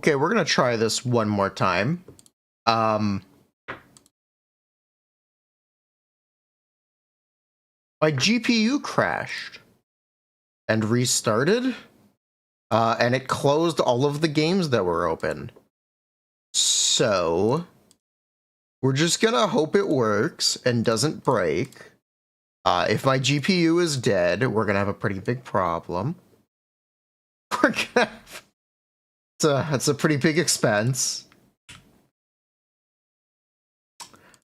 Okay, we're gonna try this one more time. My GPU crashed and restarted, and it closed all of the games that were open. So we're just gonna hope it works and doesn't break. If my GPU is dead, we're gonna have a pretty big problem. We're gonna have, it's a pretty big expense.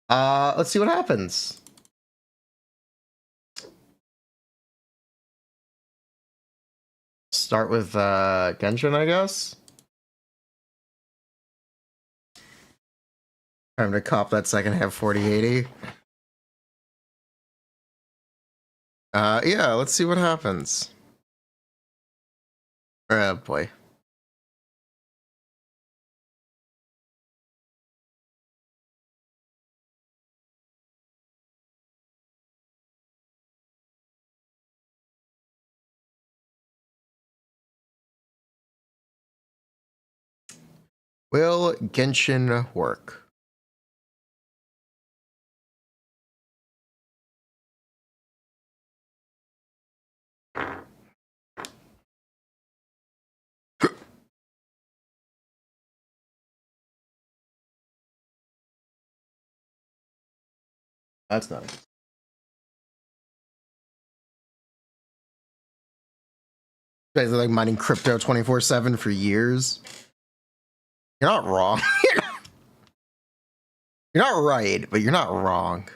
Let's see what happens. Start with Genshin, I guess. Time to cop that second half 4080. Yeah, let's see what happens. Oh boy. Will Genshin work? That's not it. You guys are like mining crypto 24/7 for years. You're not wrong. You're not right, but you're not wrong.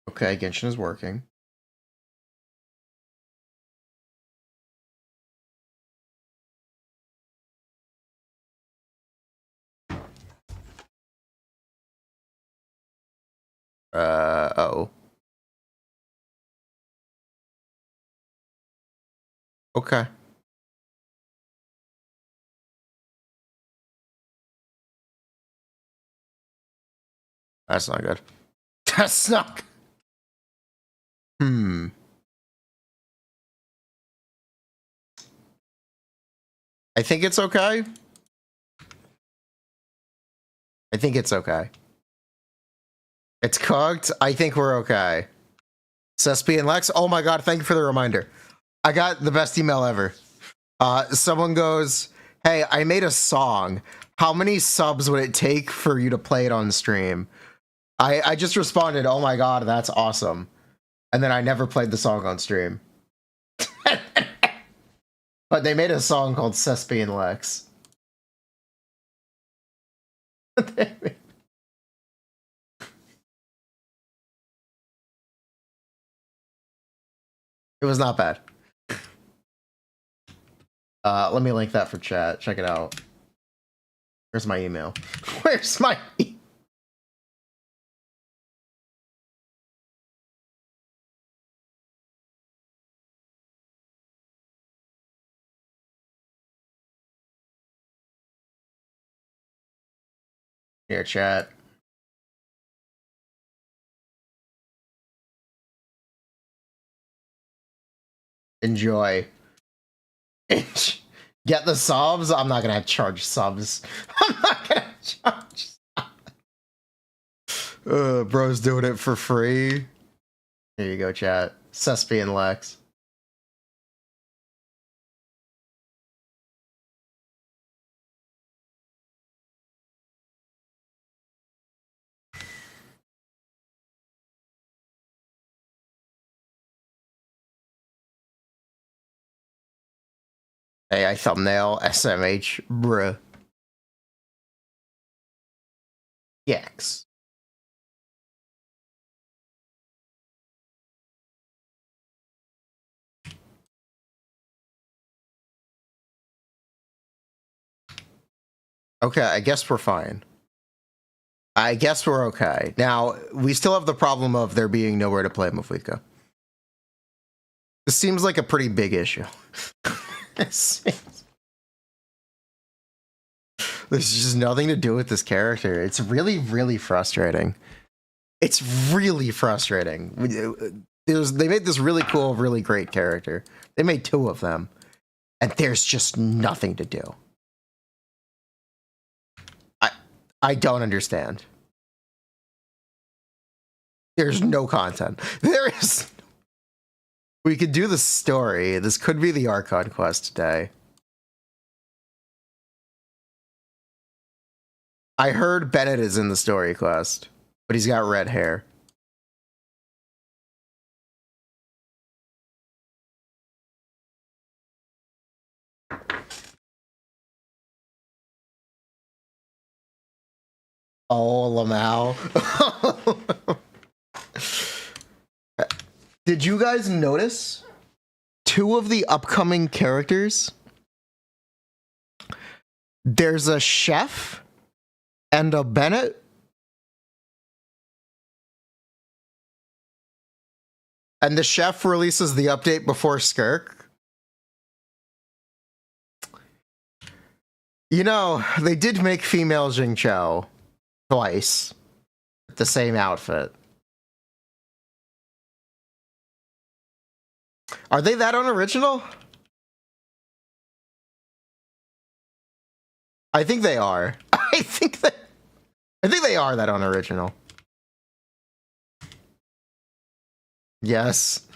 Okay, Genshin is working. Oh. Okay. That's not good. That's not. I think it's okay. I think it's okay. It's cooked. I think we're okay. Cespi and Lex. Oh my god, thank you for the reminder. I got the best email ever. Someone goes, "Hey, I made a song. How many subs would it take for you to play it on stream?" I just responded, "Oh my god, that's awesome." And then I never played the song on stream. But they made a song called Cespi and Lex. It was not bad. Let me link that for chat. Check it out. Where's my email? Where's my email? Here, chat. Enjoy. Get the subs? I'm not gonna charge subs. I'm not gonna charge subs. Bro's doing it for free. Here you go, chat. Cespi and Lex. Hey, I thumbnail SMH, bruh. Yes. Okay, I guess we're fine. I guess we're okay. Now, we still have the problem of there being nowhere to play Mavuika. This seems like a pretty big issue. There's just nothing to do with this character. It's really, really frustrating. It's really frustrating. They made this really cool, really great character. They made 2 of them, and there's just nothing to do. I don't understand. There's no content. There is. We could do the story. This could be the Archon quest today. I heard Bennett is in the story quest, but he's got red hair. Oh, Lamau. Did you guys notice 2 of the upcoming characters? There's a chef and a Bennett. And the chef releases the update before Skirk. You know, they did make female Jingqiao twice with the same outfit. Are they that unoriginal? I think they are. I think they are that unoriginal. Yes.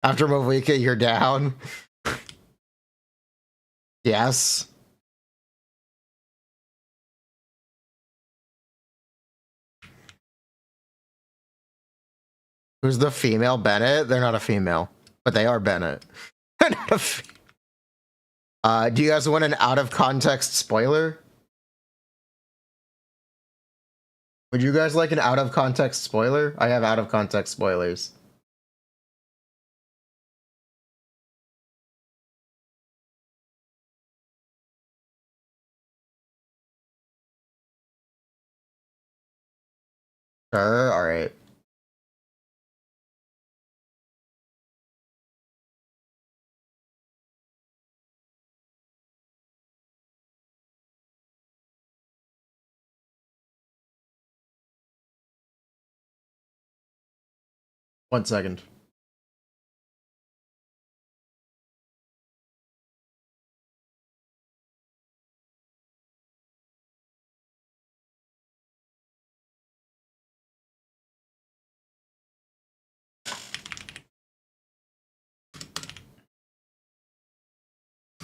After Mavuika, you're down. Yes. Who's the female Bennett? They're not a female, but they are Bennett. They're not a do you guys want an out of context spoiler? Would you guys like an out of context spoiler? I have out of context spoilers. Sure, all right. One second.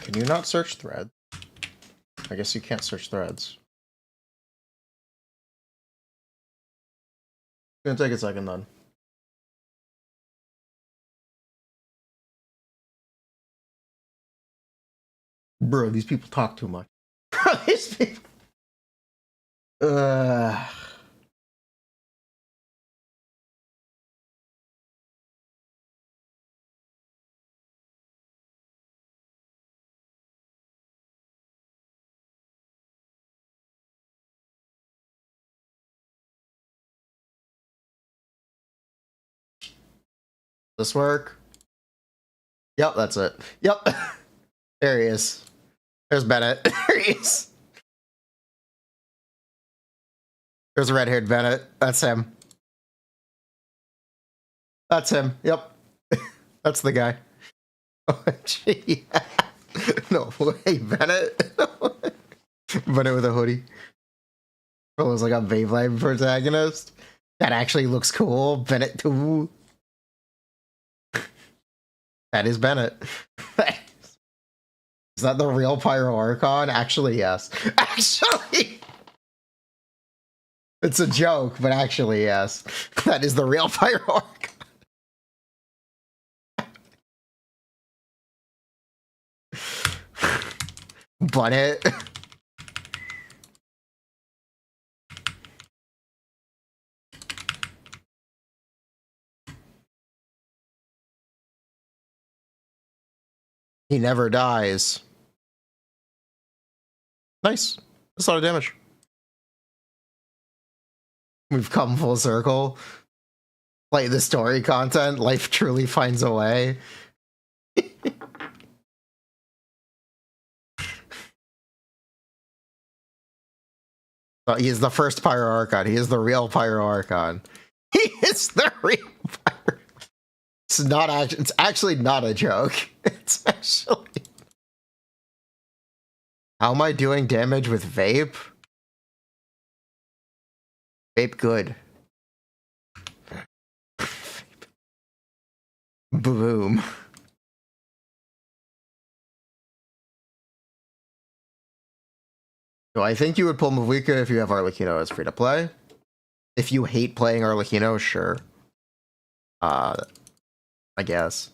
Can you not search thread? I guess you can't search threads. It's gonna take a second then. Bro, these people talk too much. Bro, these people. This work? Yep, that's it. Yep. There he is. There's Bennett. There he is. There's a red-haired Bennett. That's him. That's him. Yep. That's the guy. Oh, gee. No way, Bennett. Bennett with a hoodie. It looks like a Beyblade protagonist. That actually looks cool. Bennett too. That is Bennett. Is that the real Pyro Archon? Actually, yes. Actually! It's a joke, but actually, yes. That is the real Pyro Archon. Bennett. He never dies. Nice. That's a lot of damage. We've come full circle. Like the story content, life truly finds a way. He is the first Pyro Archon. He is the real Pyro Archon. He is the real Pyro. It's actually not a joke. It's actually. How am I doing damage with vape? Vape good. Boom. So I think you would pull Mavuika if you have Arlecchino as free to play. If you hate playing Arlecchino, sure. I guess.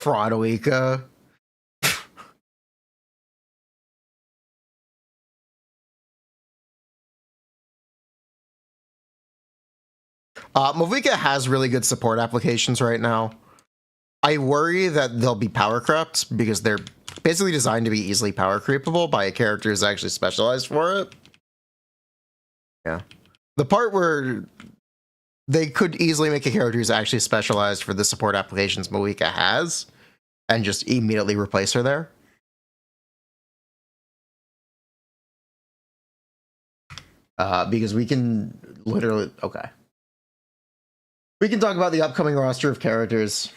Fraudwika. Mavuika has really good support applications right now. I worry that they'll be power crept because they're basically designed to be easily power creepable by a character who's actually specialized for it. Yeah. The part where they could easily make a character who's actually specialized for the support applications Mavuika has and just immediately replace her there. Because we can literally... Okay. We can talk about the upcoming roster of characters.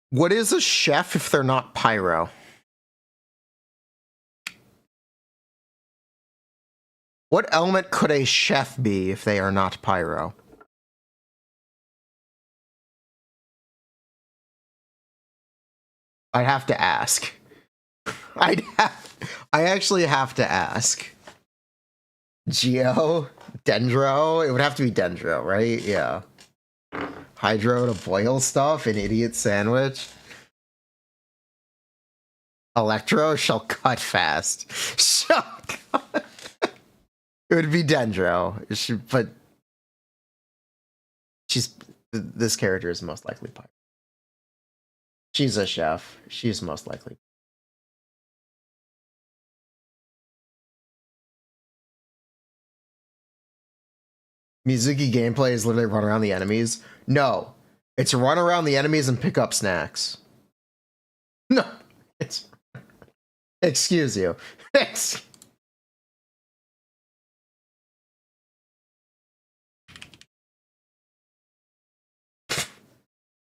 What is a chef if they're not Pyro? What element could a chef be if they are not Pyro? I'd have to ask. I actually have to ask. Geo? Dendro? It would have to be Dendro, right? Yeah. Hydro to boil stuff? An idiot sandwich? Electro shall cut fast. Shall cut. It would be Dendro. But this character is most likely Pyro. She's a chef. She's most likely. Mizuki gameplay is literally run around the enemies. No, it's run around the enemies and pick up snacks. No, it's... Excuse you.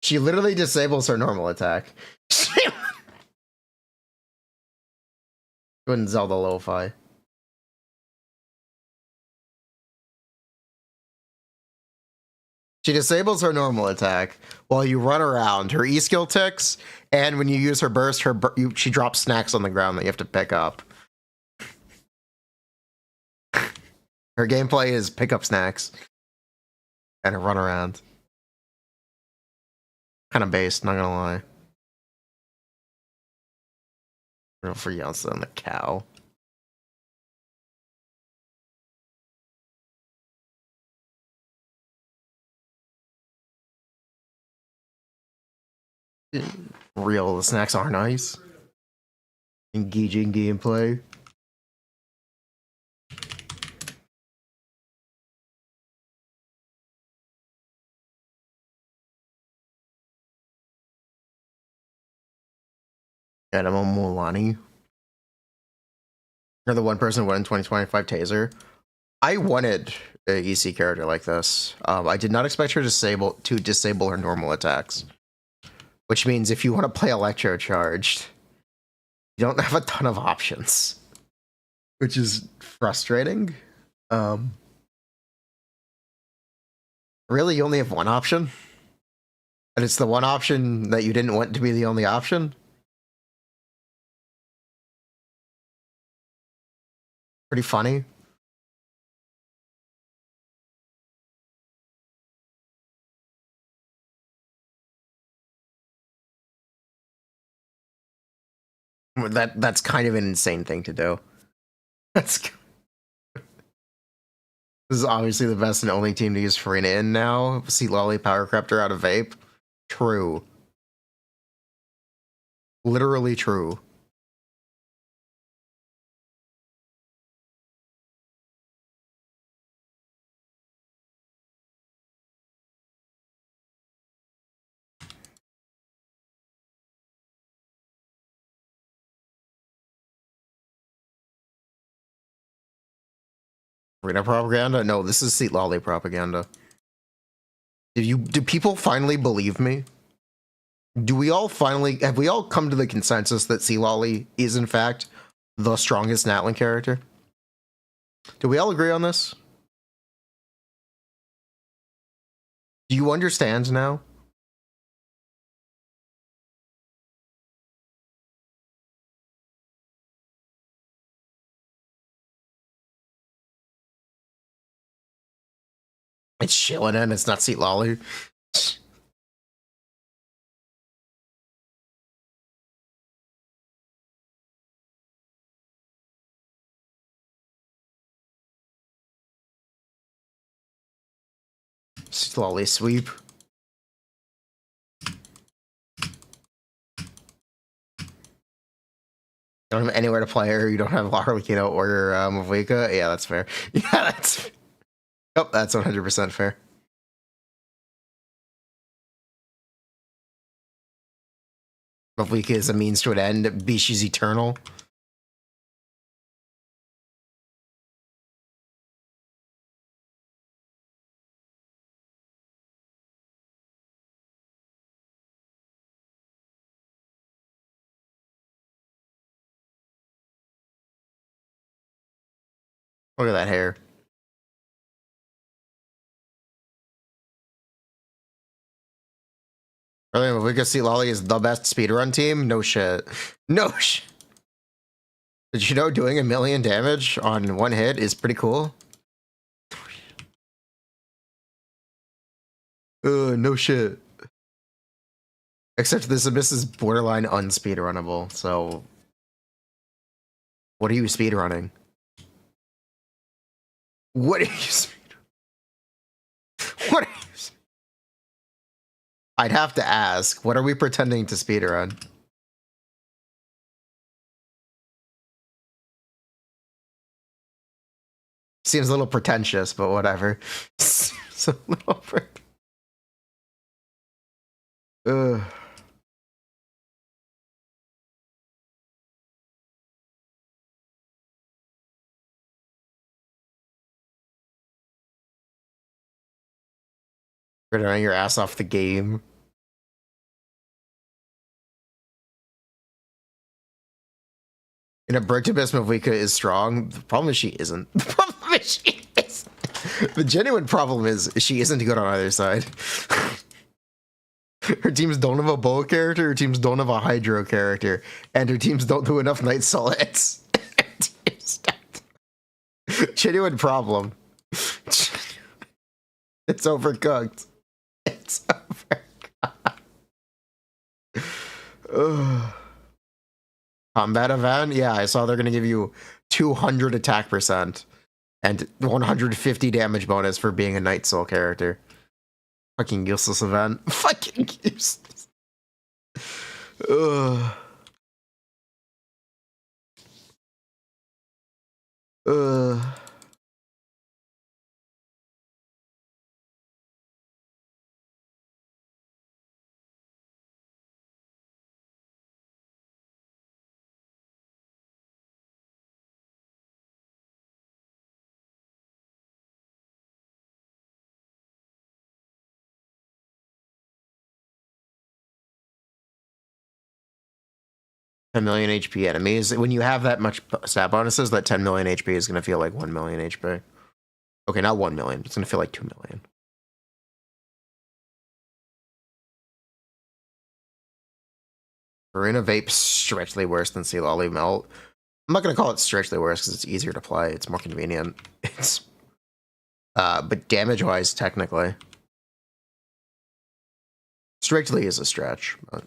She literally disables her normal attack. She wouldn't Zelda lo-fi. She disables her normal attack while you run around. Her E skill ticks, and when you use her burst, she drops snacks on the ground that you have to pick up. Her gameplay is pick up snacks and run around. Kind of based, not gonna lie. For Yeltsin and the cow. Real, the snacks are nice. Engaging gameplay. Animal Mulani. You're the one person who won in 2025 Taser. I wanted an EC character like this. I did not expect her to disable her normal attacks. Which means if you want to play Electro Charged, you don't have a ton of options. Which is frustrating. Really, you only have one option? And it's the one option that you didn't want to be the only option? Pretty funny. That's kind of an insane thing to do. This is obviously the best and only team to use Furina in now. See Lolly Power Crafter out of Vape. True. Literally true. Furina propaganda? No, this is Seat Lolly propaganda. Do people finally believe me? Have we all come to the consensus that Sea Lolly is in fact the strongest Natlan character? Do we all agree on this? Do you understand now? It's chilling in, it's not Seat Lolly. Seat Lolly sweep. You don't have anywhere to play her, you don't have Harlequin or Mavuika. Yeah, that's fair. Yeah, that's... Oh, that's 100% fair. Mavuika is a means to an end. B, she's eternal. Look at that hair. Really, Mavuika Seat Lolly is the best speedrun team? No shit. No shit. Did you know doing 1 million damage on one hit is pretty cool? No shit. Except this abyss is borderline unspeedrunnable, so... What are you speedrunning? What are you speedrunning? What are you speedrunning? I'd have to ask, what are we pretending to speedrun? Seems a little pretentious, but whatever. Seems a little Ugh. You're running your ass off the game. In a Brick Abyss, Mavuika is strong. The problem is she isn't. The problem is she isn't. The genuine problem is she isn't good on either side. Her teams don't have a bow character, her teams don't have a hydro character, and her teams don't do enough night solids. Genuine problem. It's overcooked. It's overcooked. Combat event? Yeah, I saw they're going to give you 200 attack percent and 150 damage bonus for being a Night Soul character. Fucking useless event. Fucking useless. Ugh. Ugh. $10 million HP enemies. When you have that much stat bonuses, that 10 million HP is going to feel like 1 million HP. Okay, not 1 million. It's going to feel like 2 million. Furina Vape stretchly worse than Sea Lolly Melt. I'm not going to call it stretchly worse because it's easier to play. It's more convenient. It's but damage-wise, technically. Strictly is a stretch, but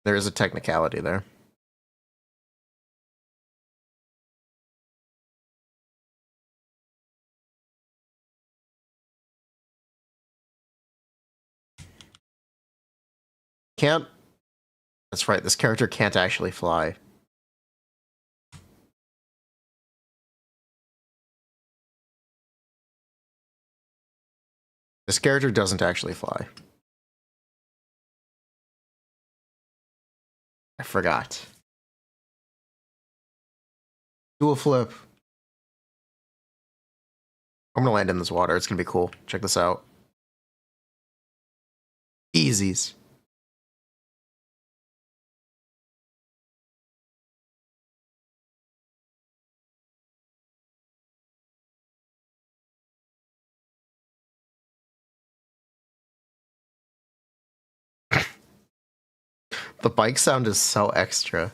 there is a technicality there. Can't... That's right, this character can't actually fly. This character doesn't actually fly. I forgot. Dual flip. I'm gonna land in this water. It's gonna be cool. Check this out. Easies. The bike sound is so extra.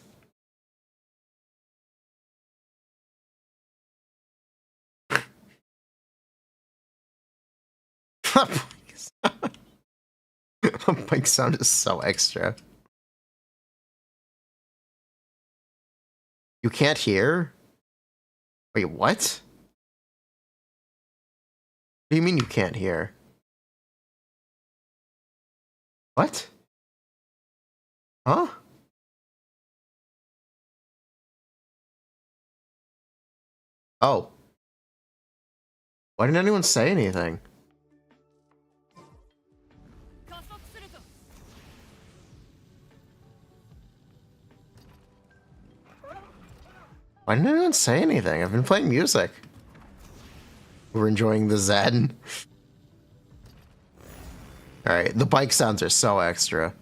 The bike sound is so extra. You can't hear? Wait, what? What do you mean you can't hear? What? Huh? Oh. Why didn't anyone say anything? Why didn't anyone say anything? I've been playing music. We're enjoying the Zen. Alright, the bike sounds are so extra.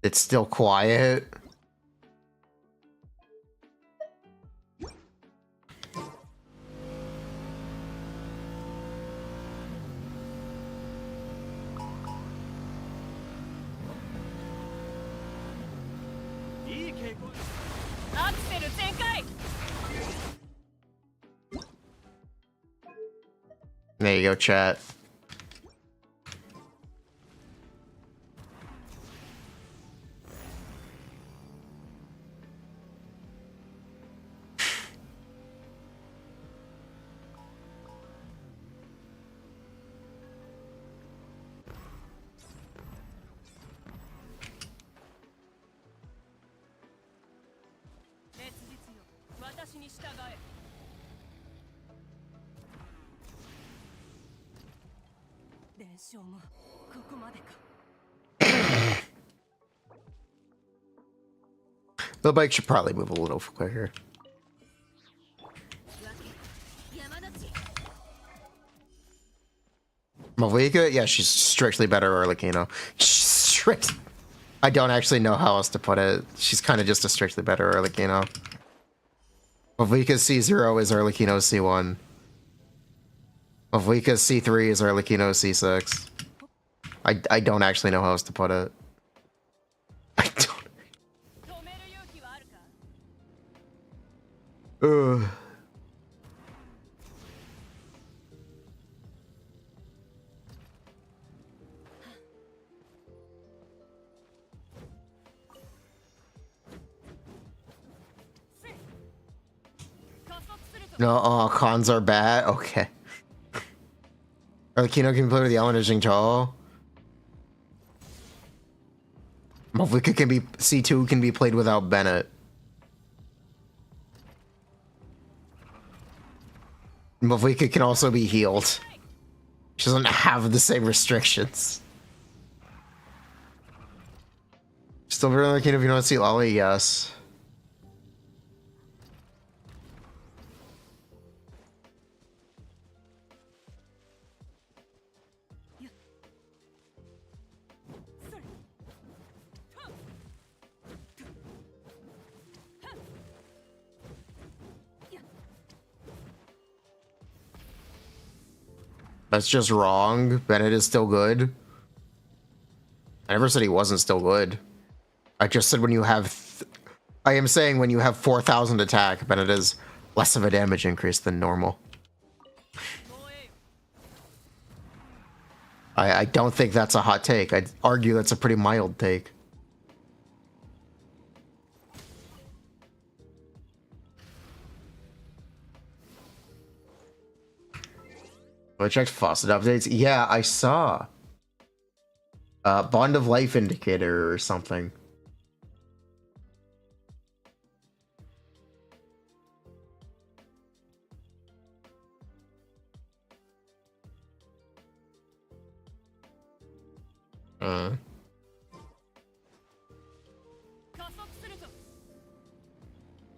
It's still quiet. There you go, chat. The bike should probably move a little quicker. Mavuika? Yeah, she's strictly better Arlecchino. Strict. I don't actually know how else to put it. She's kind of just a strictly better Arlecchino. Mavuika's C0 is Arlecchino's C1. Mavuika's C3 is Arlecchino's C6. I don't actually know how else to put it. I don't. Ugh. No, cons are bad. Okay. Arlecchino can play with the element of Jingzhou. Mavuika can be C2 can be played without Bennett. Mavuika can also be healed. She doesn't have the same restrictions. Still very lucky if you don't see Lolly, yes. That's just wrong. Bennett is still good. I never said he wasn't still good. I just said when you have... I am saying when you have 4,000 attack, Bennett is less of a damage increase than normal. I don't think that's a hot take. I'd argue that's a pretty mild take. I checked faucet updates. Yeah, I saw. Bond of Life indicator or something.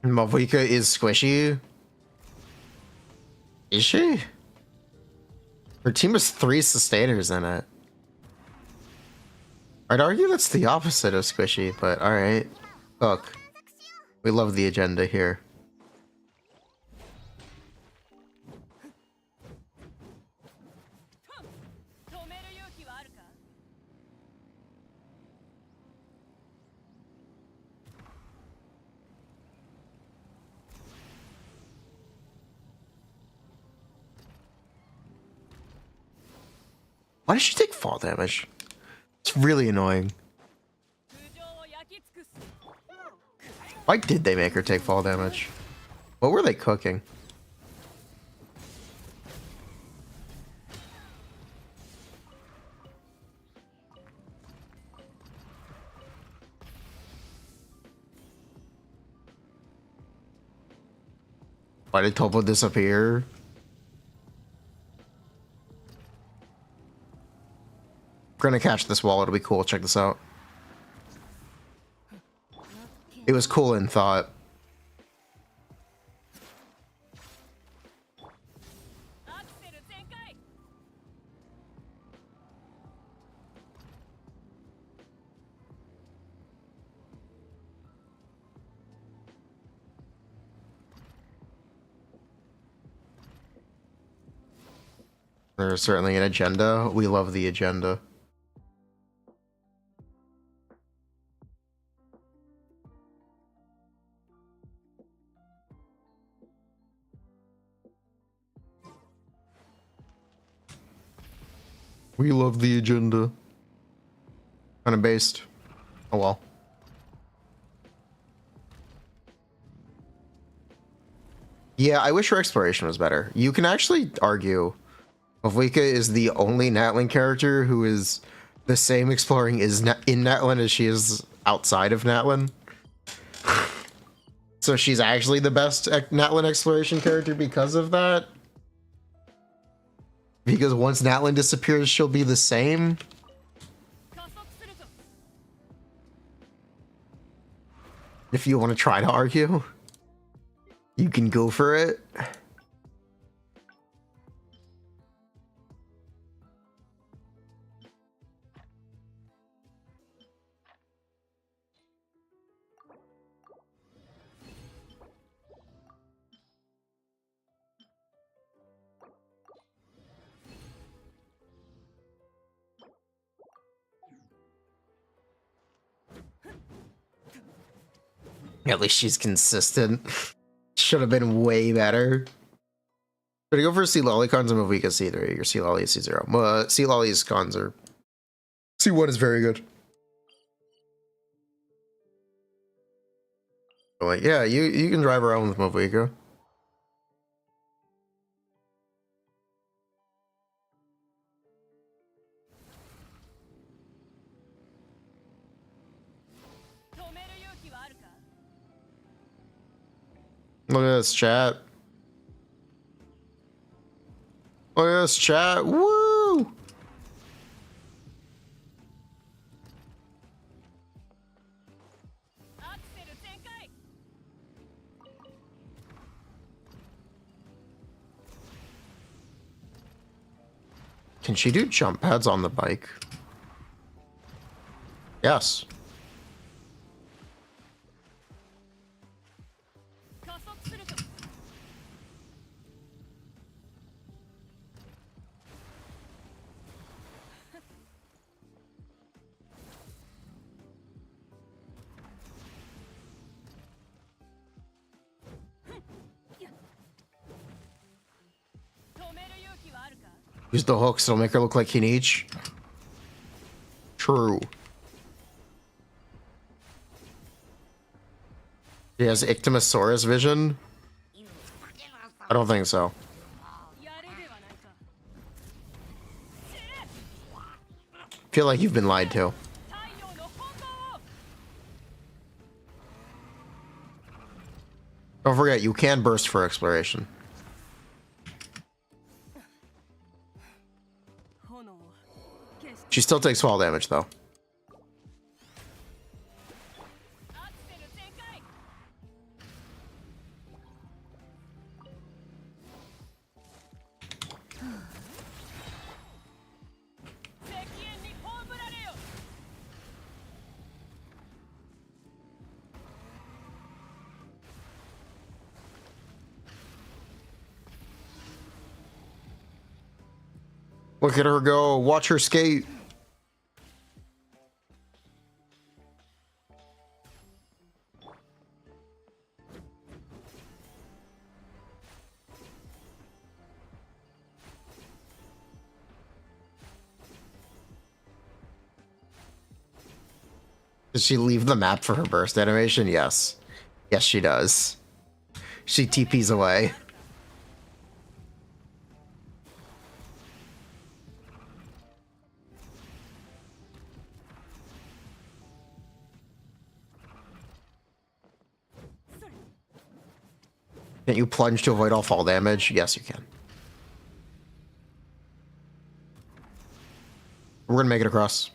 Mavuika is squishy. Is she? Her team has 3 sustainers in it. I'd argue that's the opposite of squishy, but alright. Look, we love the agenda here. Why did she take fall damage? It's really annoying. Why did they make her take fall damage? What were they cooking? Why did Topo disappear? We're gonna catch this wall, it'll be cool. Check this out. It was cool in thought. There's certainly an agenda. We love the agenda. We love the agenda. Kind of based. Oh well. Yeah, I wish her exploration was better. You can actually argue Mavuika is the only Natlan character who is the same exploring in Natlan as she is outside of Natlan. So she's actually the best Natlan exploration character because of that. Because once Natlan disappears, she'll be the same. If you want to try to argue, you can go for it. At least she's consistent. Should have been way better. Should I go for C Lolly cons and Mavuika C3 or C Lolly C0? C Lolly's cons are C1 is very good. Like, yeah, you can drive around with Mavuika. Look at this chat. Look at this chat. Woo! Can she do jump pads on the bike? Yes. Use the hooks, it'll make her look like Kinich. True. She has Ictomosaurus vision? I don't think so. Feel like you've been lied to. Don't forget, you can burst for exploration. She still takes fall damage, though. Look at her go. Watch her skate. Does she leave the map for her burst animation? Yes. Yes, she does. She TPs away. Can't you plunge to avoid all fall damage? Yes, you can. We're gonna make it across.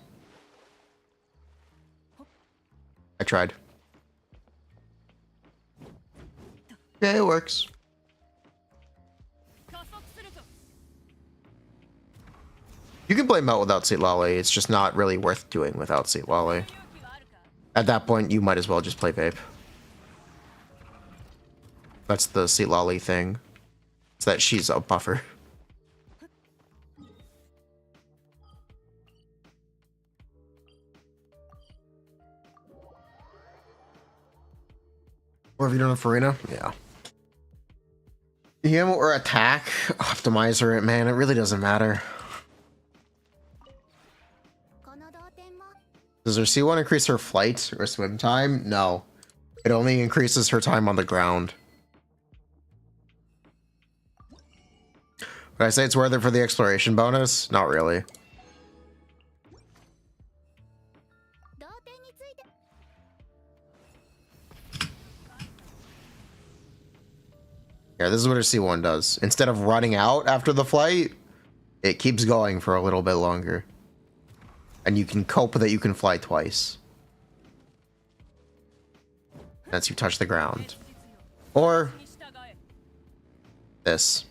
I tried. Yeah, it works. You can play Melt without Seat Lolly. It's just not really worth doing without Seat Lolly. At that point, you might as well just play Vape. That's the Seat Lolly thing. It's that she's a buffer. Or have you done a Furina? Yeah. EM or attack optimizer, man, it really doesn't matter. Does her C1 increase her flight or swim time? No. It only increases her time on the ground. Would I say it's worth it for the exploration bonus? Not really. Yeah, this is what her C1 does. Instead of running out after the flight, it keeps going for a little bit longer. And you can cope with it, you can fly twice. As you touch the ground. Or this.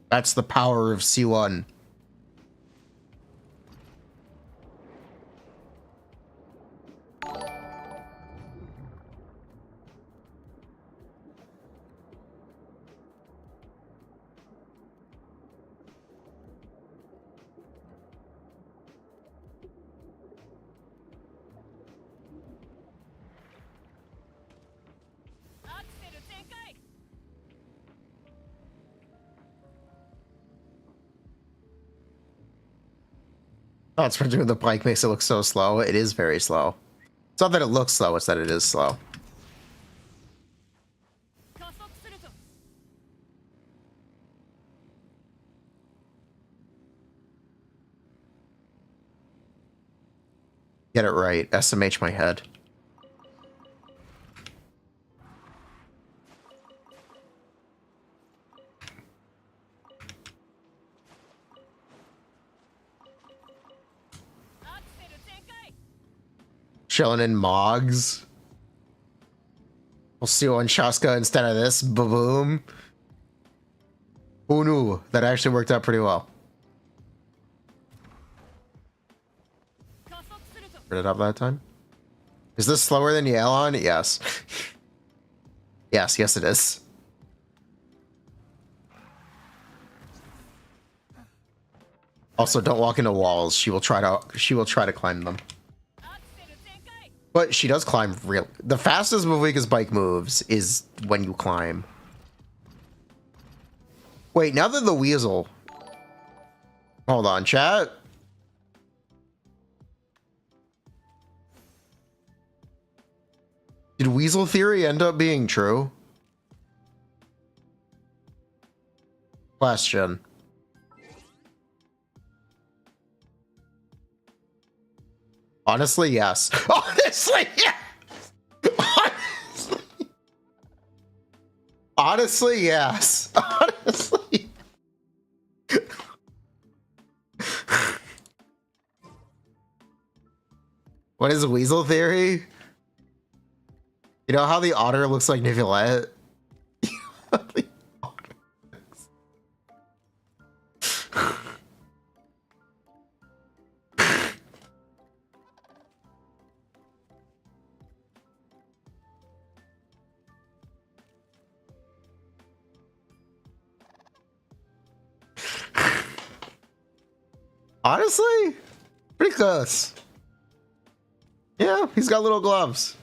That's the power of C1. Oh, it's for doing the bike makes it look so slow. It is very slow. It's not that it looks slow, it's that it is slow. Get it right. SMH my head. Chilling in Mogs. We'll see on Shaska instead of this. Ba-boom. Who knew? That actually worked out pretty well. Put it up that time. Is this slower than Yelan? Yes. Yes, it is. Also, don't walk into walls. She will try to climb them. But she does climb real. The fastest Mavuika's bike moves is when you climb. Wait, now that the Weasel. Hold on, chat. Did Weasel theory end up being true? Question. Honestly, yes. Honestly, yes. Honestly, yes. Honestly. What is Weasel theory? You know how the otter looks like Nicolette? Honestly, pretty close. Yeah, he's got little gloves.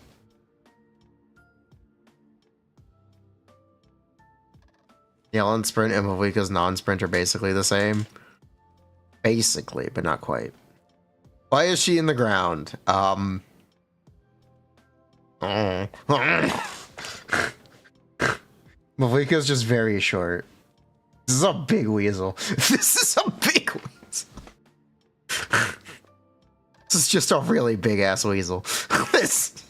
Yellen sprint and Mavuika's non-sprint are basically the same. Basically, but not quite. Why is she in the ground? Mavuika's just very short. This is a big weasel. This is a big weasel. This is just a really big ass weasel. This.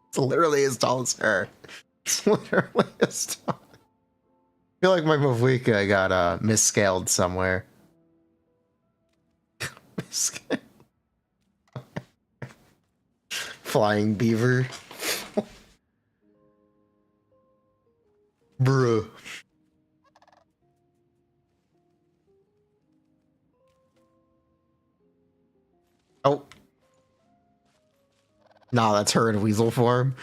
It's literally as tall as her. It's literally as tall. I feel like my Mavuika got misscaled somewhere. Misscaled. Flying beaver. Bruh. Oh. Nah, that's her in weasel form.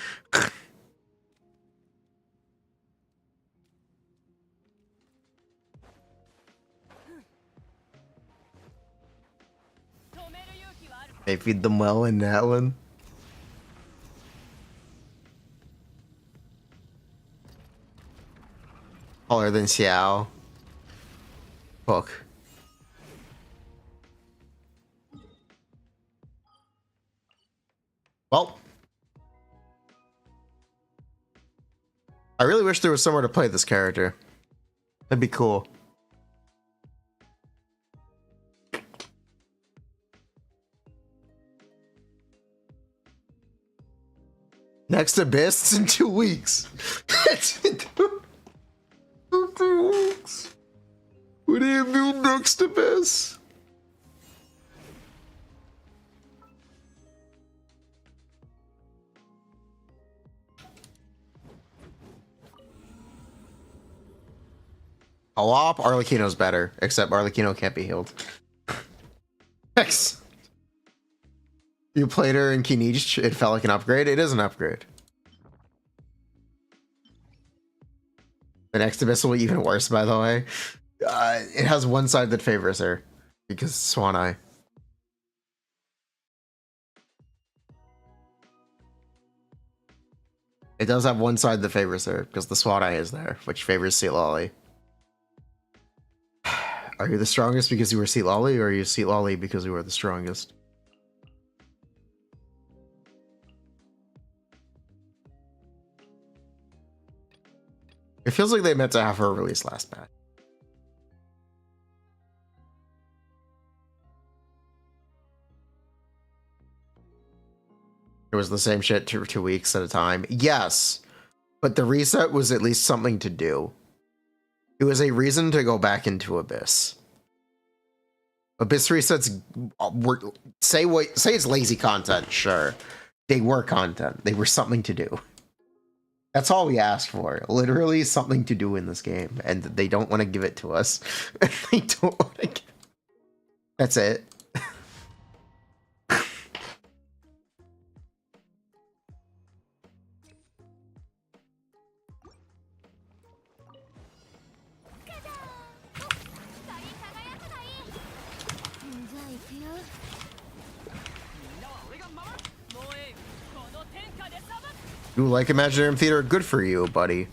They feed them well in that one. Taller than Xiao. Hook. Well, I really wish there was somewhere to play this character. That'd be cool. Next Abyss in 2 weeks. In 2 weeks. What do you mean next Abyss? A Wop, Arlecchino's better, except Arlecchino can't be healed. X. You played her in Kinich, it felt like an upgrade. It is an upgrade. The next Abyss will be even worse, by the way. It has one side that favors her, because Swan Eye. It does have one side that favors her, because the Swan Eye is there, which favors Seat Lolly. Are you the strongest because you were Seat Lolly, or are you Seat Lolly because you were the strongest? It feels like they meant to have her release last patch. It was the same shit 2 weeks at a time. Yes, but the reset was at least something to do. It was a reason to go back into Abyss. Abyss resets were say it's lazy content, sure. They were content. They were something to do. That's all we asked for. Literally something to do in this game. And they don't want to give it to us. They don't want to give. That's it. You like Imaginarium Theater? Good for you, buddy.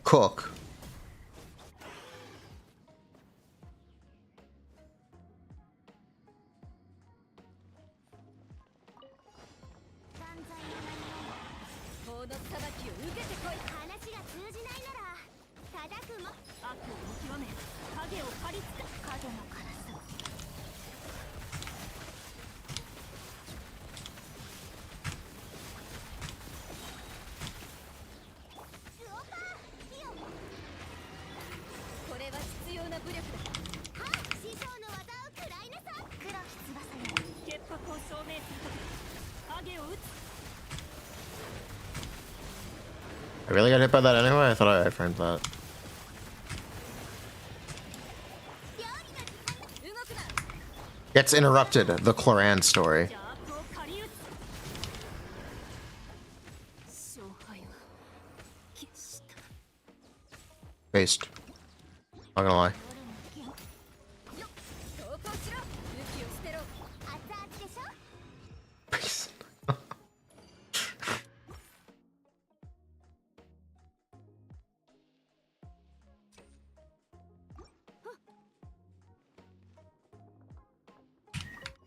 Cook. I really got hit by that anyway? I thought I framed that. Gets interrupted, the Cloran story. Based. Not gonna lie.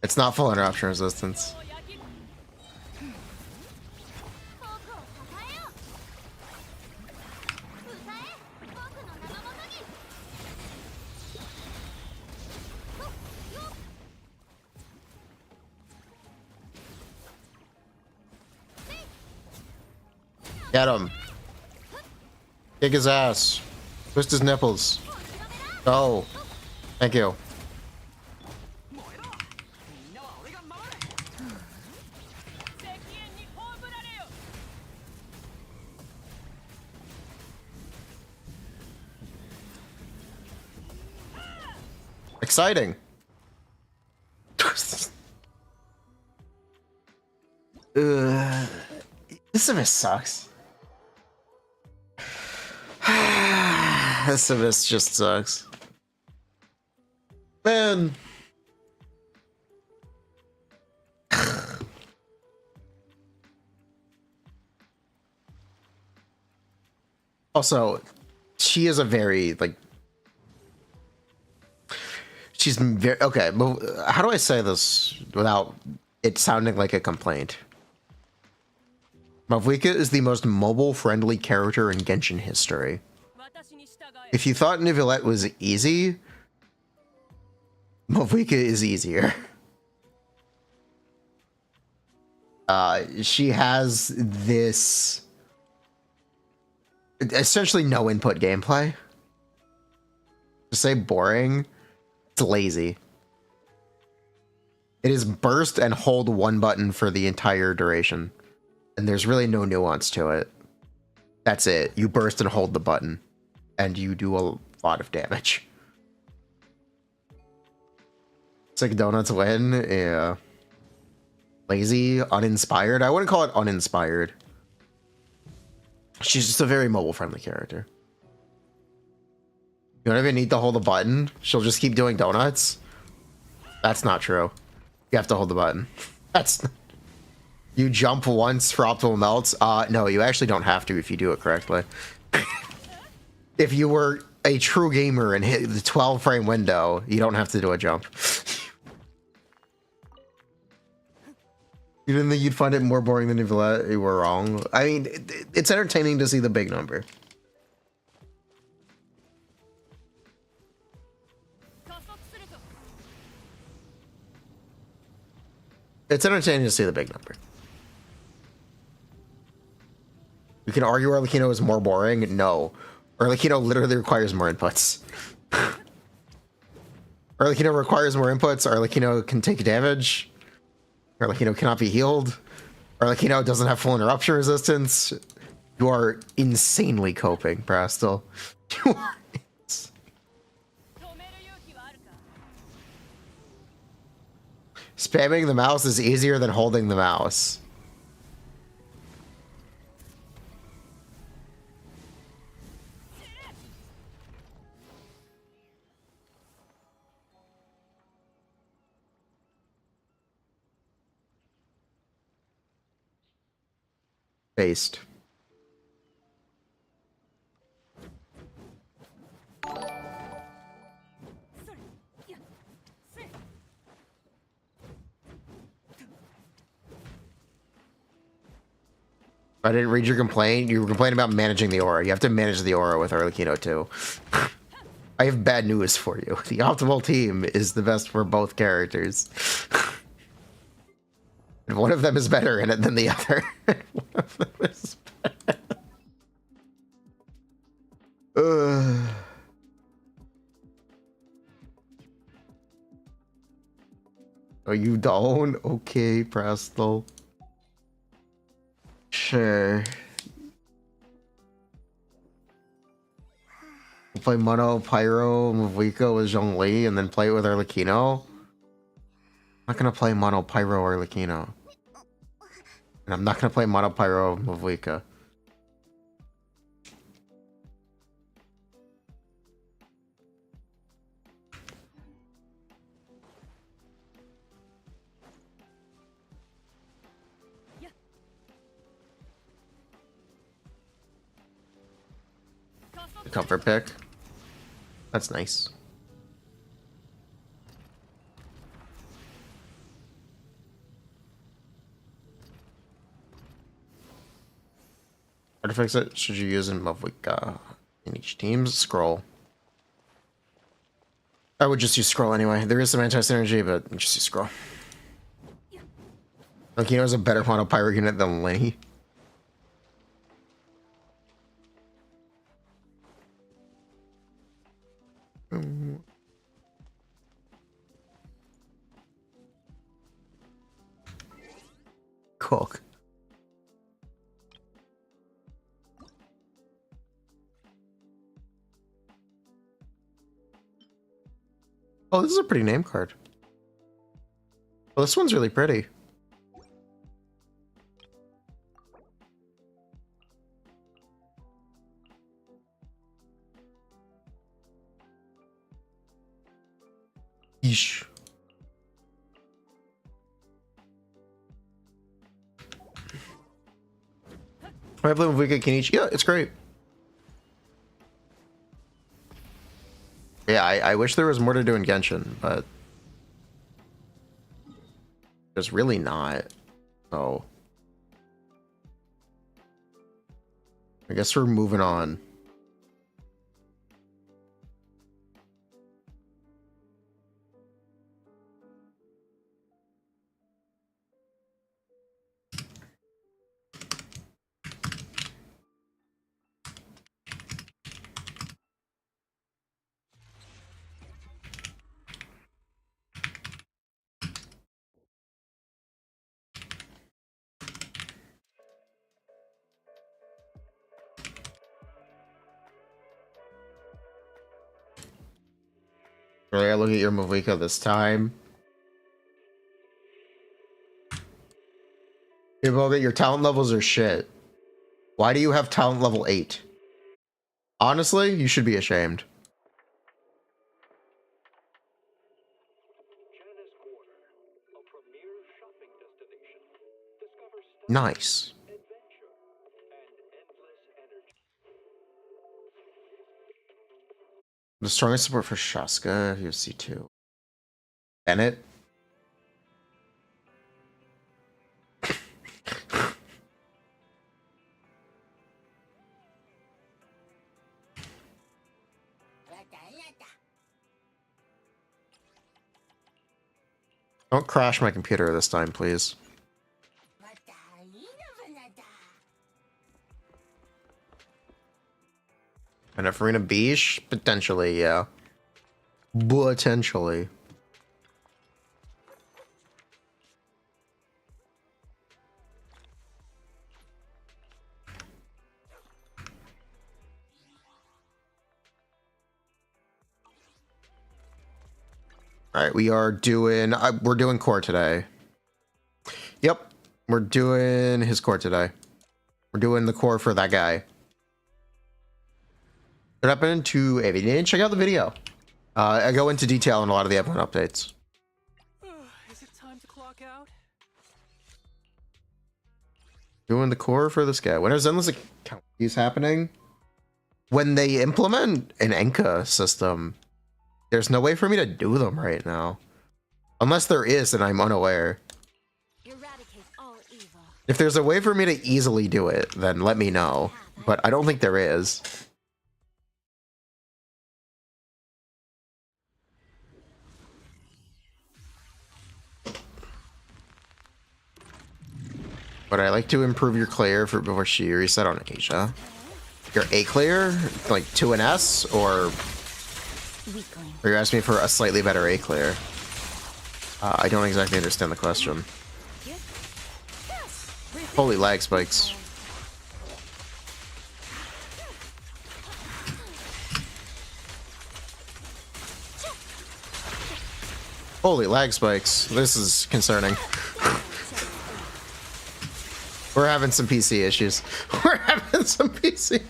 It's not full interruption resistance. Get him. Kick his ass. Twist his nipples. Go. Thank you. Exciting. This of sucks. This of just sucks. Man. Also, she is a very, like, she's very, okay, but how do I say this without it sounding like a complaint? Mavuika is the most mobile-friendly character in Genshin history. If you thought Nivelette was easy, Mavuika is easier. She has this essentially no input gameplay. To say boring, it's lazy. It is burst and hold one button for the entire duration. And there's really no nuance to it. That's it. You burst and hold the button. And you do a lot of damage. It's like donuts win. Yeah. Lazy, uninspired. I wouldn't call it uninspired. She's just a very mobile-friendly character. You don't even need to hold the button. She'll just keep doing donuts. That's not true. You have to hold the button. That's... You jump once for optimal melts? No, you actually don't have to if you do it correctly. If you were a true gamer and hit the 12 frame window, you don't have to do a jump. You didn't think you'd find it more boring than Nivelette? You were wrong. I mean, it's entertaining to see the big number. It's entertaining to see the big number. You can argue Arlecchino is more boring. No. Arlecchino literally requires more inputs. Arlecchino requires more inputs. Arlecchino can take damage. Arlecchino cannot be healed. Arlecchino doesn't have full interruption resistance. You are insanely coping, Brastel. You are spamming the mouse is easier than holding the mouse. Based. I didn't read your complaint. You were complaining about managing the aura. You have to manage the aura with Arlecchino too. I have bad news for you. The optimal team is the best for both characters. And one of them is better in it than the other. One of them is better. Oh, you don't? Okay, Presto. Sure. play mono Pyro Mavuika with Zhongli and then play it with Arlecchino. I'm not gonna play mono Pyro Arlecchino. And I'm not gonna play mono Pyro Mavuika. The comfort pick. That's nice. How to fix it? Should you use in Mavuika in each team's scroll? I would just use scroll anyway. There is some anti-synergy, but just use scroll. Arlecchino is a better mono Pyro unit than Lenny. Cook. Oh, this is a pretty name card. Well, this one's really pretty. Yeesh. I play Mavuika Kenichi. Yeah, it's great. Yeah, I wish there was more to do in Genshin, but there's really not. So I guess we're moving on. Really, I look at your Mavuika this time. People that your talent levels are shit. Why do you have talent level 8? Honestly, you should be ashamed. Nice. The strongest support for Shaska, UFC 2. Bennett. Don't crash my computer this time, please. And a Furina Beach? Potentially, yeah. Potentially. Alright, we are doing... we're doing core today. Yep. We're doing his core today. We're doing the core for that guy. What happened to Avi? You didn't check out the video. I go into detail on a lot of the F1 updates. Is it time to clock out? Doing the core for this guy. When are Zenless account keys happening? When they implement an Enka system, there's no way for me to do them right now. Unless there is, and I'm unaware. Eradicate all evil. If there's a way for me to easily do it, then let me know. But I don't think there is. But I like to improve your clear for before she reset on Asia. Your A clear, like 2 and S, or you're asking me for a slightly better A clear? I don't exactly understand the question. Holy lag spikes. Holy lag spikes. This is concerning. We're having some PC issues. We're having some PC.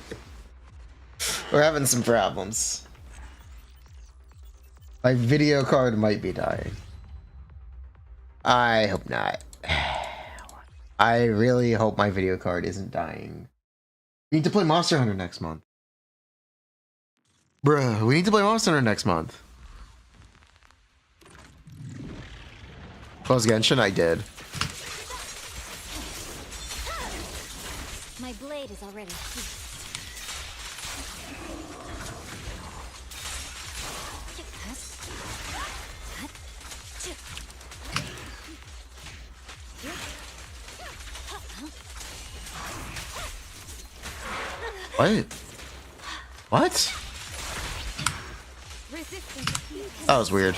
We're having some problems. My video card might be dying. I hope not. I really hope my video card isn't dying. We need to play Monster Hunter next month. Bruh, we need to play Monster Hunter next month. Close Genshin? I did. My blade is already heated. What? What? That was weird.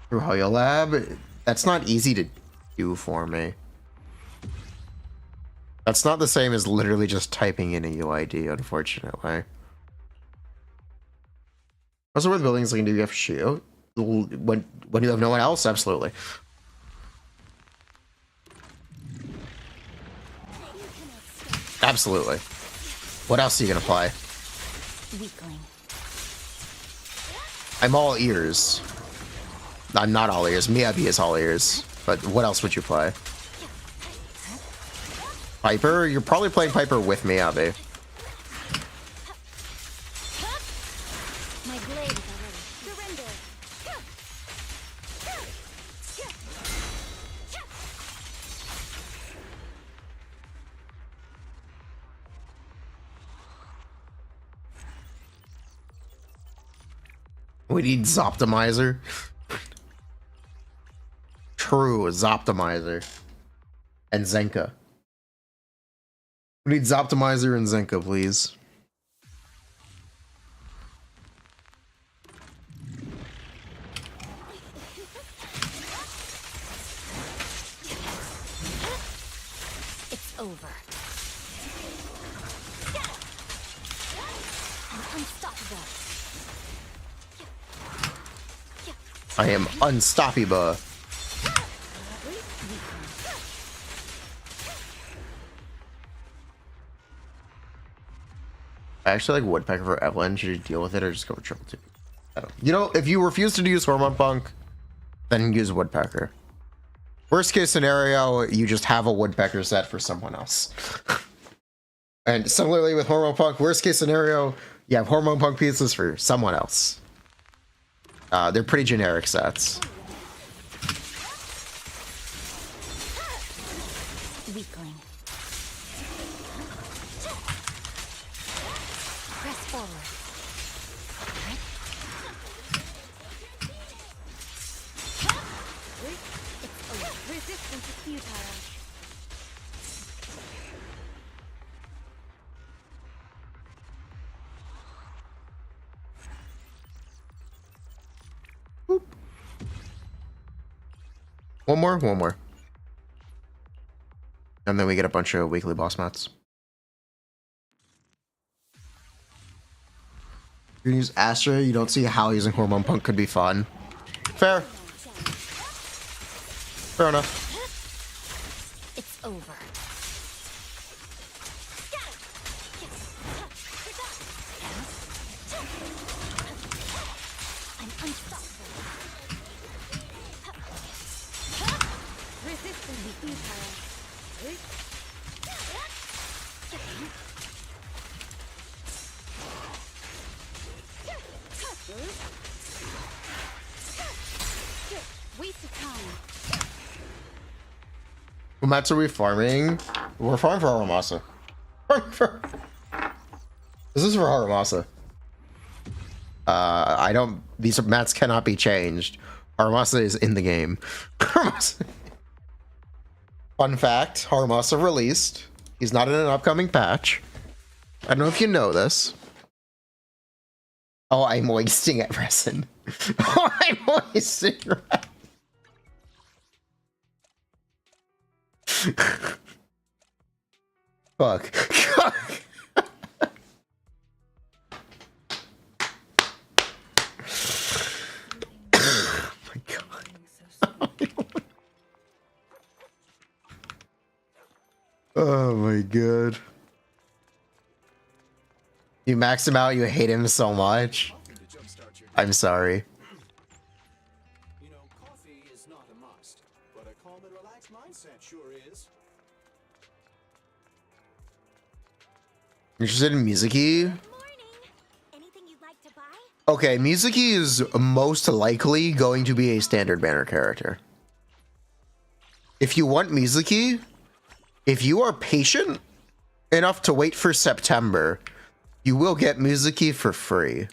Through Hoyo Lab? That's not easy to do for me. That's not the same as literally just typing in a UID, unfortunately. Also, where the buildings looking to be for Shiyu? When you have no one else? Absolutely. Absolutely. What else are you gonna play? Weakling. I'm all ears. I'm not all ears. Miyabi is all ears. But what else would you play? Piper? You're probably playing Piper with Miyabi. My blade is already surrender. We need Zoptimizer. True Zoptimizer. And Zenka. We need Zoptimizer and Zenka, please. It's over. I'm unstoppable. I am unstoppable. I actually like Woodpecker for Evelyn. Should you deal with it or just go with Triple Two? You know, if you refuse to use Hormone Punk, then use Woodpecker. Worst case scenario, you just have a Woodpecker set for someone else. And similarly with Hormone Punk, worst case scenario, you have Hormone Punk pieces for someone else. They're pretty generic sets. Weakling. Press forward. It's over. Resistance is futile. One more. And then we get a bunch of weekly boss mats. You use Astra, you don't see how using Hormone Punk could be fun. Fair. Fair enough. It's over. I'm unstoppable. Resistance is futile. Waste of time. What mats are we farming? We're farming for Haramasa. This is for Haramasa. I don't. These mats cannot be changed. Haramasa is in the game. Haramasa. Fun fact: Haramasa released. He's not in an upcoming patch. I don't know if you know this. Oh, I'm wasting at resin. Oh, I'm wasting resin. Fuck. Oh my god. You max him out, you hate him so much. I'm sorry. You know, coffee is not a must, but a calm and relaxed mindset sure is. Interested in Mizuki? Morning. Anything you'd like to buy? Okay, Mizuki is most likely going to be a standard banner character. If you want Mizuki, if you are patient enough to wait for September, you will get Mizuki for free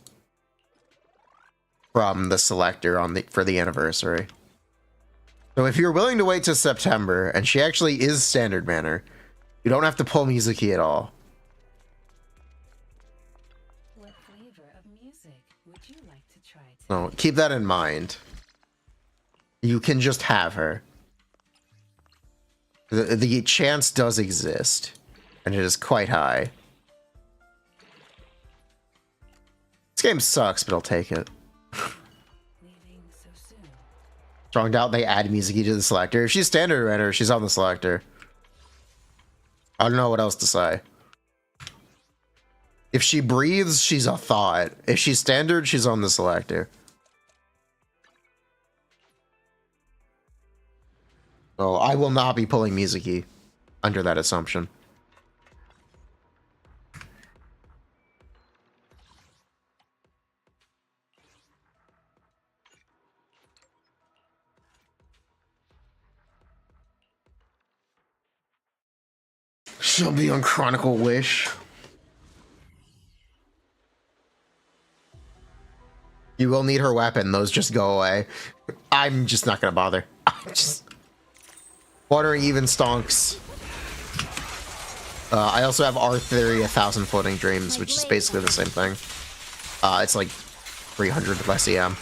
from the selector for the anniversary. So if you're willing to wait till September, and she actually is standard banner, you don't have to pull Mizuki at all. What flavor of music would you like to try today? So keep that in mind. You can just have her. The chance does exist, and it is quite high. This game sucks, but I'll take it. Leaving so soon. Strong doubt they add Mizuki to the selector. If she's standard banner, she's on the selector. I don't know what else to say. If she breathes, she's a thought. If she's standard, she's on the selector. So I will not be pulling Mizuki under that assumption. She'll be on Chronicle Wish. You will need her weapon. Those just go away. I'm just not gonna bother. I'm just watering even stonks. I also have R Theory 1000 Floating Dreams, which is basically the same thing. It's like 300 less EM.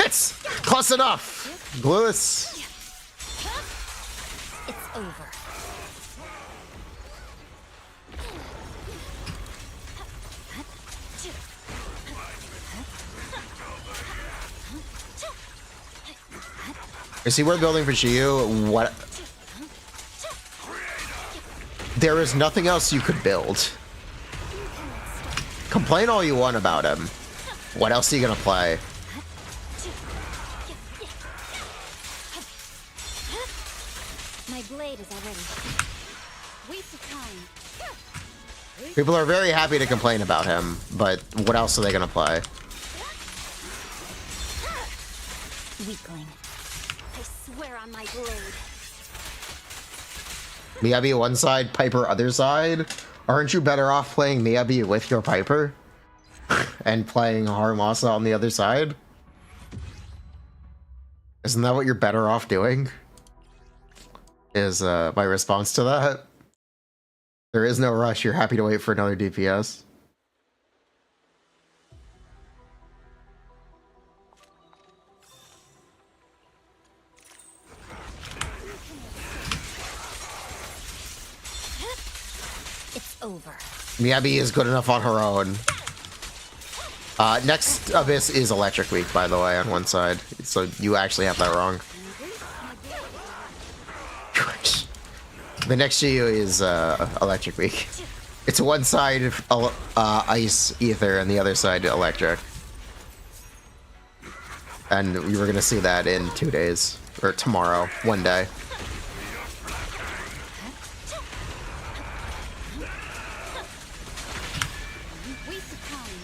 It's close enough. Lewis. It's over. You see, we're building for Shiyu. What? There is nothing else you could build. Complain all you want about him. What else are you gonna play? My blade is already. Waste of time. People are very happy to complain about him, but what else are they gonna play? Weakling. I swear on my blade. Miyabi one side, Piper other side? Aren't you better off playing Miyabi with your Piper? And playing Haramasa on the other side? Isn't that what you're better off doing? Is my response to that. There is no rush, you're happy to wait for another DPS. It's over. Miyabi is good enough on her own. Next Abyss is Electric Week, by the way, on one side. So you actually have that wrong. The next Shiyu is Electric Week. It's one side Ice Ether and the other side Electric. And we were gonna see that in 2 days. Or tomorrow, one day. Waste of time.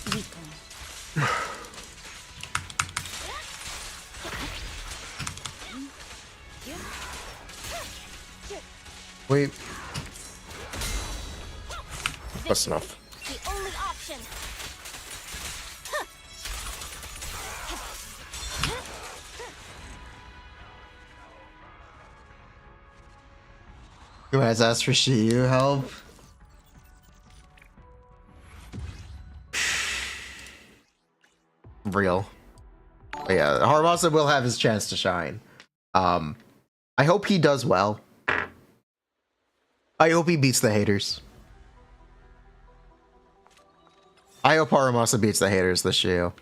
Weakling. Wait. That's enough. The only option. You guys asked for Shiyu help? Real. But yeah, Haramasa will have his chance to shine. I hope he does well. I hope he beats the haters. I hope Haramasa beats the haters this year.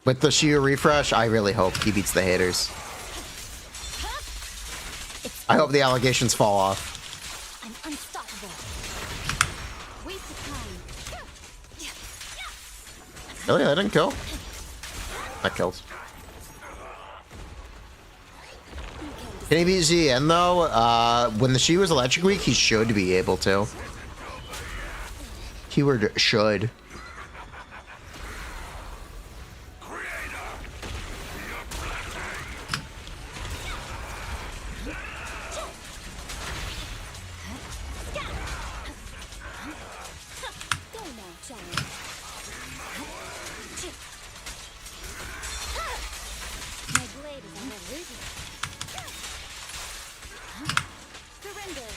With the Shiyu refresh, I really hope he beats the haters. I hope the allegations fall off. I'm unstoppable. Waste of time. Really? That didn't kill? That kills. Can he beat ZN though? When the Shiyu was electric weak, he should be able to. Keyword should. Go now, giant. My blade is already. Surrender.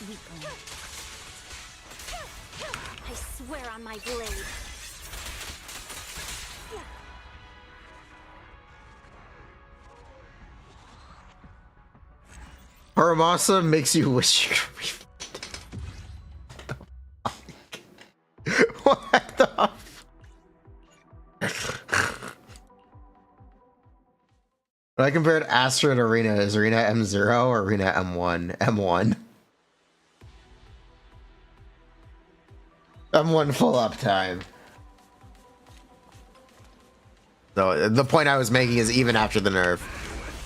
Weakling. I swear on my blade. Haramasa makes you wish you could be. What the When I compared Astra and Arena, is Arena M0 or Arena M1? M1. M1 full uptime. So the point I was making is even after the nerf,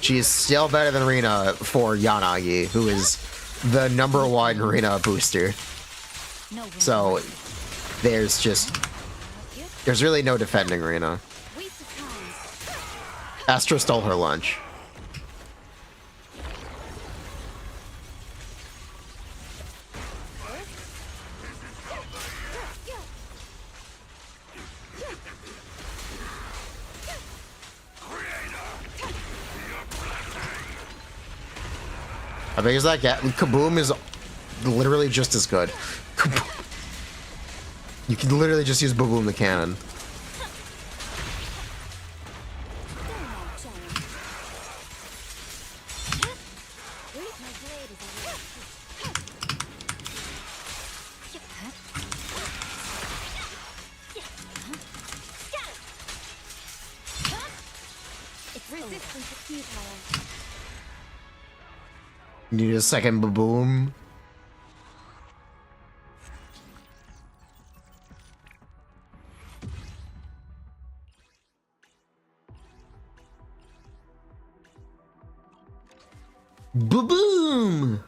she is still better than Arena for Yanagi, who is the #1 Arena booster. So there's really no defending Arena. Astra stole her lunch. How big is that gap? Kaboom is literally just as good. Kaboom. You can literally just use Baboom the cannon. Need a second Baboom. Baboom!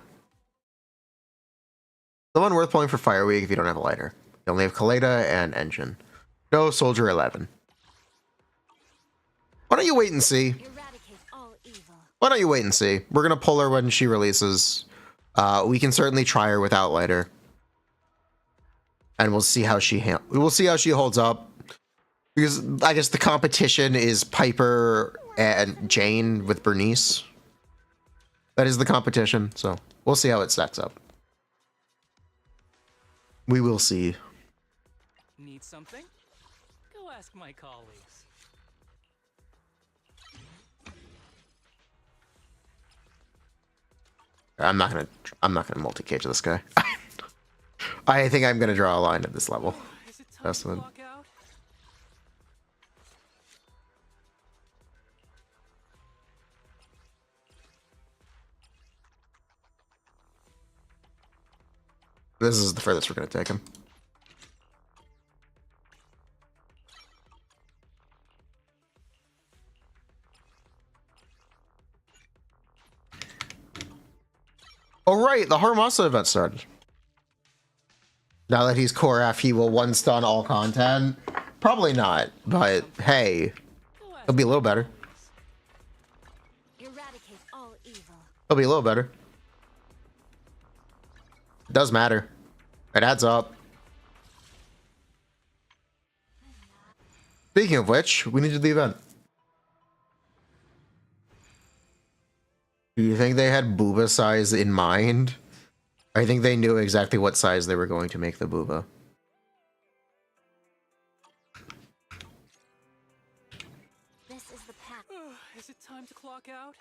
The one worth pulling for Fire Week if you don't have a lighter. You only have Kaleda and Engine. No Soldier 11. Why don't you wait and see? Why don't you wait and see? We're gonna pull her when she releases. We can certainly try her without lighter, and we'll see how she holds up. Because I guess the competition is Piper and Jane with Bernice. That is the competition, so we'll see how it stacks up. We will see. Need something? Go ask my colleagues. I'm not gonna multi-cage this guy. I think I'm gonna draw a line at this level. Is it time That's to one. clock out? This is the furthest we're gonna take him. Oh right, the Haramasa event started. Now that he's core F, he will one stun all content. Probably not, but hey, he'll be a little better. Eradicate all evil. He'll be a little better. It does matter. It adds up. Speaking of which, we need to do the event. Do you think they had booba size in mind? I think they knew exactly what size they were going to make the booba. This is the path. Is it time to clock out?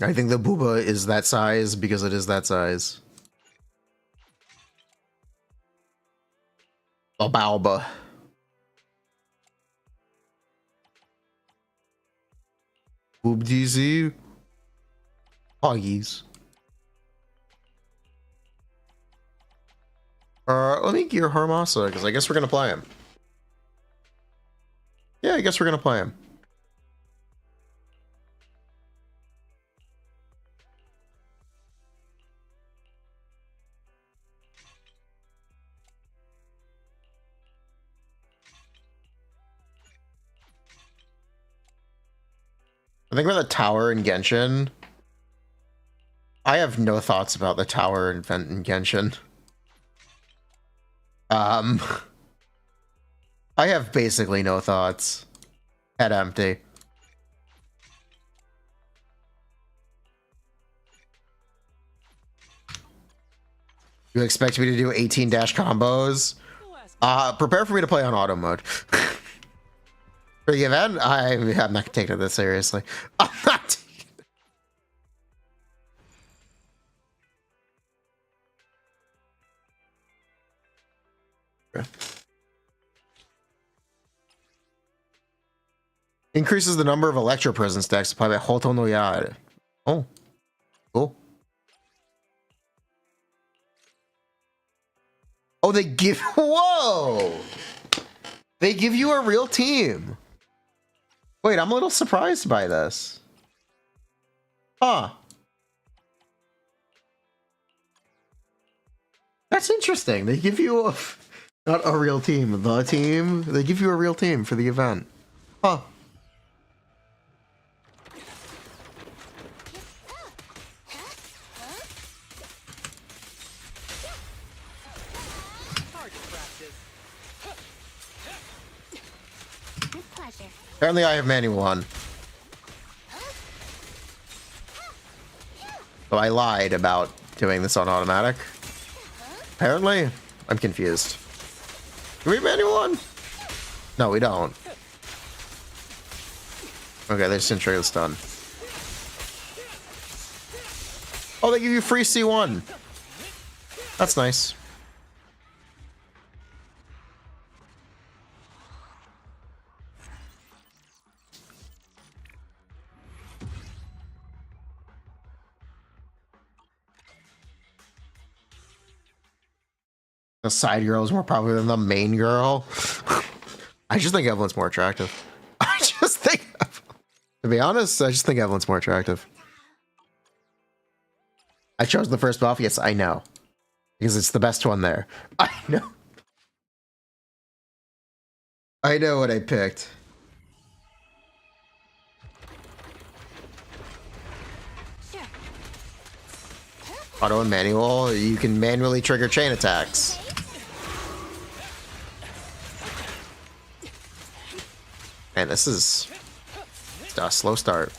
I think the booba is that size because it is that size. A balba. Boob DZ. Hoggies. Let me gear Harmasa, because I guess we're gonna play him. Yeah, I guess we're gonna play him. I think about the tower in Genshin. I have no thoughts about the tower event in Genshin. I have basically no thoughts. Head empty. You expect me to do 18 dash combos? Prepare for me to play on auto mode. For the event, I'm not taking this seriously. I'm not. Increases the number of Electro Prison stacks supplied by Hoto no Yad. Oh, cool. Oh, they give. Whoa! They give you a real team. Wait, I'm a little surprised by this. Huh. That's interesting. They give you not a real team, the team. They give you a real team for the event. Huh. Apparently I have manual on. So I lied about doing this on automatic. Apparently, I'm confused. Do we have manual on? No, we don't. Okay, they just didn't trigger this done. Oh, they give you free C1. That's nice. The side girl is more popular than the main girl. I just think Evelyn's more attractive. I just think, to be honest, I just think Evelyn's more attractive. I chose the first buff. Yes, I know. Because it's the best one there. I know. I know what I picked. Auto and manual, you can manually trigger chain attacks. Man, this is a slow start.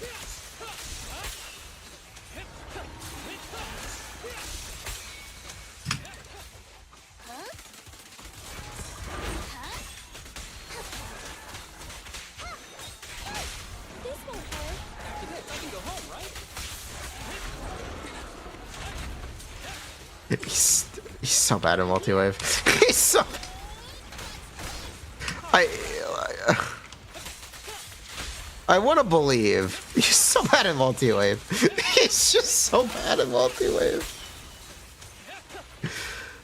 He's so bad in multi-wave. He's so... I want to believe. He's so bad in multi-wave. He's just so bad in multi-wave.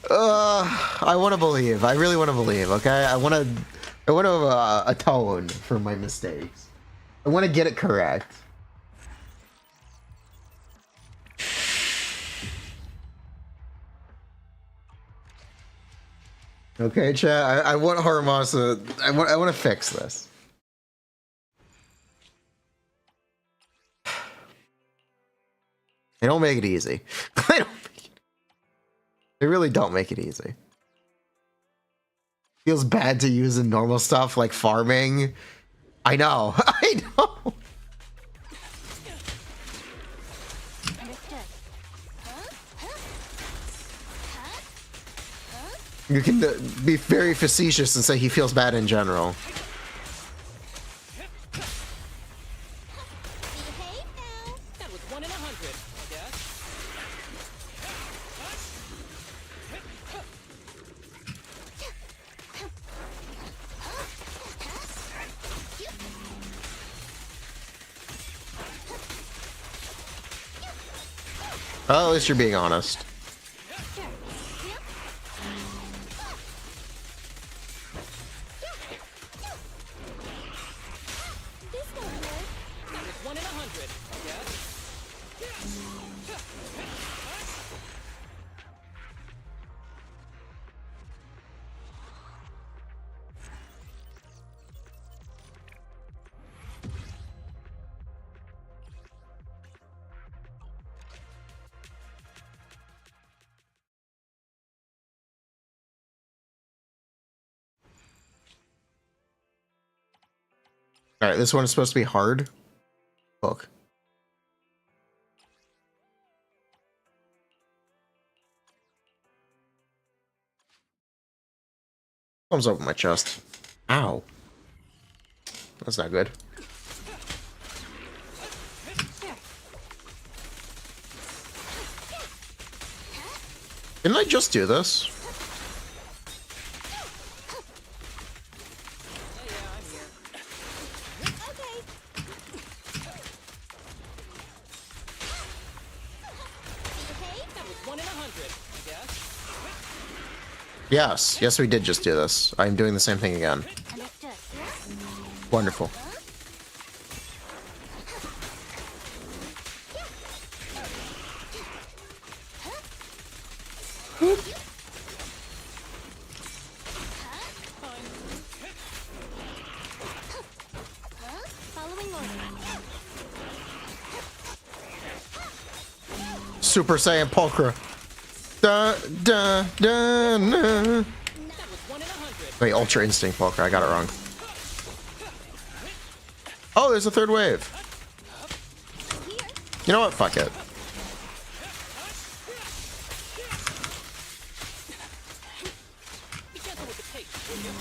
I want to believe. I really want to believe, okay? I want to atone for my mistakes. I want to get it correct. Okay, chat. I want Haramasa. I want to fix this. They don't make it easy. They really don't make it easy. Feels bad to use in normal stuff like farming. I know. I know. You can be very facetious and say he feels bad in general. That was 1 in 100. Oh, at least you're being honest. This won't hurt. That was 1 in 100. Yes. All right, this one is supposed to be hard. Look. Comes up with my chest. Ow. That's not good. Didn't I just do this? Yeah, I'm here. Okay. Okay. That was 1 in 100. Yes. Yes. Yes, we did just do this. I'm doing the same thing again. Understood. Wonderful. Following order. Super Saiyan Pulchra. Da, da, da, na. That was 1 in 100. Wait, Ultra Instinct Pulchra. I got it wrong. Oh, there's a third wave. You know what? Fuck it. Be gentle with the tape, will you?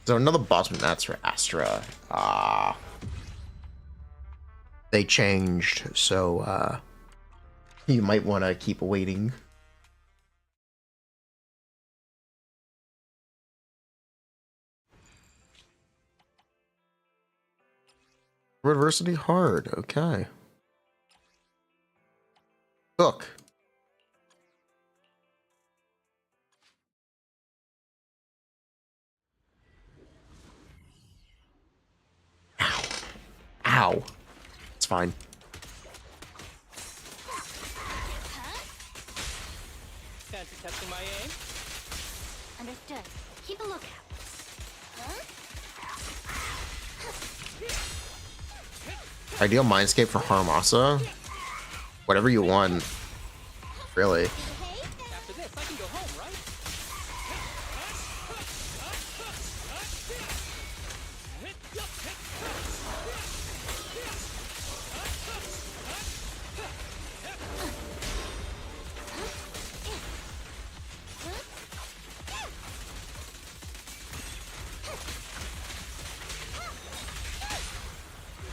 So another boss mats for Astra. Ah. They changed, so you might want to keep waiting. Adversity hard, okay. Look. Ow. Ow. It's fine. Fancy testing my aim? Understood. Keep a lookout. Ideal mindscape for Haramasa? Whatever you want. Really. After this, I can go home, right?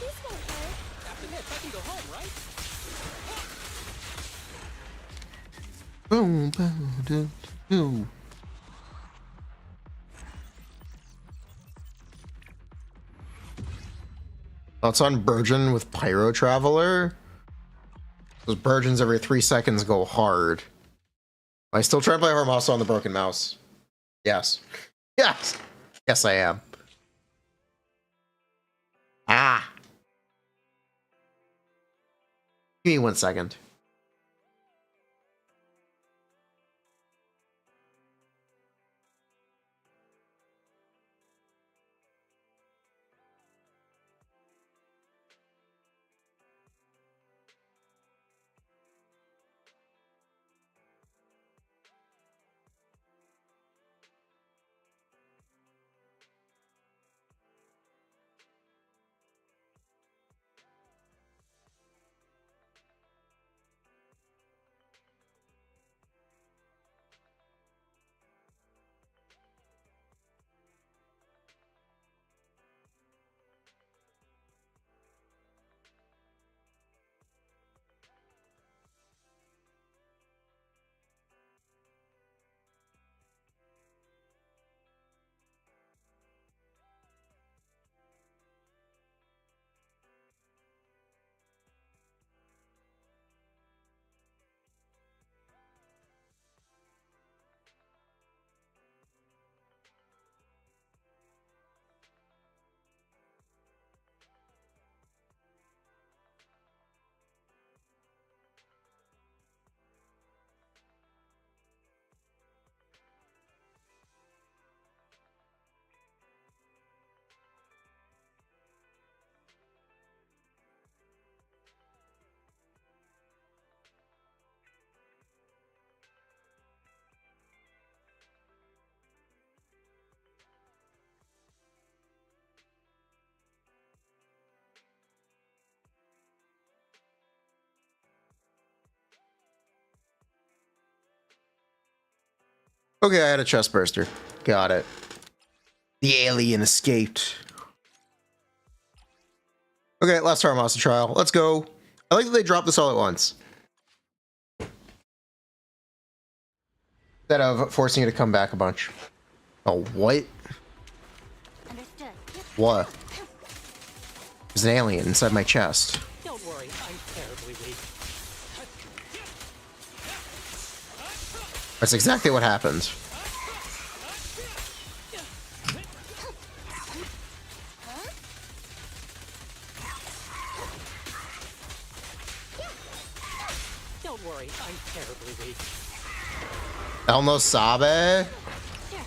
This won't hurt. After this, I can go home, right? Boom, boom, boom, boom. Thoughts on Burgeon with Pyro Traveler? Those Burgeons every 3 seconds go hard. I still try to play Haramasa on the broken mouse. Yes. Yes! Yes, I am. Ah! Give me 1 second. Okay, I had a chest burster. Got it. The alien escaped. Okay, last time monster trial. Let's go. I like that they dropped this all at once. Instead of forcing you to come back a bunch. Oh, what? Understood. What? There's an alien inside my chest. Don't worry, I'm terribly weak. That's exactly what happened. Don't worry, I'm terribly weak. El no sabe? Yeah.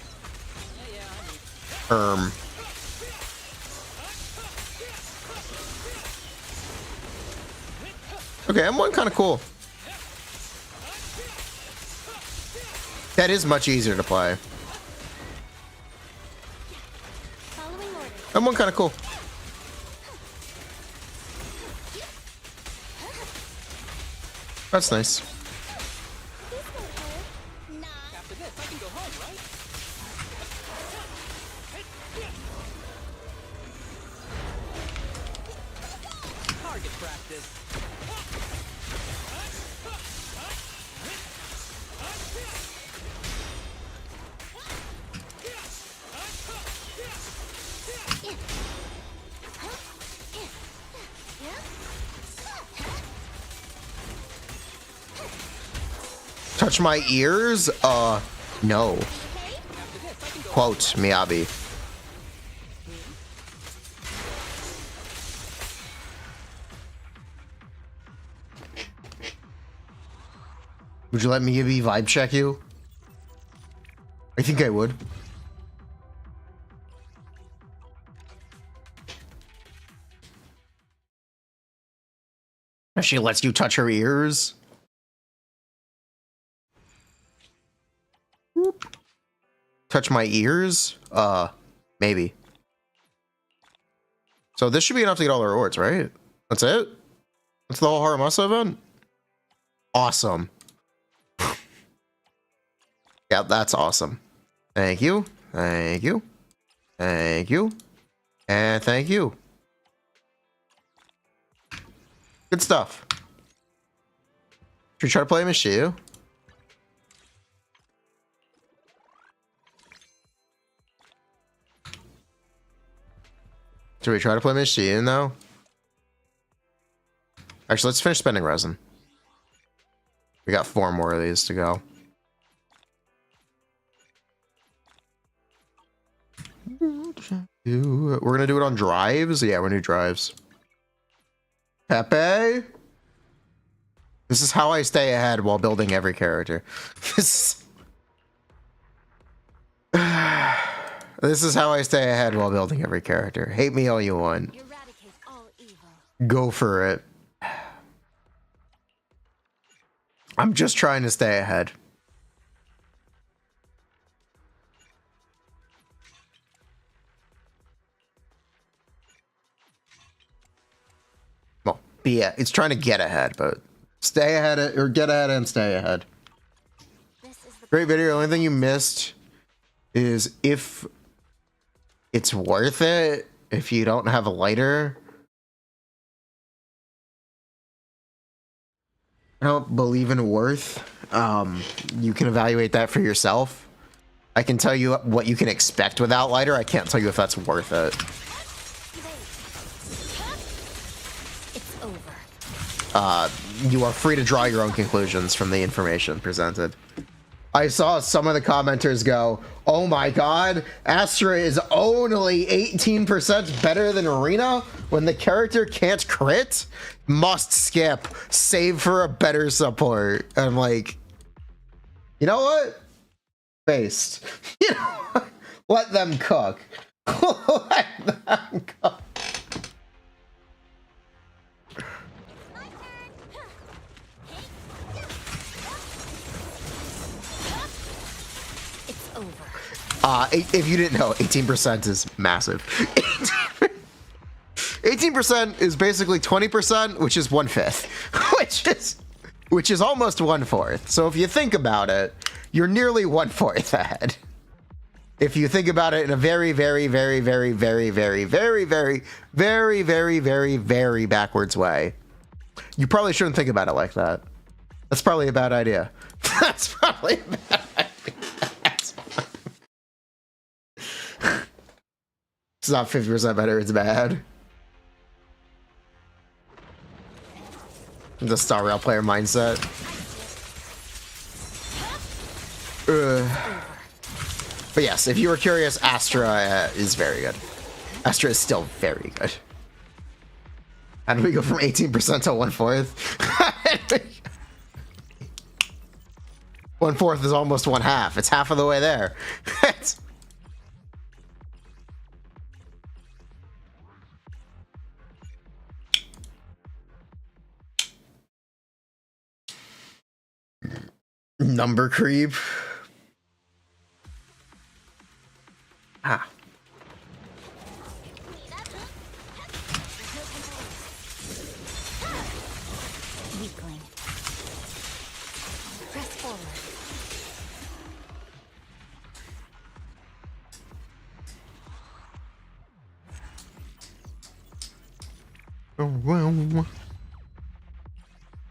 Okay, M1 kind of cool. That is much easier to play. Following orders. M1 kind of cool. That's nice. After this, I can go home, right? Target practice. Touch my ears? No. Quote, Miyabi. Would you let Miyabi vibe check you? I think I would. She lets you touch her ears. Touch my ears? Maybe. So this should be enough to get all the rewards, right? That's it? That's the whole Haramasa event? Awesome. Yeah, that's awesome. Thank you. Thank you. Thank you. And thank you. Good stuff. Should we try to play Miss Shiyu? Should we try to play Miss Shiyu now? Actually, let's finish spending resin. We got 4 more of these to go. We're gonna do it on drives? Yeah, we're gonna do drives. Pepe? This is how I stay ahead while building every character. This is how I stay ahead while building every character. Hate me all you want. Eradicate all evil. Go for it. I'm just trying to stay ahead. Well, yeah, it's trying to get ahead, but stay ahead or get ahead and stay ahead. This is the Great video. The only thing you missed is if it's worth it if you don't have a lighter. I don't believe in worth. You can evaluate that for yourself. I can tell you what you can expect without lighter. I can't tell you if that's worth it. it's over. You are free to draw your own conclusions from the information presented. I saw some of the commenters go, oh my god, Astra is only 18% better than Arena when the character can't crit? Must skip. Save for a better support. I'm like, you know what? Based. You know what? Let them cook. Let them cook. It's over. If you didn't know, 18% is massive. 18% is basically 20%, which is 1/5, which is almost 1/4. So if you think about it, You're nearly 1/4 ahead. If you think about it in a very, very, very, very, very, very, very, very, very, very, very, very backwards way, you probably shouldn't think about it like that. That's probably a bad idea. That's probably a bad idea. It's not 50% better, it's bad. The Star Rail player mindset. But yes, if you were curious, Astra is very good. Astra is still very good. How do we go from 18% to 1/4? 1/4 is almost 1/2. It's half of the way there. Number creep. Ah. Weakling. Press forward.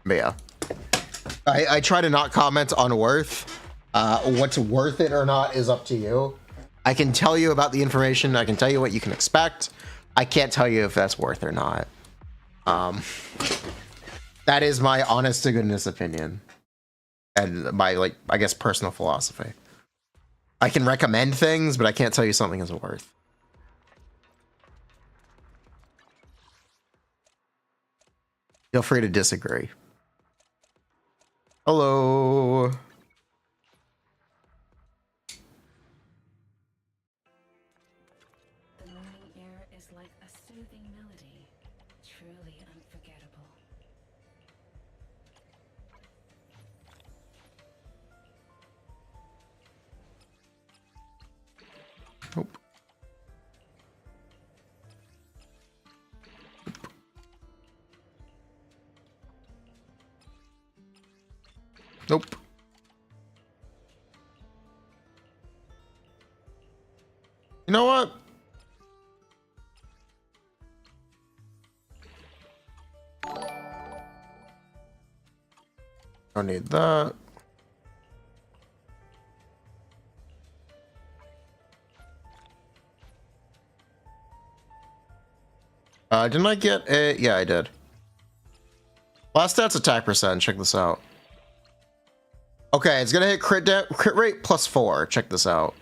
But yeah. I try to not comment on worth. What's worth it or not is up to you. I can tell you about the information. I can tell you what you can expect. I can't tell you if that's worth or not. That is my honest to goodness opinion. And my, like, I guess, personal philosophy. I can recommend things, but I can't tell you something isn't worth. Feel free to disagree. Hello. The morning air is like a soothing melody, truly unforgettable. Nope. Nope. You know what? Don't need that. Didn't I get a... Yeah, I did. Last stat's attack percent. Check this out. Okay, it's gonna hit crit rate +4. Check this out.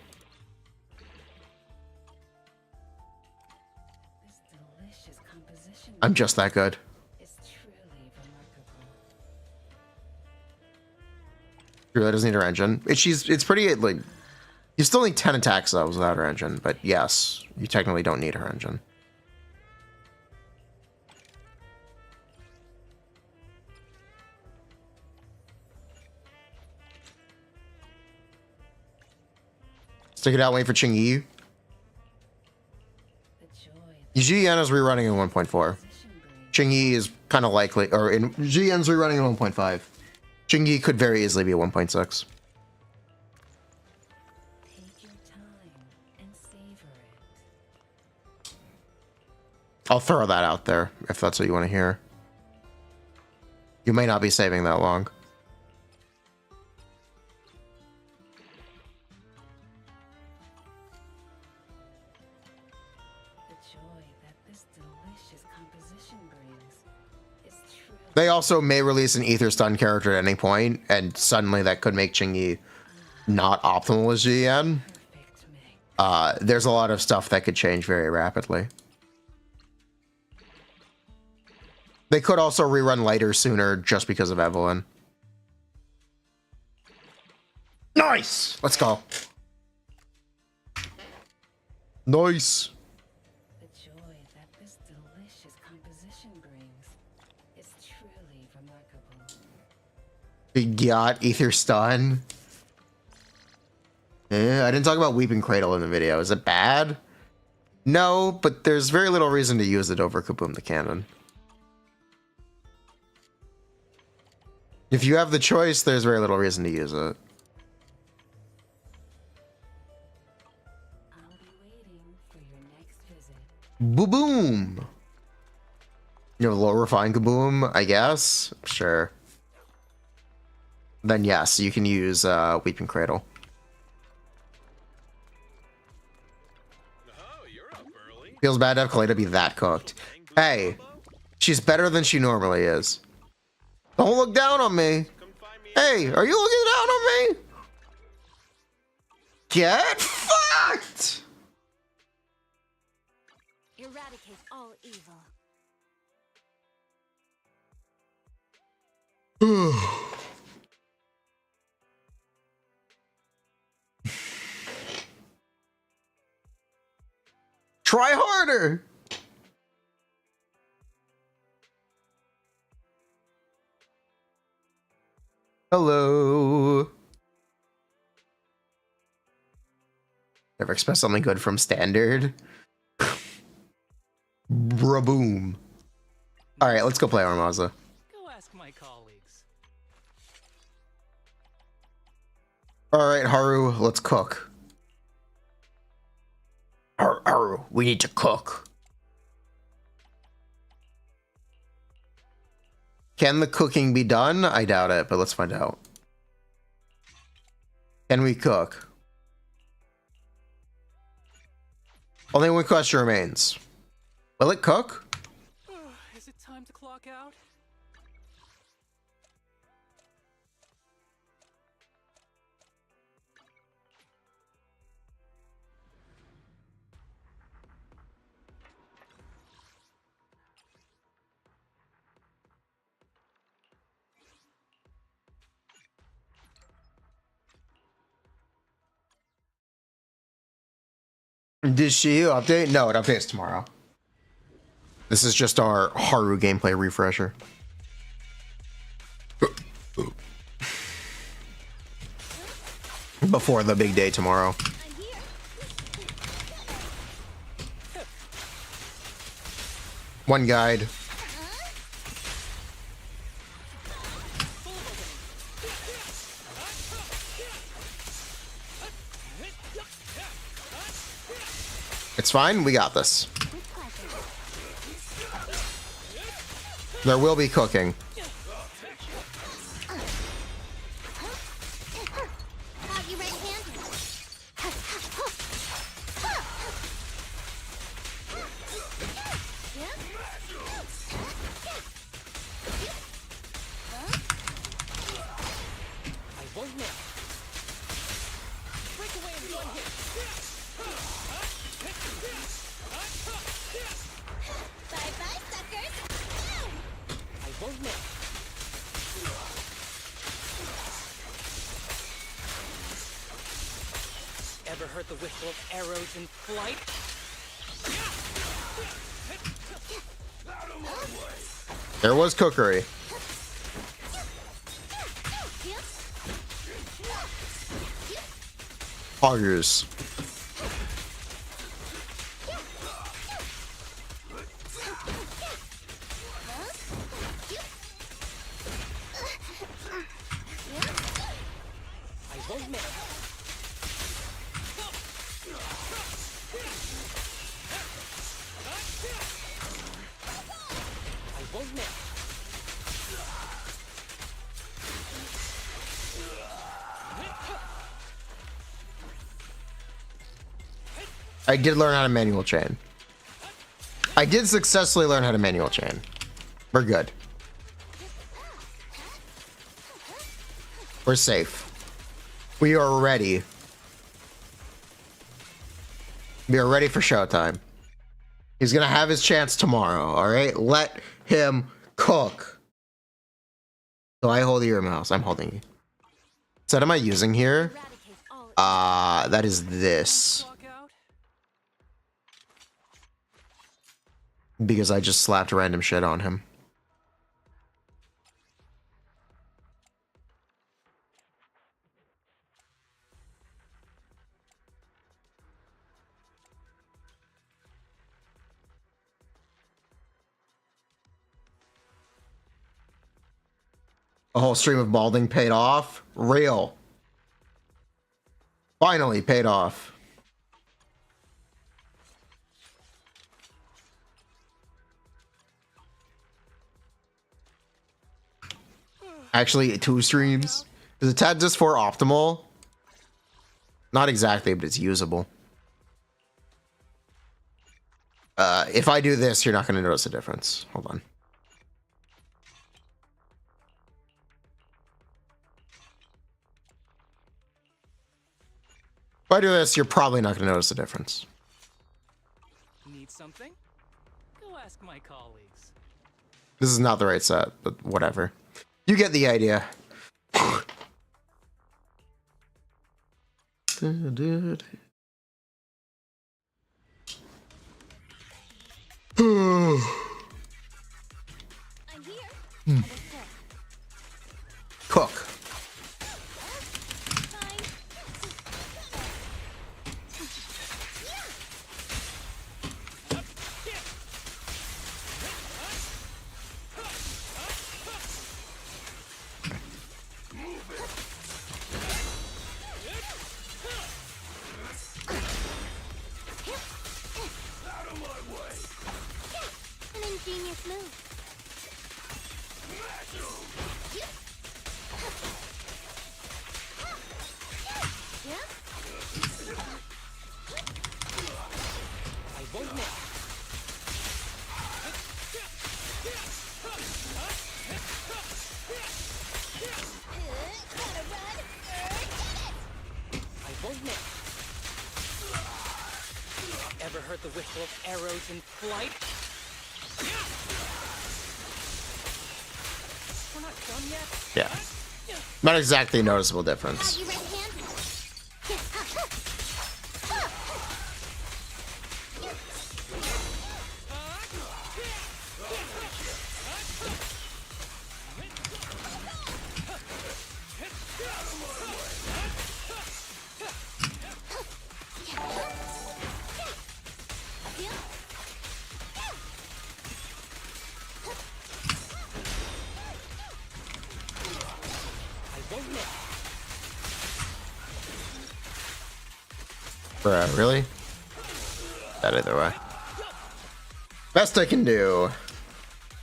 This delicious composition I'm just that good. is truly remarkable. True, that doesn't need her engine. It's pretty, like... You still need 10 attacks, though, without her engine. But yes, you technically don't need her engine. Stick it out, wait for Qingyi. The joy Jiyan is rerunning in 1.4. position brings. Qingyi is kind of likely, or in Jiyan's rerunning in 1.5. Qingyi could very easily be a 1.6. Take your time and savor it. I'll throw that out there if that's what you want to hear. You may not be saving that long. The joy that this delicious composition brings is truly They also may release an Ether Stun character at any point, and suddenly that could make Qingyi not optimal as Jiyan. perfect mix. There's a lot of stuff that could change very rapidly. They could also rerun lighter sooner just because of Evelyn. Nice! Let's go. Nice. The joy that this delicious composition brings is truly remarkable. Big yacht, Ether Stun. I didn't talk about Weeping Cradle in the video. Is it bad? No, but there's very little reason to use it over Kaboom the Cannon. If you have the choice, there's very little reason to use it. Boom. You have a low refined kaboom, I guess. Sure. Then yes, you can use Weeping Cradle. Feels bad to have Kaleda be that cooked. Hey, she's better than she normally is. Don't look down on me. Hey, are you looking down on me? Get fucked! Eradicate all evil. Try harder. Hello. Never expect something good from standard. Braboom. All right, let's go play Armaza. Go ask my colleagues. All right, Haru, let's cook. Haru, we need to cook. Can the cooking be done? I doubt it, but let's find out. Can we cook? Only one question remains. Will it cook? Is it time to clock out? Did Shiyu update? No, it updates tomorrow. This is just our Haru gameplay refresher. Before the big day tomorrow. One guide. It's fine, we got this. There will be cooking. Have you ready-handed? I won't miss. Break away in one hit. Bye-bye, suckers. I won't miss. Ever heard the whistle of arrows in flight? There was cookery. Hoggers. I won't miss. I won't miss. I did learn how to manual chain. I did successfully learn how to manual chain. We're good. We're safe. We are ready. We are ready for showtime. He's gonna have his chance tomorrow, alright? Let him cook. So I hold your mouse. I'm holding you. So what am I using here? Eradicate all That is this. Clock out? Because I just slapped random shit on him. A whole stream of balding paid off. Real. Finally paid off. Actually, 2 streams. Is a tad just for optimal? Not exactly, but it's usable. If I do this, you're not going to notice a difference. Hold on. If I do this, you're probably not going to notice a difference. Need something? Go ask my colleagues. This is not the right set, but whatever. You get the idea. I'm here. Understood. Cook. Fine. An ingenious move. Yeah? I won't miss. Gotta run. I won't miss. Ever heard the whistle of arrows in flight? We're not done yet. Yeah. Not exactly a noticeable Have difference. you ready, hand? I won't miss. Bruh, really? That either way. Best I can do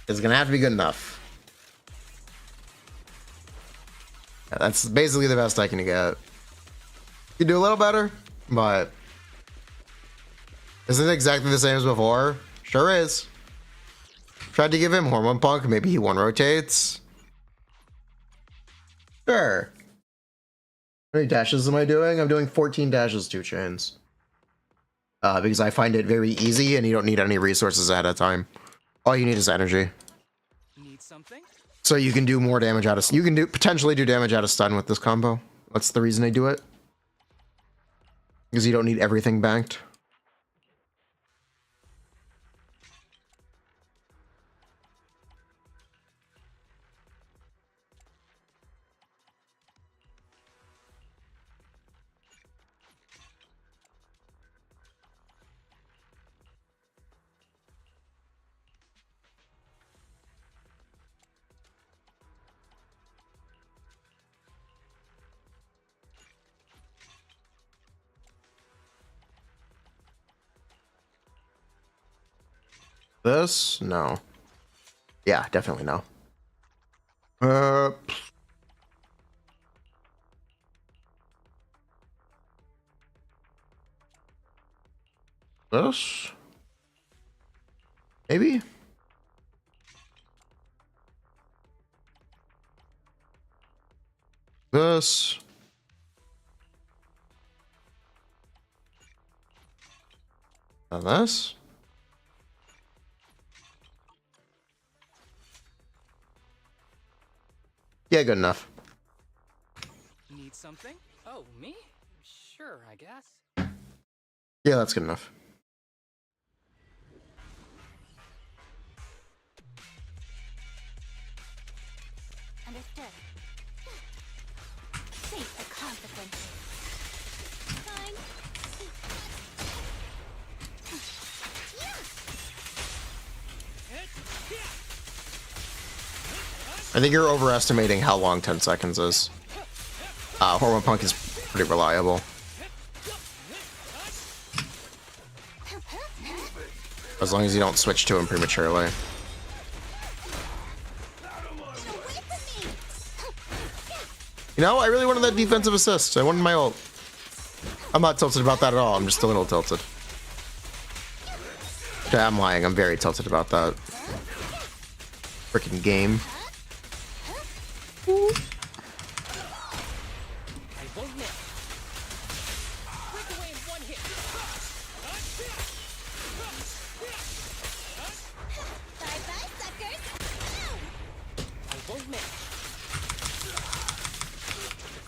is gonna have to be good enough. Yeah, that's basically the best I can get. You can do a little better, but isn't it exactly the same as before? Sure is. Tried to give him Hormone Punk, maybe he one rotates. Sure. How many dashes am I doing? I'm doing 14 dashes, 2 chains. Because I find it very easy and you don't need any resources ahead of time. All you need is energy. Need something? So you can do more damage out of... You can potentially do damage out of stun with this combo. That's the reason I do it. Because you don't need everything banked. This? No. Yeah, definitely no. This? Maybe? This? And this? Yeah, good enough. Need something? Oh, me? Sure, I guess. Yeah, that's good enough. Understood. Face the consequences. Fine. I think you're overestimating how long 10 seconds is. Hormone Punk is pretty reliable. As long as you don't switch to him prematurely. Get away from me! You know, I really wanted that defensive assist. I wanted my ult. I'm not tilted about that at all. I'm just a little tilted. Okay, I'm lying. I'm very tilted about that. Freaking game. I won't miss. Break away in one hit. Bye-bye, suckers! I won't miss.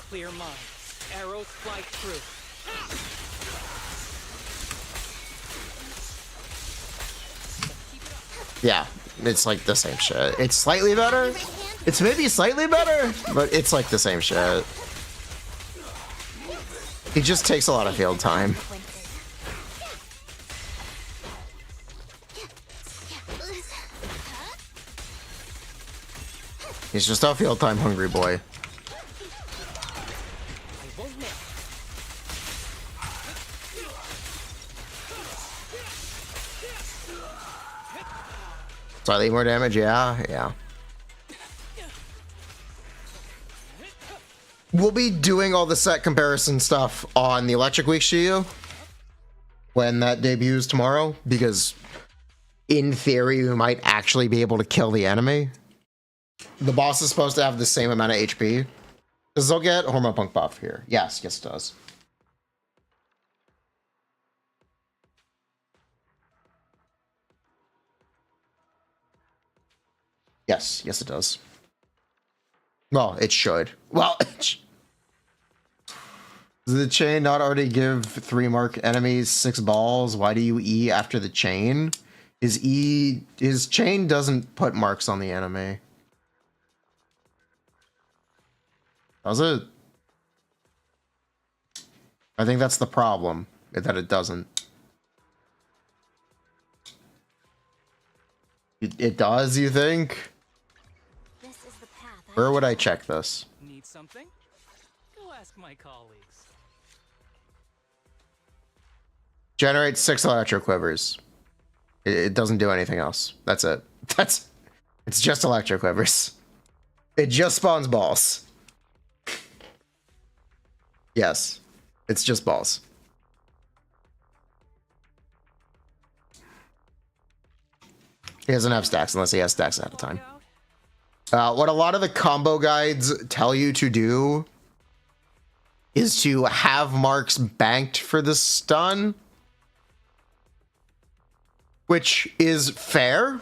Clear mind. Arrows fly through. Yeah, it's like the same shit. It's slightly better. It's maybe slightly better, but it's like the same shit. It just takes a lot of field time. He's just a field time hungry boy. I won't miss. Slightly more damage, yeah. We'll be doing all the set comparison stuff on the Electric Week Shiyu when that debuts tomorrow, because in theory we might actually be able to kill the enemy. The boss is supposed to have the same amount of HP. Does it get Hormone Punk buff here? Yes, it does. Yes, it does. Well, it should. Well, does the chain not already give 3 mark enemies 6 balls? Why do you E after the chain? His chain doesn't put marks on the enemy. Does it? I think that's the problem, that it doesn't. It does, you think? This is the path. Where would I check this? Need something? Go ask my colleagues. Generate 6 electro quivers. It doesn't do anything else. That's it. It's just electro quivers. It just spawns balls. Yes, it's just balls. He doesn't have stacks unless he has stacks ahead of time. What a lot of the combo guides tell you to do is to have marks banked for the stun, which is fair.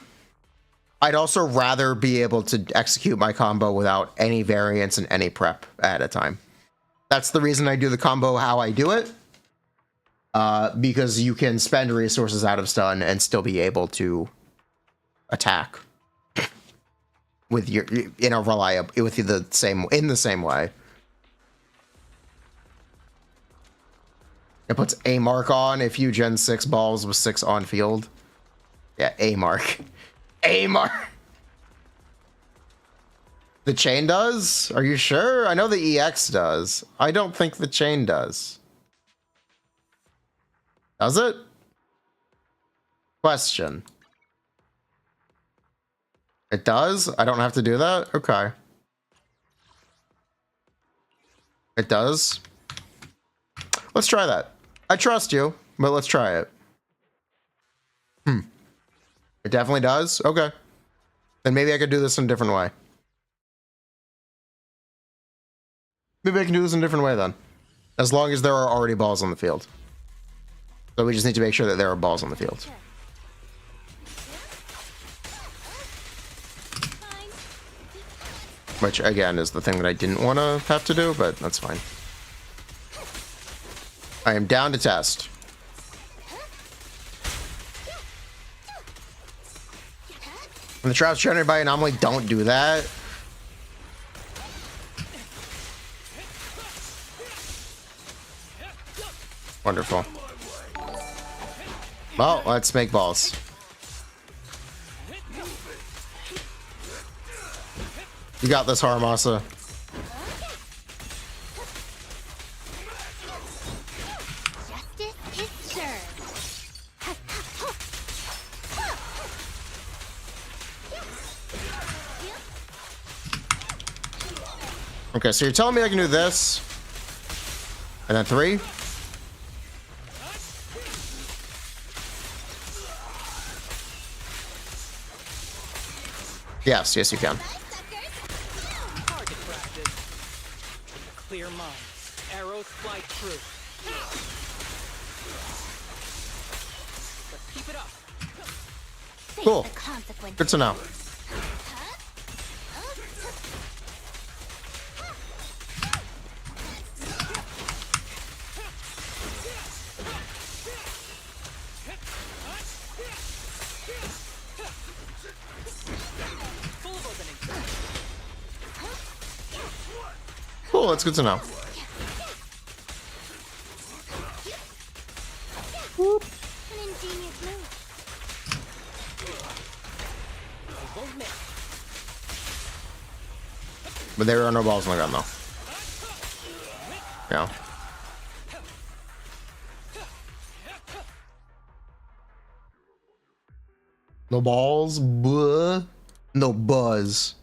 I'd also rather be able to execute my combo without any variance and any prep ahead of time. That's the reason I do the combo how I do it, because you can spend resources out of stun and still be able to attack with your in the same way. It puts a mark on if you gen 6 balls with 6 on field. Yeah, a mark. A mark. The chain does? Are you sure? I know the EX does. I don't think the chain does. Does it? Question. It does? I don't have to do that? Okay. It does? Let's try that. I trust you, but let's try it. It definitely does? Okay. Then maybe I could do this in a different way. Maybe I can do this in a different way then. As long as there are already balls on the field. So we just need to make sure that there are balls on the field. Which, again, is the thing that I didn't want to have to do, but that's fine. I am down to test. When the traps generated by anomaly don't do that. Wonderful. Well, let's make balls. You got this, Haramasa. Justice is served. Okay, so you're telling me I can do this, and then 3. Yes, yes, you can. Target practice. Clear mind. Arrows fly true. Let's keep it up. Cool. The consequences. Good to know. Full of opening. Cool, that's good to know. An ingenious move. I won't miss. But there are no balls in the gun, though. Yeah. No balls, buh. No buzz.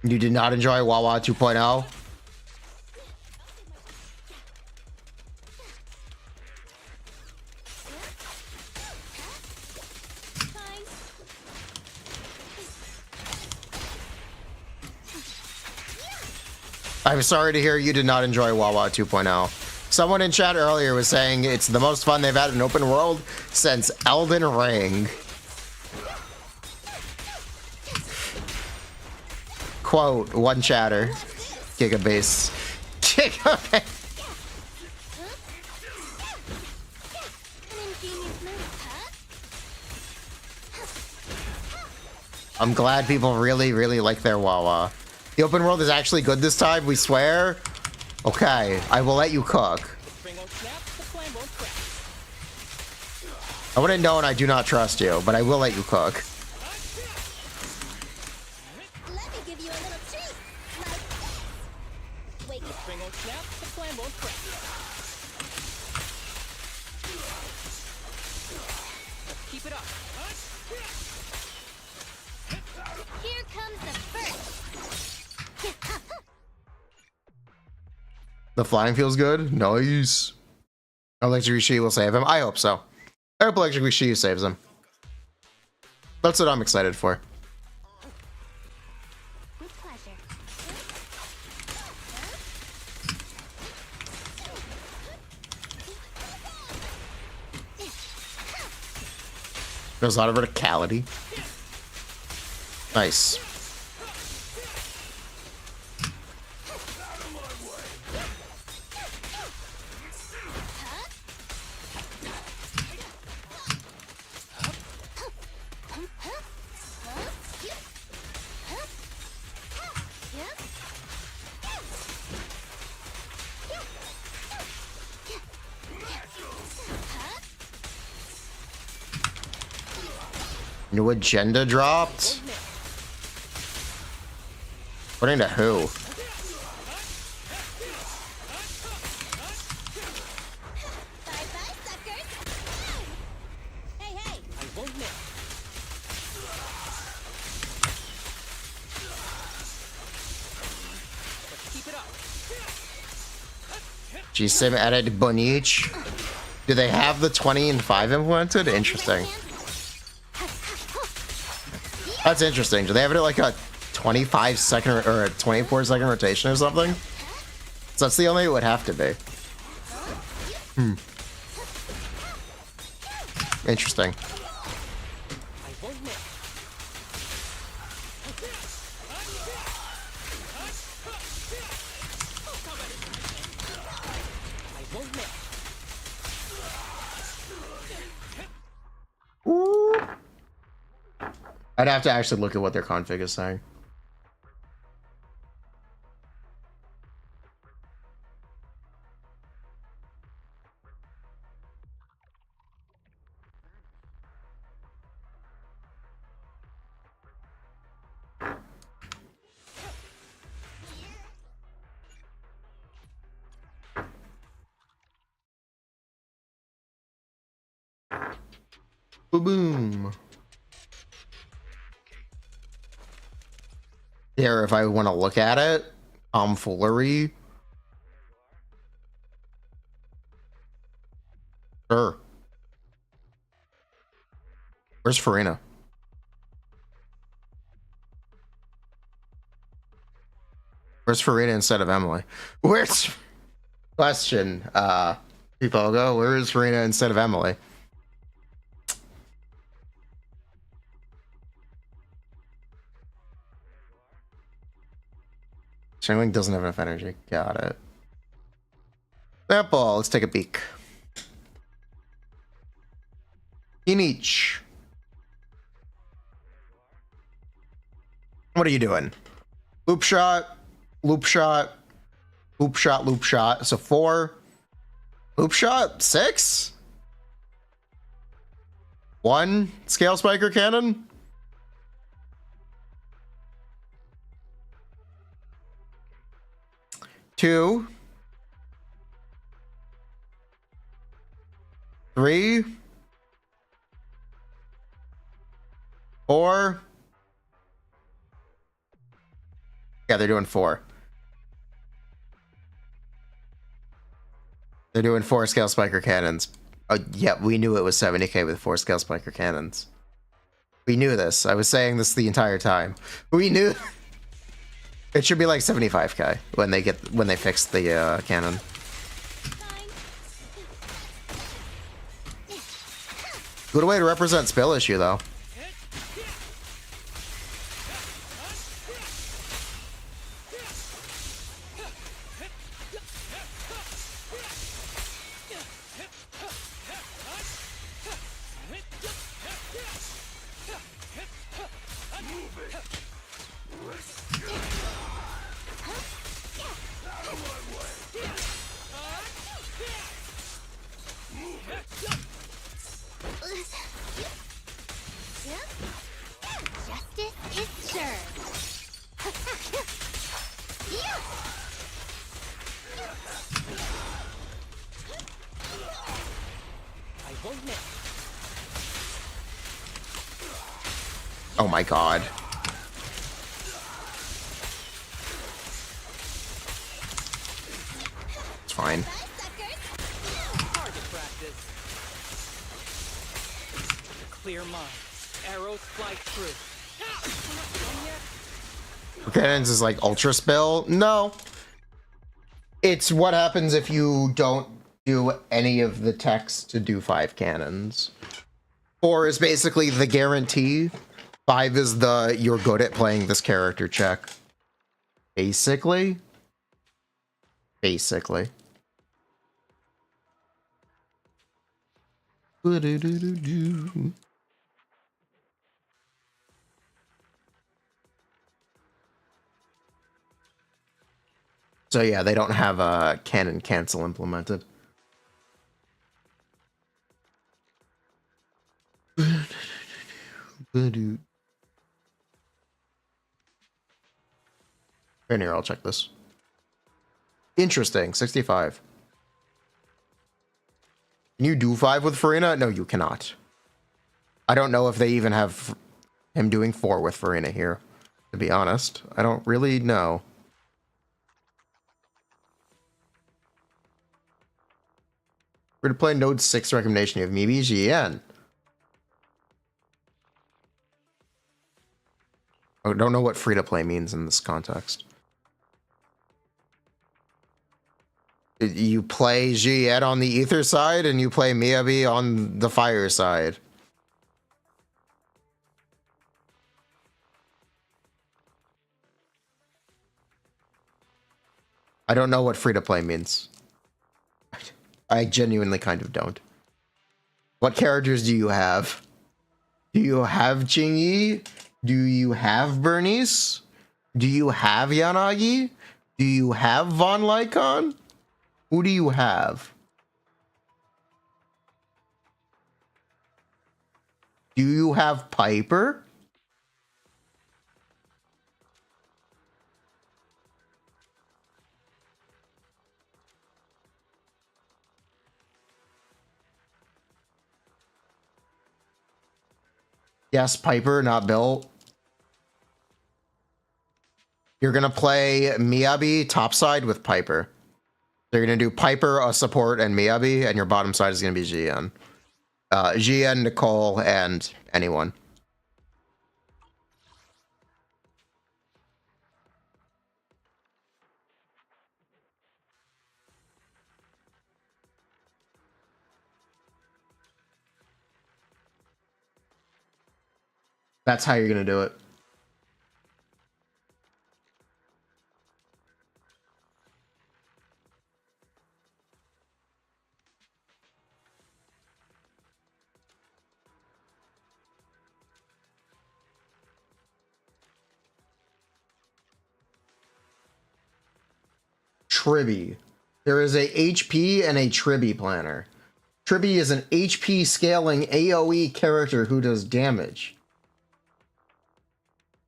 You did not enjoy Wawa 2.0? Fine. I'm sorry to hear you did not enjoy Wawa 2.0. Someone in chat earlier was saying it's the most fun they've had in open world since Elden Ring. Quote, one chatter. Gigabase. Gigabase. An ingenious move, huh? I'm glad people really, really like their Wawa. The open world is actually good this time, we swear. Okay, I will let you cook. Spring won't snap, the flame won't crack. I wouldn't know and I do not trust you, but I will let you cook. Let me give you a little treat. Like this. Wait, Spring won't snap, the flame won't crack. Let's keep it up. here comes the first. The flying feels good. Nice. Electric Shiyu will save him. I hope so. I hope Electric Shiyu saves him. That's what I'm excited for. With pleasure. There's a lot of verticality. Nice. New agenda dropped? According to who? Bye-bye, suckers. Hey, hey. I won't miss. Let's keep it up. G-Sim added Bonich. Do they have the 20 and 5 implemented? Interesting. That's interesting. Do they have it at like a 25-second or a 24-second rotation or something? So that's the only it would have to be. Interesting. I won't miss. I won't miss. I'd have to actually look at what their config is saying. Boom, boom. Here, if I want to look at it, tomfoolery. Sure. Where's Furina? Where's Furina instead of Emily? Where's question? People go, where is Furina instead of Emily? Sterling doesn't have enough energy. Got it. Sample. Let's take a peek. In each. What are you doing? Loop shot, loop shot, loop shot, loop shot. So 4. Loop shot, 6. 1 scale spiker cannon. 2. 3. 4. Yeah, they're doing 4. They're doing 4 scale spiker cannons. Yeah, we knew it was 70k with 4 scale spiker cannons. We knew this. I was saying this the entire time. We knew it should be like 75k when they fix the cannon. Good way to represent spill issue though. Oh my god. It's fine. Target practice. Clear mind. Arrows fly through. Cannons is like ultra spill? No. It's what happens if you don't do any of the text to do 5 cannons. 4 is basically the guarantee. 5 is the you're good at playing this character check. Basically. Basically. So yeah, they don't have a cannon cancel implemented. And here, I'll check this. Interesting, 65. Can you do 5 with Furina? No, you cannot. I don't know if they even have him doing 4 with Furina here, to be honest. I don't really know. We're to play Node 6 recommendation. You have maybe GN. I don't know what free to play means in this context. You play Jiet on the ether side and you play Miyabi on the fire side. I don't know what free to play means. I genuinely kind of don't. What characters do you have? Do you have Jingyi? Do you have Bernice? Do you have Yanagi? Do you have Von Lycon? Who do you have? Do you have Piper? Yes, Piper, not built. You're gonna play Miyabi topside with Piper. They're gonna do Piper, a support, and Miyabi, and your bottom side is gonna be Jian. Jian, Nicole, and anyone. That's how you're gonna do it. Tribby. There is a HP and a Tribby planner. Tribby is an HP scaling AoE character who does damage.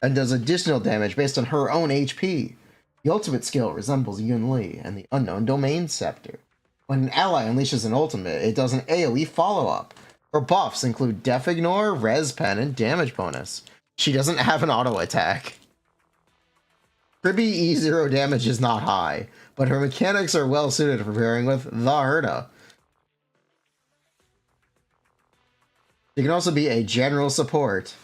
And does additional damage based on her own HP. The ultimate skill resembles Yun Li and the Unknown Domain Scepter. When an ally unleashes an ultimate, it does an AoE follow-up. Her buffs include Def Ignore, Res Pen, and damage bonus. She doesn't have an auto attack. Tribby E0 damage is not high, but her mechanics are well suited for pairing with the Herda. She can also be a general support.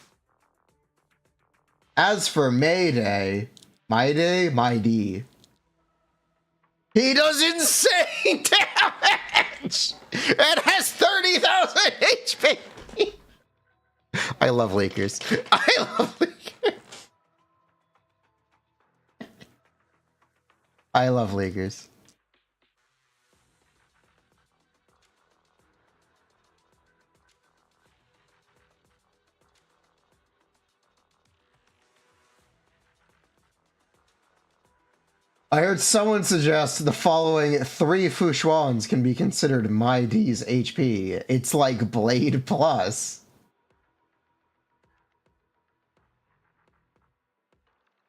As for Mayday, my D, he does insane damage! It has 30,000 HP! I love leakers. I love leakers. I love leakers. I heard someone suggest the following 3 Fushuans can be considered my D's HP. It's like Blade Plus.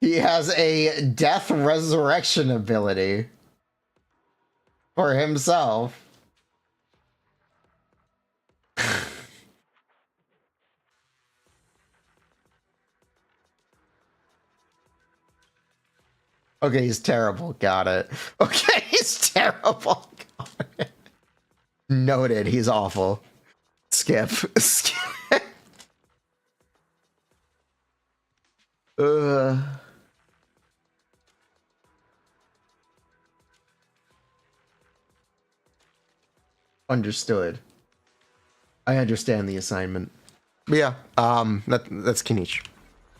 He has a Death Resurrection ability for himself. Okay, he's terrible. Got it. Okay, he's terrible. Got it. Noted. He's awful. Skip. Skip. Understood. I understand the assignment. But yeah, that's Kinich.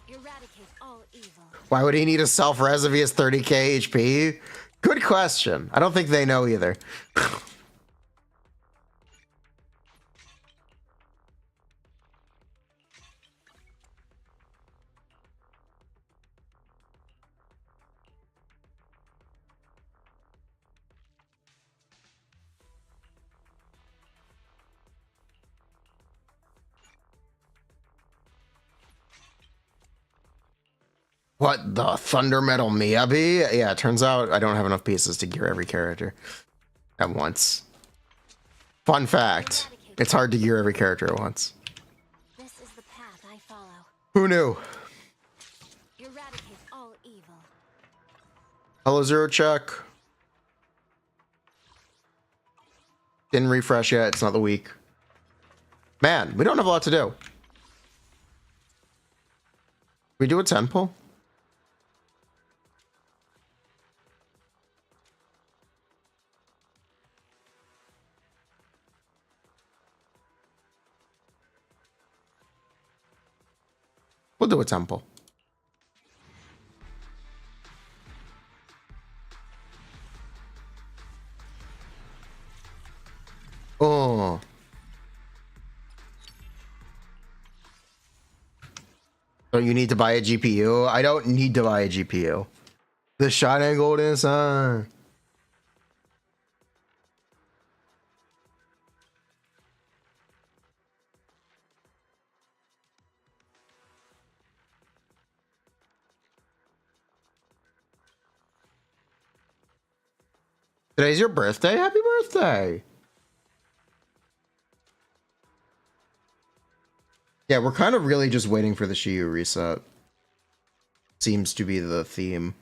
Eradicate all evil. Why would he need a self-res if he has 30k HP? Good question. I don't think they know either. What, the Thunder Metal Miyabi? Yeah, it turns out I don't have enough pieces to gear every character at once. Fun fact, it's hard to gear every character at once. This is the path I follow. Who knew? Eradicate all evil. Hello, Zero Check. Didn't refresh yet, it's not the week. Man, we don't have a lot to do. We do a 10 pull? We'll do a temple. Oh. Don't you need to buy a GPU? I don't need to buy a GPU. The shining golden sun. Today's your birthday? Happy birthday! Yeah, we're kind of really just waiting for the Shiyu reset. Seems to be the theme.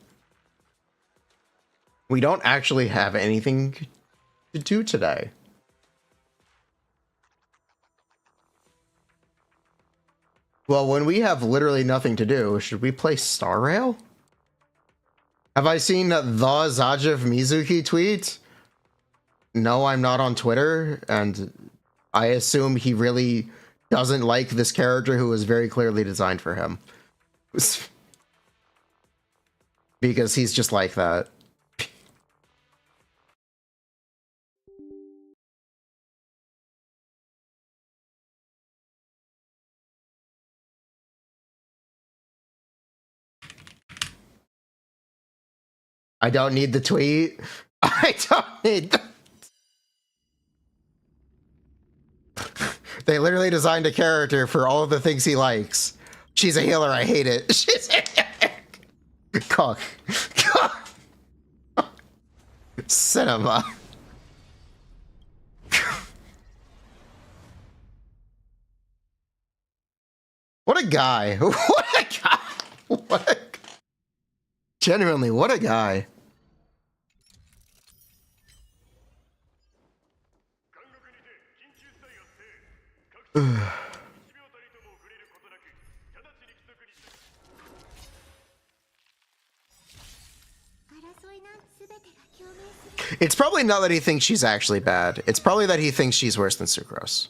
We don't actually have anything to do today. Well, when we have literally nothing to do, should we play Star Rail? Have I seen the Zajev Mizuki tweet? No, I'm not on Twitter, and I assume he really doesn't like this character who was very clearly designed for him. Because he's just like that. I don't need the tweet. I don't need the... They literally designed a character for all of the things he likes. She's a healer, I hate it. She's a... Cock. Cinema. What a guy. What a guy. What a... Genuinely, what a guy. It's probably not that he thinks she's actually bad. It's probably that he thinks she's worse than Sucrose.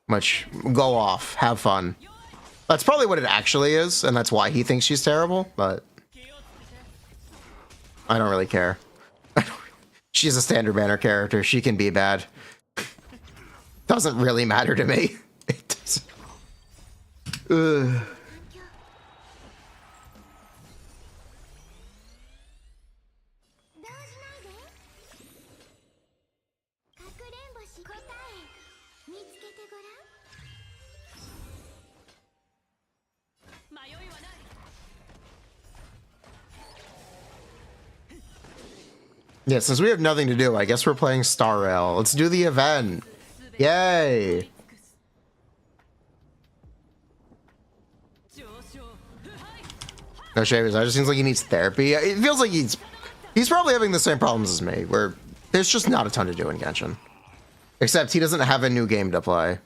Which, go off. Have fun. That's probably what it actually is, and that's why he thinks she's terrible, but... I don't really care. She's a standard banner character. She can be bad. Doesn't really matter to me. It doesn't... Ugh. Yeah, since we have nothing to do, I guess we're playing Star Rail. Let's do the event. Yay! No shavers, it just seems like he needs therapy. It feels like he's probably having the same problems as me, where there's just not a ton to do in Genshin. Except he doesn't have a new game to play.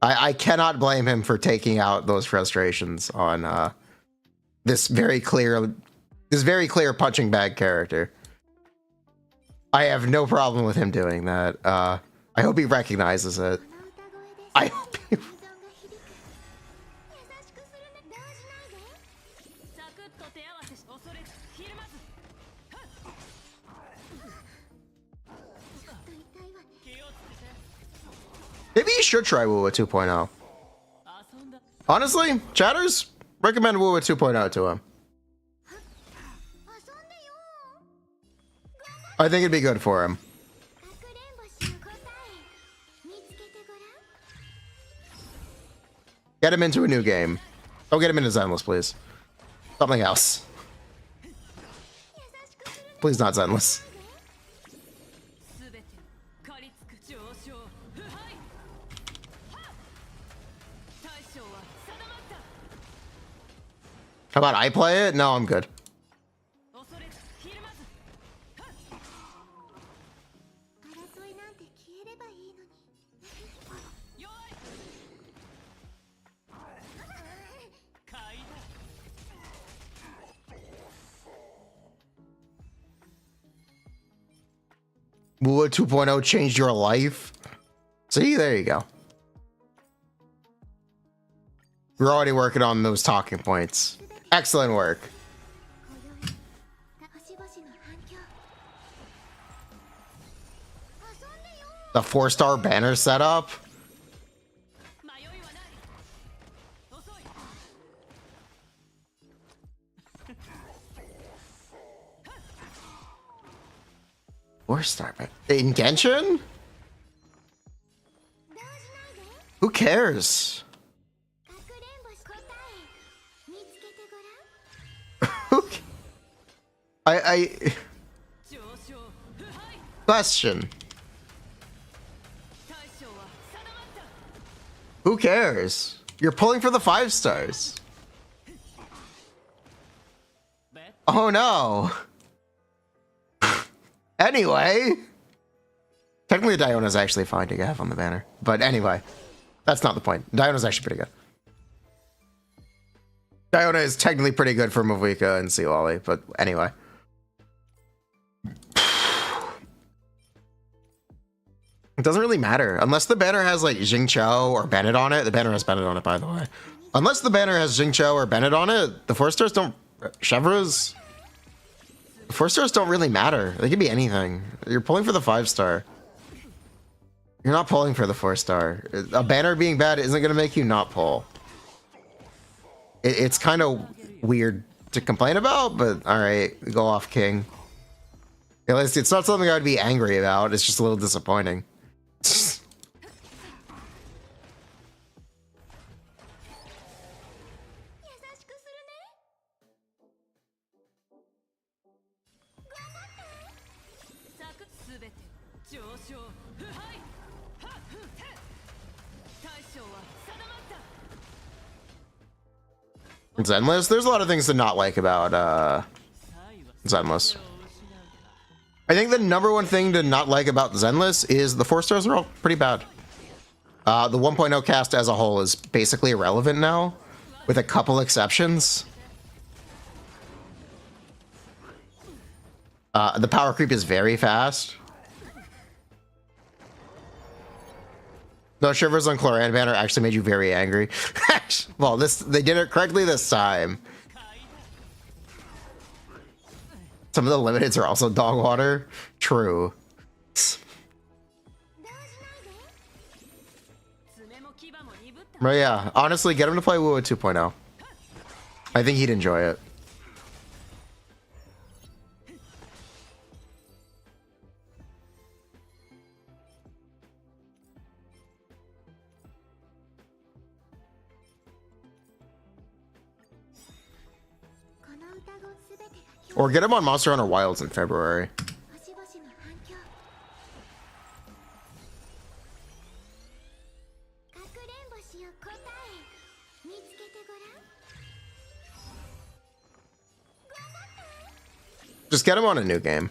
I cannot blame him for taking out those frustrations on this very clear punching bag character. I have no problem with him doing that. I hope he recognizes it. I hope he... Maybe you should try Wuwa 2.0. Honestly, chatters, recommend Wuwa 2.0 to him. I think it'd be good for him. Get him into a new game. Don't get him into Zenless, please. Something else. Please not Zenless. How about I play it? No, I'm good. Wuwa 2.0 changed your life? See, there you go. We're already working on those talking points. Excellent work. The 4-star banner setup? Four-star banner? In Genshin? Who cares? Question. Who cares? You're pulling for the 5 stars. Oh no. Anyway. Technically, Diona's actually fine to have on the banner. But anyway, that's not the point. Diona's actually pretty good. Diona is technically pretty good for Mavuika and Sea Lolly, but anyway. It doesn't really matter. Unless the banner has like Jingqiu or Bennett on it. The banner has Bennett on it, by the way. Unless the banner has Jingqiu or Bennett on it, the 4 stars don't... Chevreuse? The 4 stars don't really matter. They could be anything. You're pulling for the 5 star. You're not pulling for the 4 star. A banner being bad isn't going to make you not pull. It's kind of weird to complain about, but alright, go off, King. At least it's not something I would be angry about. It's just a little disappointing. Zenless? There's a lot of things to not like about Zenless. I think the number one thing to not like about Zenless is the 4 stars are all pretty bad. The 1.0 cast as a whole is basically irrelevant now, with a couple exceptions. The power creep is very fast. No, Shivers on Cloran banner actually made you very angry. Well, they did it correctly this time. Some of the limiteds are also dog water. True. But yeah, honestly, get him to play Wu 2.0. I think he'd enjoy it. Or get him on Monster Hunter Wilds in February. Just get him on a new game.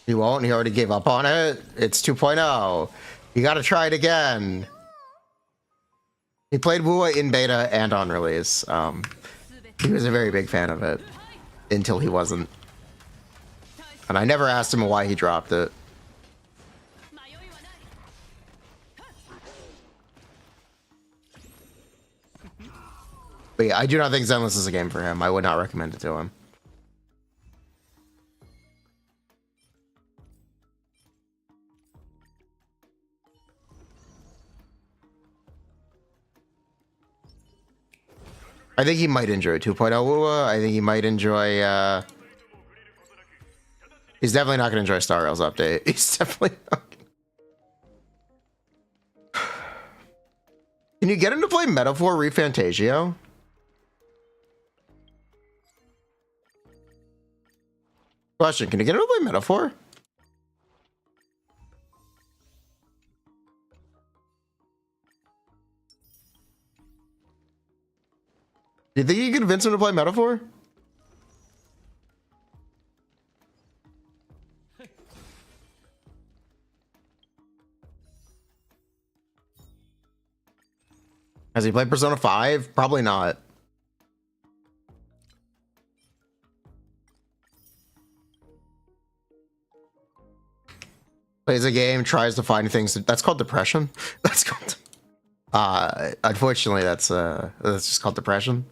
He won't. He already gave up on it. It's 2.0. You gotta try it again. He played Wua in beta and on release. He was a very big fan of it until he wasn't. And I never asked him why he dropped it. But yeah, I do not think Zenless is a game for him. I would not recommend it to him. I think he might enjoy 2.0 Wua. I think he might enjoy... He's definitely not going to enjoy Star Rail's update. He's definitely not. Can you get him to play Metaphor ReFantasio? Question, can you get him to play Metaphor? Do you think you can convince him to play Metaphor? Has he played Persona 5? Probably not. Plays a game, tries to find things. That's called depression. That's called... unfortunately, that's just called depression.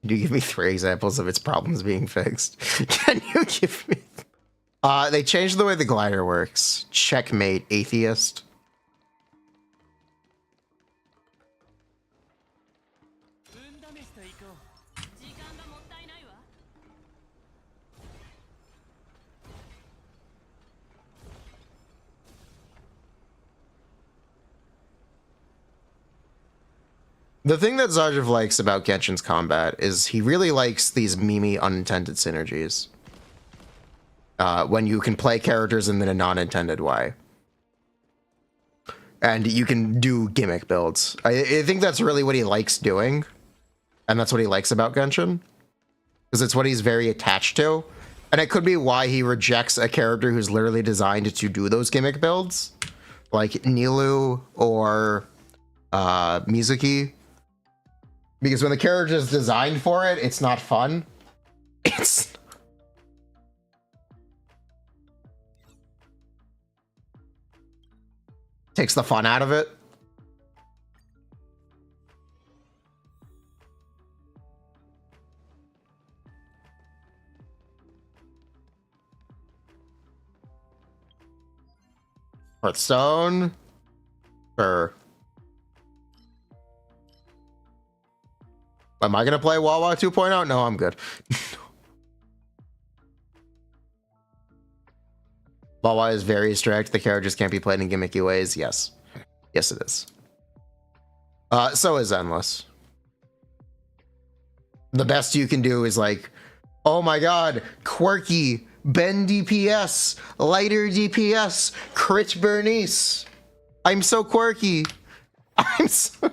Can you give me 3 examples of its problems being fixed? Can you give me... they changed the way the glider works. Checkmate, atheist. The thing that Zajiv likes about Genshin's combat is he really likes these memey unintended synergies. When you can play characters in a non-intended way. And you can do gimmick builds. I think that's really what he likes doing. And that's what he likes about Genshin. Because it's what he's very attached to. And it could be why he rejects a character who's literally designed to do those gimmick builds. Like Nilou or Mizuki. Because when the character is designed for it, it's not fun. It's... takes the fun out of it. Hearthstone. Sure. Am I gonna play Wawa 2.0? No, I'm good. Wawa is very strict. The characters can't be played in gimmicky ways. Yes. Yes, it is. So is Zenless. The best you can do is like, oh my god, quirky, bend DPS, lighter DPS, crit Bernice. I'm so quirky. I'm so...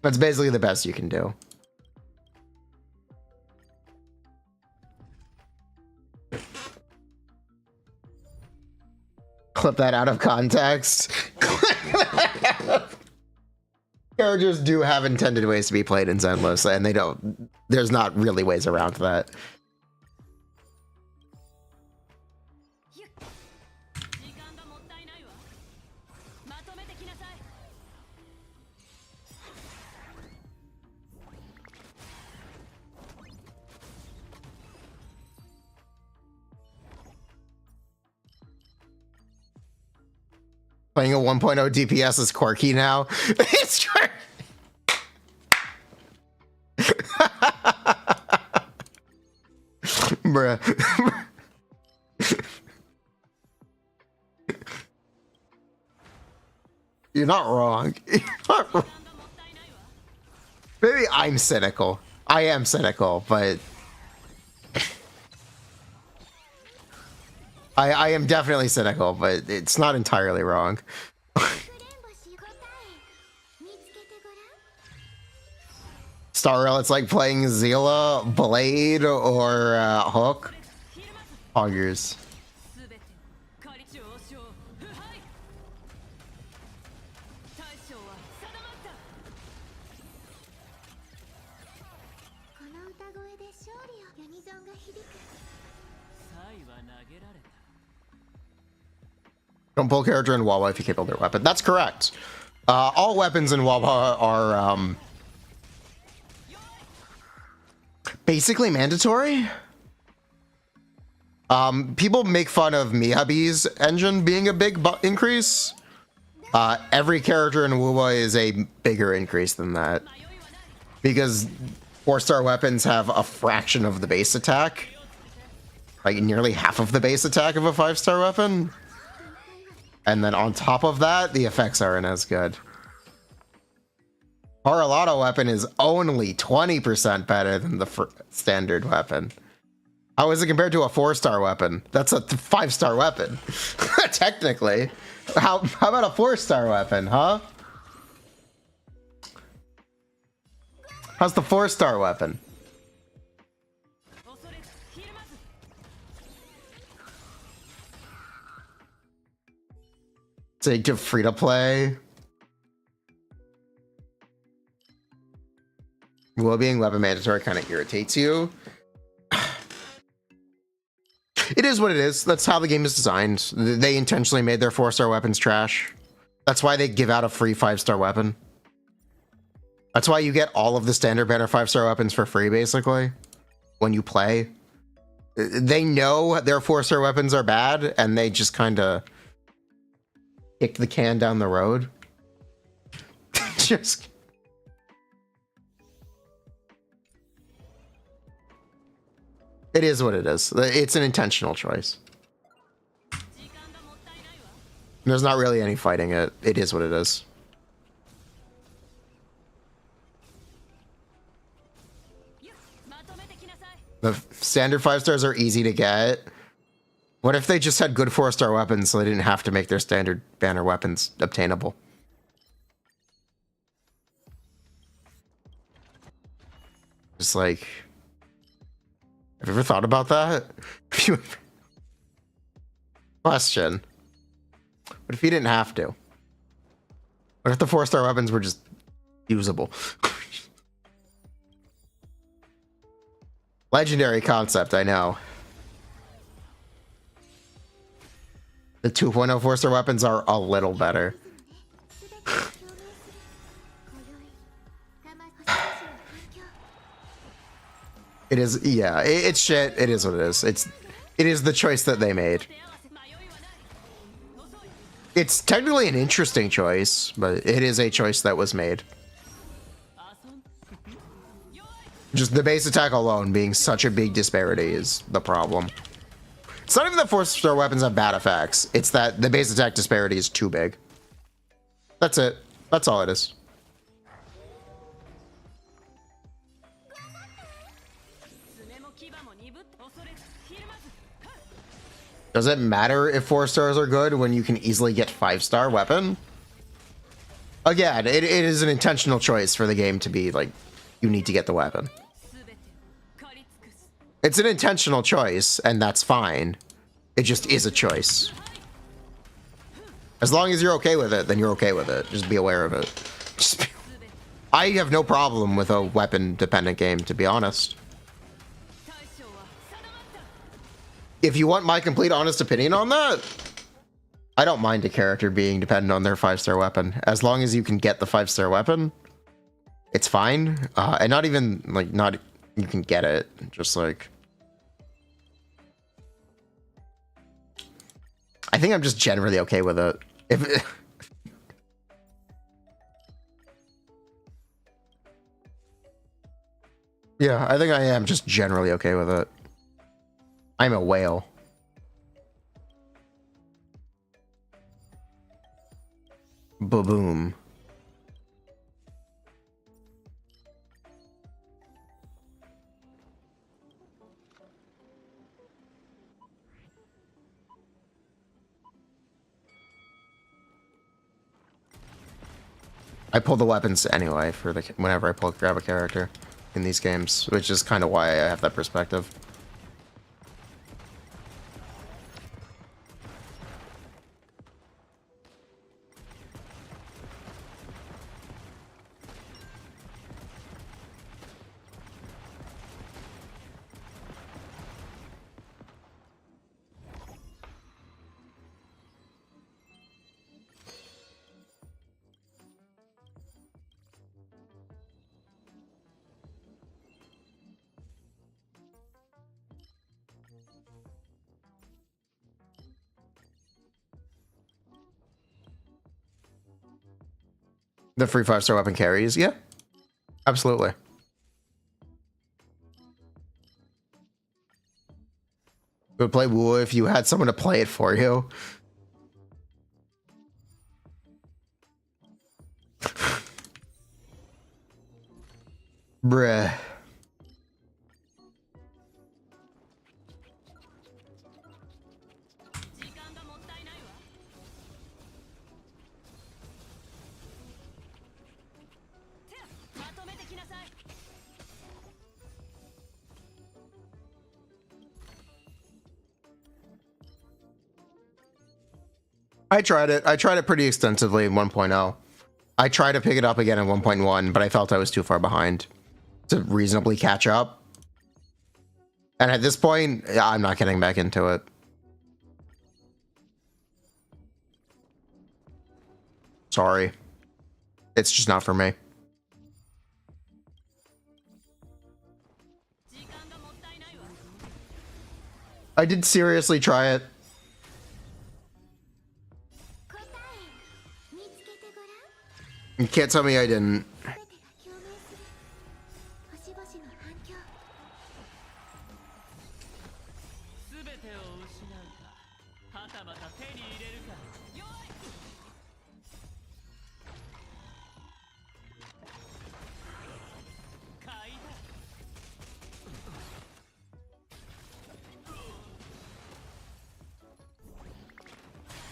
That's basically the best you can do. Clip that out of context. Characters do have intended ways to be played in Zenless, and they don't. There's not really ways around that. Playing a 1.0 DPS is quirky now. It's true. Bruh. You're not wrong. You're not wrong. Maybe I'm cynical. I am cynical, but I am definitely cynical, but it's not entirely wrong. Starrel, it's like playing Zila, Blade, or Hook. Hoggers. Don't pull character in Wawa if you can't build their weapon. That's correct. All weapons in Wawa are basically mandatory. People make fun of Miyabi's engine being a big increase. Every character in Wuwa is a bigger increase than that. Because 4-star weapons have a fraction of the base attack. Like nearly half of the base attack of a 5-star weapon. And then on top of that, the effects aren't as good. Haralato weapon is only 20% better than the standard weapon. How is it compared to a 4-star weapon? That's a 5-star weapon. Technically. How about a 4-star weapon, huh? How's the 4-star weapon? Say to free to play. Will being weapon mandatory kind of irritates you. It is what it is. That's how the game is designed. They intentionally made their 4-star weapons trash. That's why they give out a free 5-star weapon. That's why you get all of the standard banner 5-star weapons for free, basically, when you play. They know their 4-star weapons are bad, and they just kind of kick the can down the road. Just... It is what it is. It's an intentional choice. There's not really any fighting it. It is what it is. The standard 5 stars are easy to get. What if they just had good 4-star weapons so they didn't have to make their standard banner weapons obtainable? Just like... Have you ever thought about that? Question. What if you didn't have to? What if the 4-star weapons were just usable? Legendary concept, I know. The 2.0 4-star weapons are a little better. It is, yeah, it's shit. It is what it is. It is the choice that they made. It's technically an interesting choice, but it is a choice that was made. Just the base attack alone being such a big disparity is the problem. It's not even that 4-star weapons have bad effects. It's that the base attack disparity is too big. That's it. That's all it is. Does it matter if 4 stars are good when you can easily get 5-star weapon? Again, it is an intentional choice for the game to be like, you need to get the weapon. It's an intentional choice, and that's fine. It just is a choice. As long as you're okay with it, then you're okay with it. Just be aware of it. I have no problem with a weapon-dependent game, to be honest. If you want my complete honest opinion on that, I don't mind a character being dependent on their 5-star weapon. As long as you can get the 5-star weapon, it's fine. And not even, like, not... You can get it. Just, like... I think I'm just generally okay with it. Yeah, I think I am just generally okay with it. I'm a whale. Ba-boom. I pull the weapons anyway for the whenever I grab a character in these games, which is kind of why I have that perspective. The free 5-star weapon carries, yeah, absolutely. You would play Woo if you had someone to play it for you. Bruh. I tried it. I tried it pretty extensively in 1.0. I tried to pick it up again in 1.1, but I felt I was too far behind to reasonably catch up. And at this point, I'm not getting back into it. Sorry. It's just not for me. I did seriously try it. You can't tell me I didn't.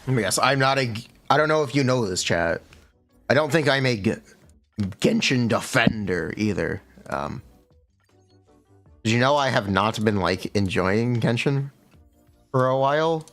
Yes, I'm not a. I don't know if you know this, chat. I don't think I'm a Genshin defender either. Did you know I have not been like enjoying Genshin for a while?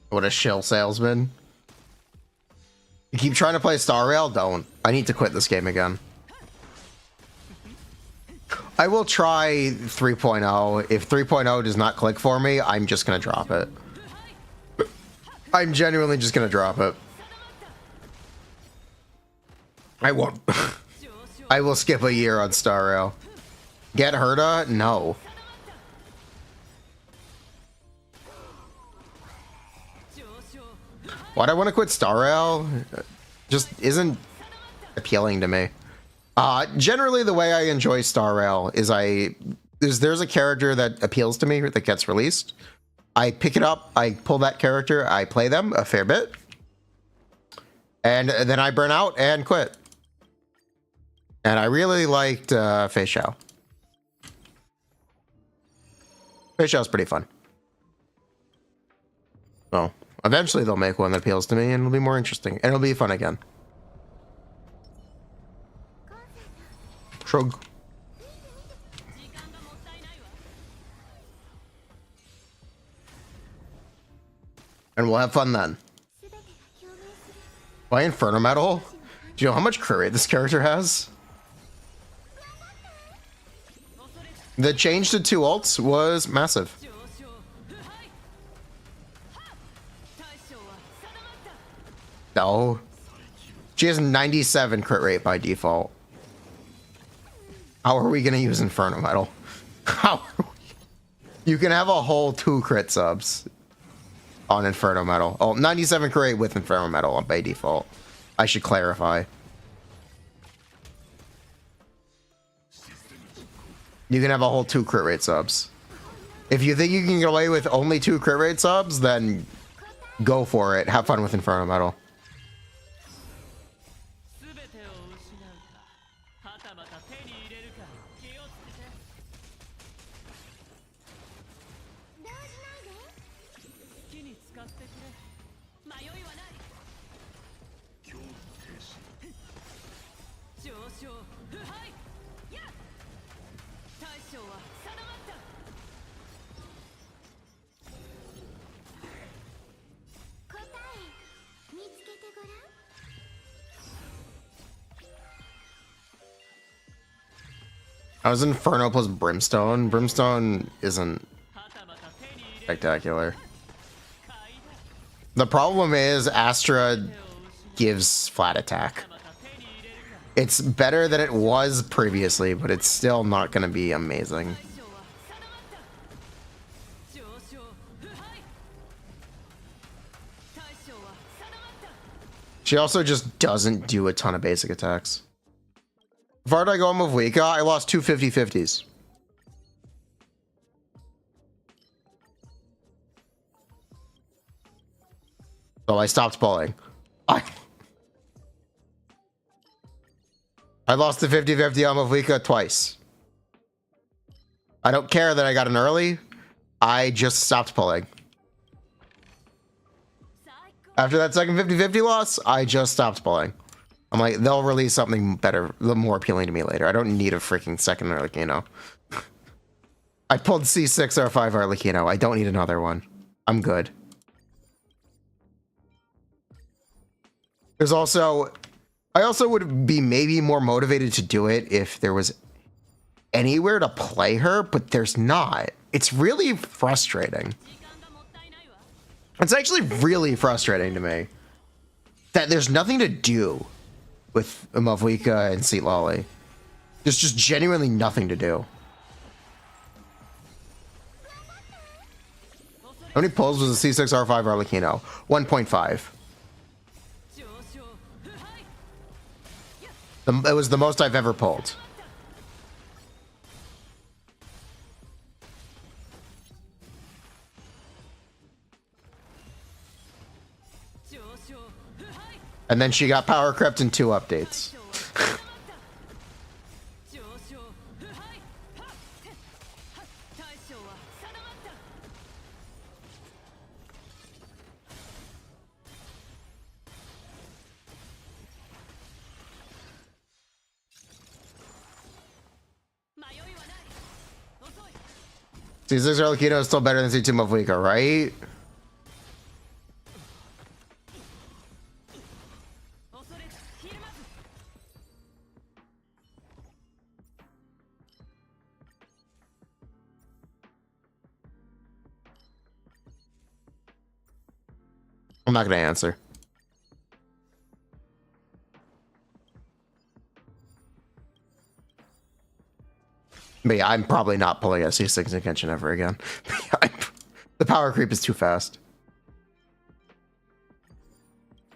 What a shill salesman. You keep trying to play Star Rail? Don't. I need to quit this game again. I will try 3.0. If 3.0 does not click for me, I'm just going to drop it. I'm genuinely just going to drop it. I won't. I will skip a year on Star Rail. Get Herda? No. Why do I want to quit Star Rail? Just isn't appealing to me. Generally, the way I enjoy Star Rail is there's a character that appeals to me that gets released. I pick it up, I pull that character, I play them a fair bit, and then I burn out and quit. And I really liked Fei Xiao. Fei Xiao's pretty fun. Well, eventually they'll make one that appeals to me and it'll be more interesting. And it'll be fun again. Shrug. And we'll have fun then. Why Inferno Metal? Do you know how much crit rate this character has? The change to 2 ults was massive. No. She has 97 crit rate by default. How are we going to use Inferno Metal? How are we? You can have a whole 2 crit subs on Inferno Metal. Oh, 97 crit rate with Inferno Metal by default. I should clarify. You can have a whole 2 crit rate subs. If you think you can get away with only 2 crit rate subs, then go for it. Have fun with Inferno Metal. I was Inferno plus Brimstone. Brimstone isn't spectacular. The problem is Astra gives flat attack. It's better than it was previously, but it's still not going to be amazing. She also just doesn't do a ton of basic attacks. If far did I go on Mavuika? I lost 2 50-50s. So I stopped pulling. I lost the 50-50 on Mavuika twice. I don't care that I got an early. I just stopped pulling. After that second 50-50 loss, I just stopped pulling. I'm like, they'll release something better, more appealing to me later. I don't need a freaking second Arlecchino. I pulled C6 R5 Arlecchino. I don't need another one. I'm good. There's also... I also would be maybe more motivated to do it if there was anywhere to play her, but there's not. It's really frustrating. It's actually really frustrating to me that there's nothing to do with Mavuika and Seat Lolly. There's just genuinely nothing to do. How many pulls was the C6R5 Arlecchino? 1.5. It was the most I've ever pulled. And then she got power crept in 2 updates. C6 Arlecchino is still better than C2 Mavuika, right? I'm not gonna answer. But yeah, I'm probably not pulling a C6 in Genshin ever again. The power creep is too fast.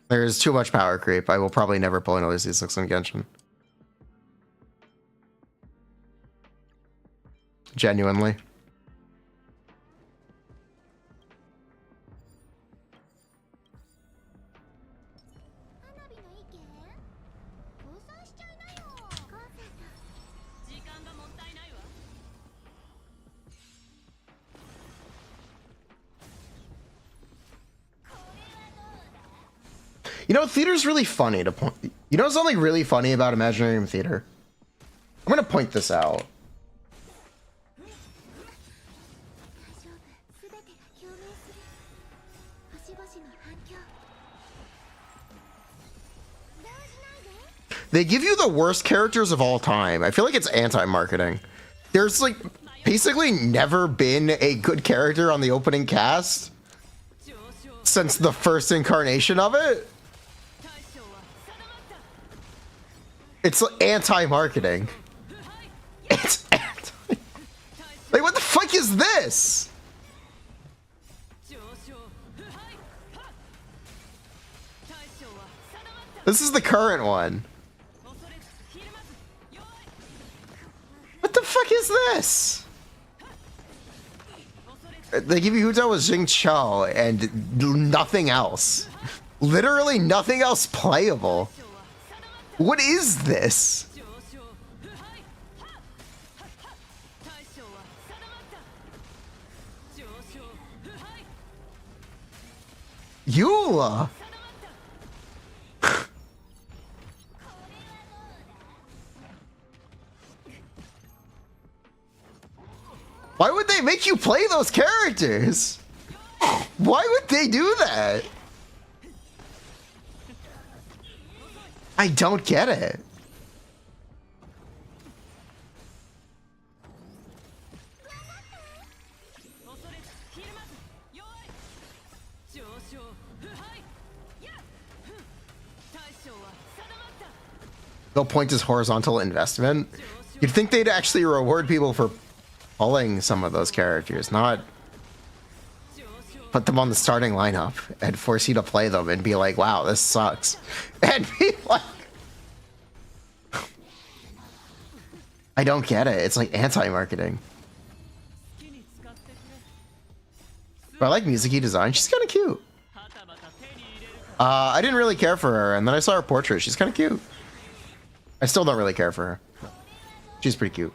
There is too much power creep. I will probably never pull another C6 in Genshin. Genuinely. You know, theater's really funny to point. You know something really funny about Imaginary Room Theater? I'm gonna point this out. They give you the worst characters of all time. I feel like it's anti-marketing. There's like basically never been a good character on the opening cast since the first incarnation of it. It's anti-marketing. It's anti. Like, what the fuck is this? This is the current one. What the fuck is this? They give you Huto with Xing Chou and nothing else. Literally nothing else playable. What is this? Eula. Why would they make you play those characters? Why would they do that? I don't get it. They'll point as horizontal investment. You'd think they'd actually reward people for pulling some of those characters, not put them on the starting lineup and force you to play them and be like, wow, this sucks. And be like, I don't get it. It's like anti-marketing. But I like Mizuki design. She's kind of cute. I didn't really care for her, and then I saw her portrait. She's kind of cute. I still don't really care for her. She's pretty cute.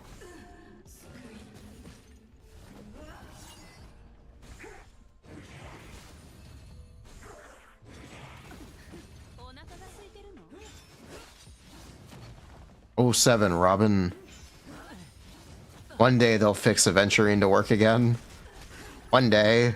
Oh, 07, Robin. One day they'll fix Aventurine to work again. One day.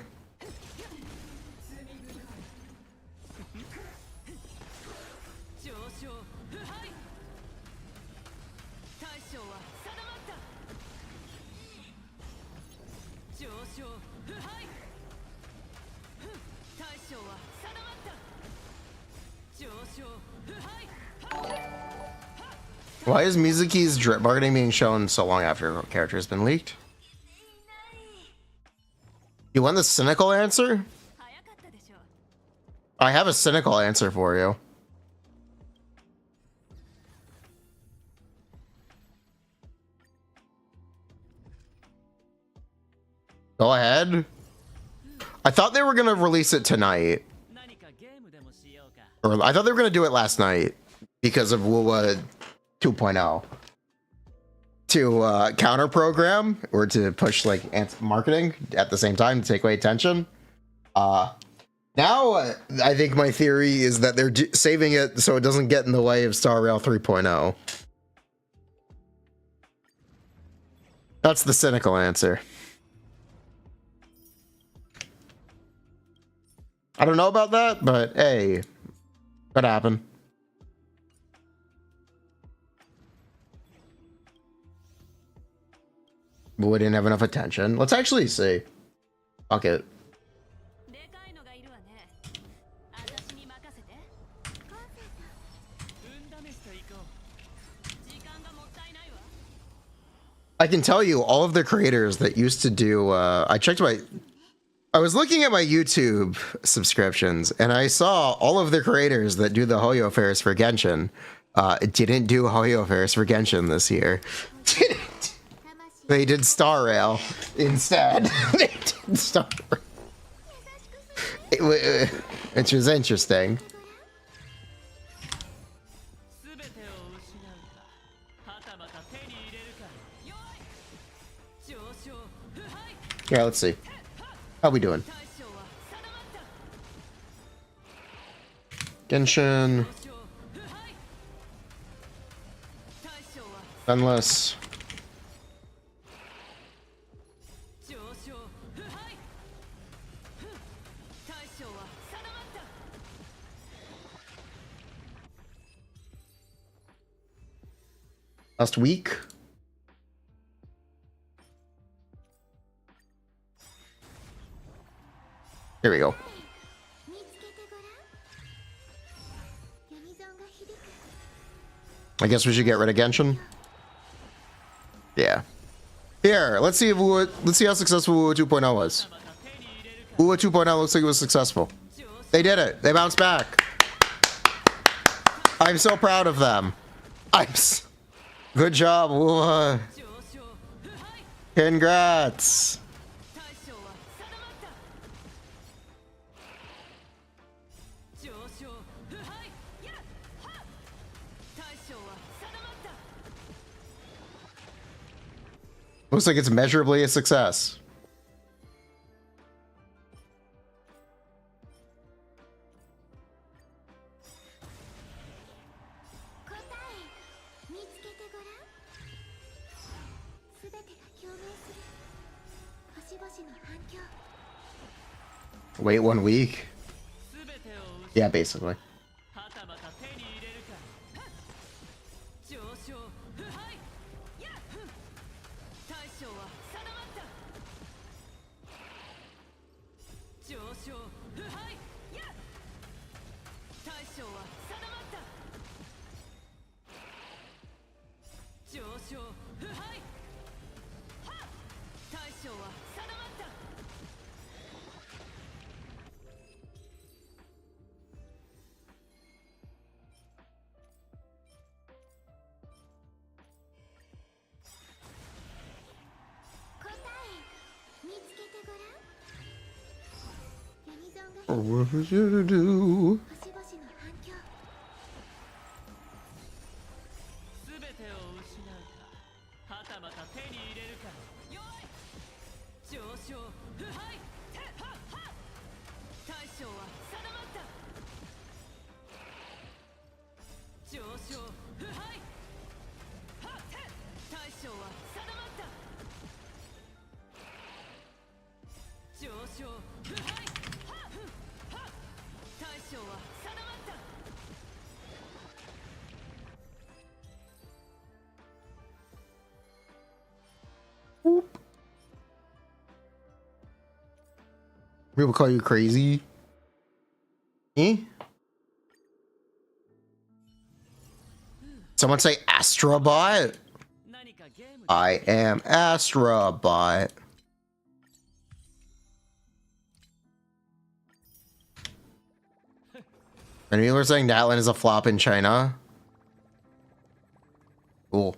Why is Mizuki's drip marketing being shown so long after her character has been leaked? You want the cynical answer? I have a cynical answer for you. Go ahead. I thought they were going to release it tonight. Or I thought they were going to do it last night because of WUWA 2.0. To counter program or to push like marketing at the same time to take away attention. Now I think my theory is that they're saving it so it doesn't get in the way of Star Rail 3.0. That's the cynical answer. I don't know about that, but hey, could happen. But we didn't have enough attention. Let's actually see. Fuck it. I can tell you all of the creators that used to do, I was looking at my YouTube subscriptions and I saw all of the creators that do the Hoyo fairs for Genshin didn't do Hoyo fairs for Genshin this year. They did Star Rail instead. They did Star Rail. Which was interesting. Yeah, let's see. How we doing? Genshin. Zenless. Last week. Here we go. I guess we should get rid of Genshin. Yeah. Here, let's see how successful WUWA 2.0 was. WUWA 2.0 looks like it was successful. They did it. They bounced back. I'm so proud of them. Good job, WUWA. Congrats. Looks like it's measurably a success. Wait 1 week? Yeah, basically. What was you to do? People call you crazy. Eh? Someone say Astrobot? I am Astrobot. And people are saying Natlin is a flop in China. Cool.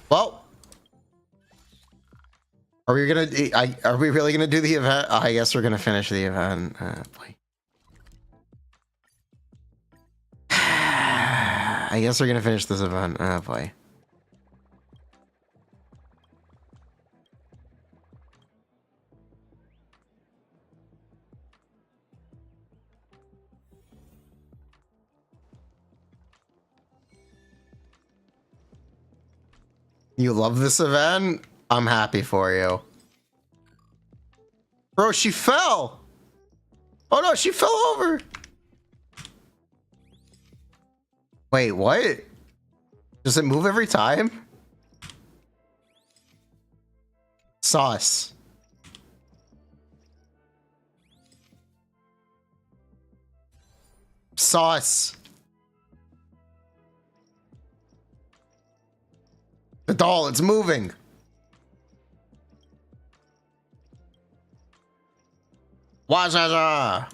Well, are we really gonna do the event? I guess we're gonna finish the event. Boy. I guess we're gonna finish this event. Oh boy. You love this event? I'm happy for you. Bro, she fell! Oh no, she fell over! Wait, what? Does it move every time? Sauce. Sauce. The doll, it's moving. Wazaza.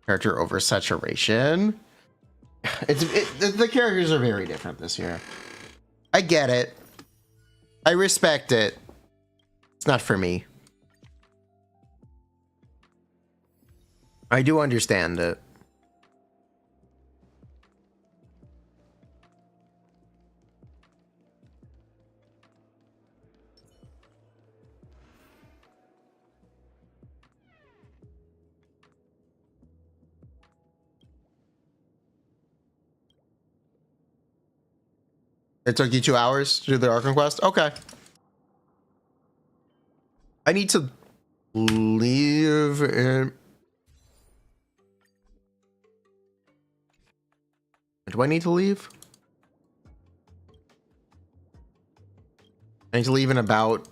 Character oversaturation. The characters are very different this year. I get it. I respect it. It's not for me. I do understand it. It took you 2 hours to do the Archon quest? Okay. I need to leave in... Do I need to leave? I need to leave in about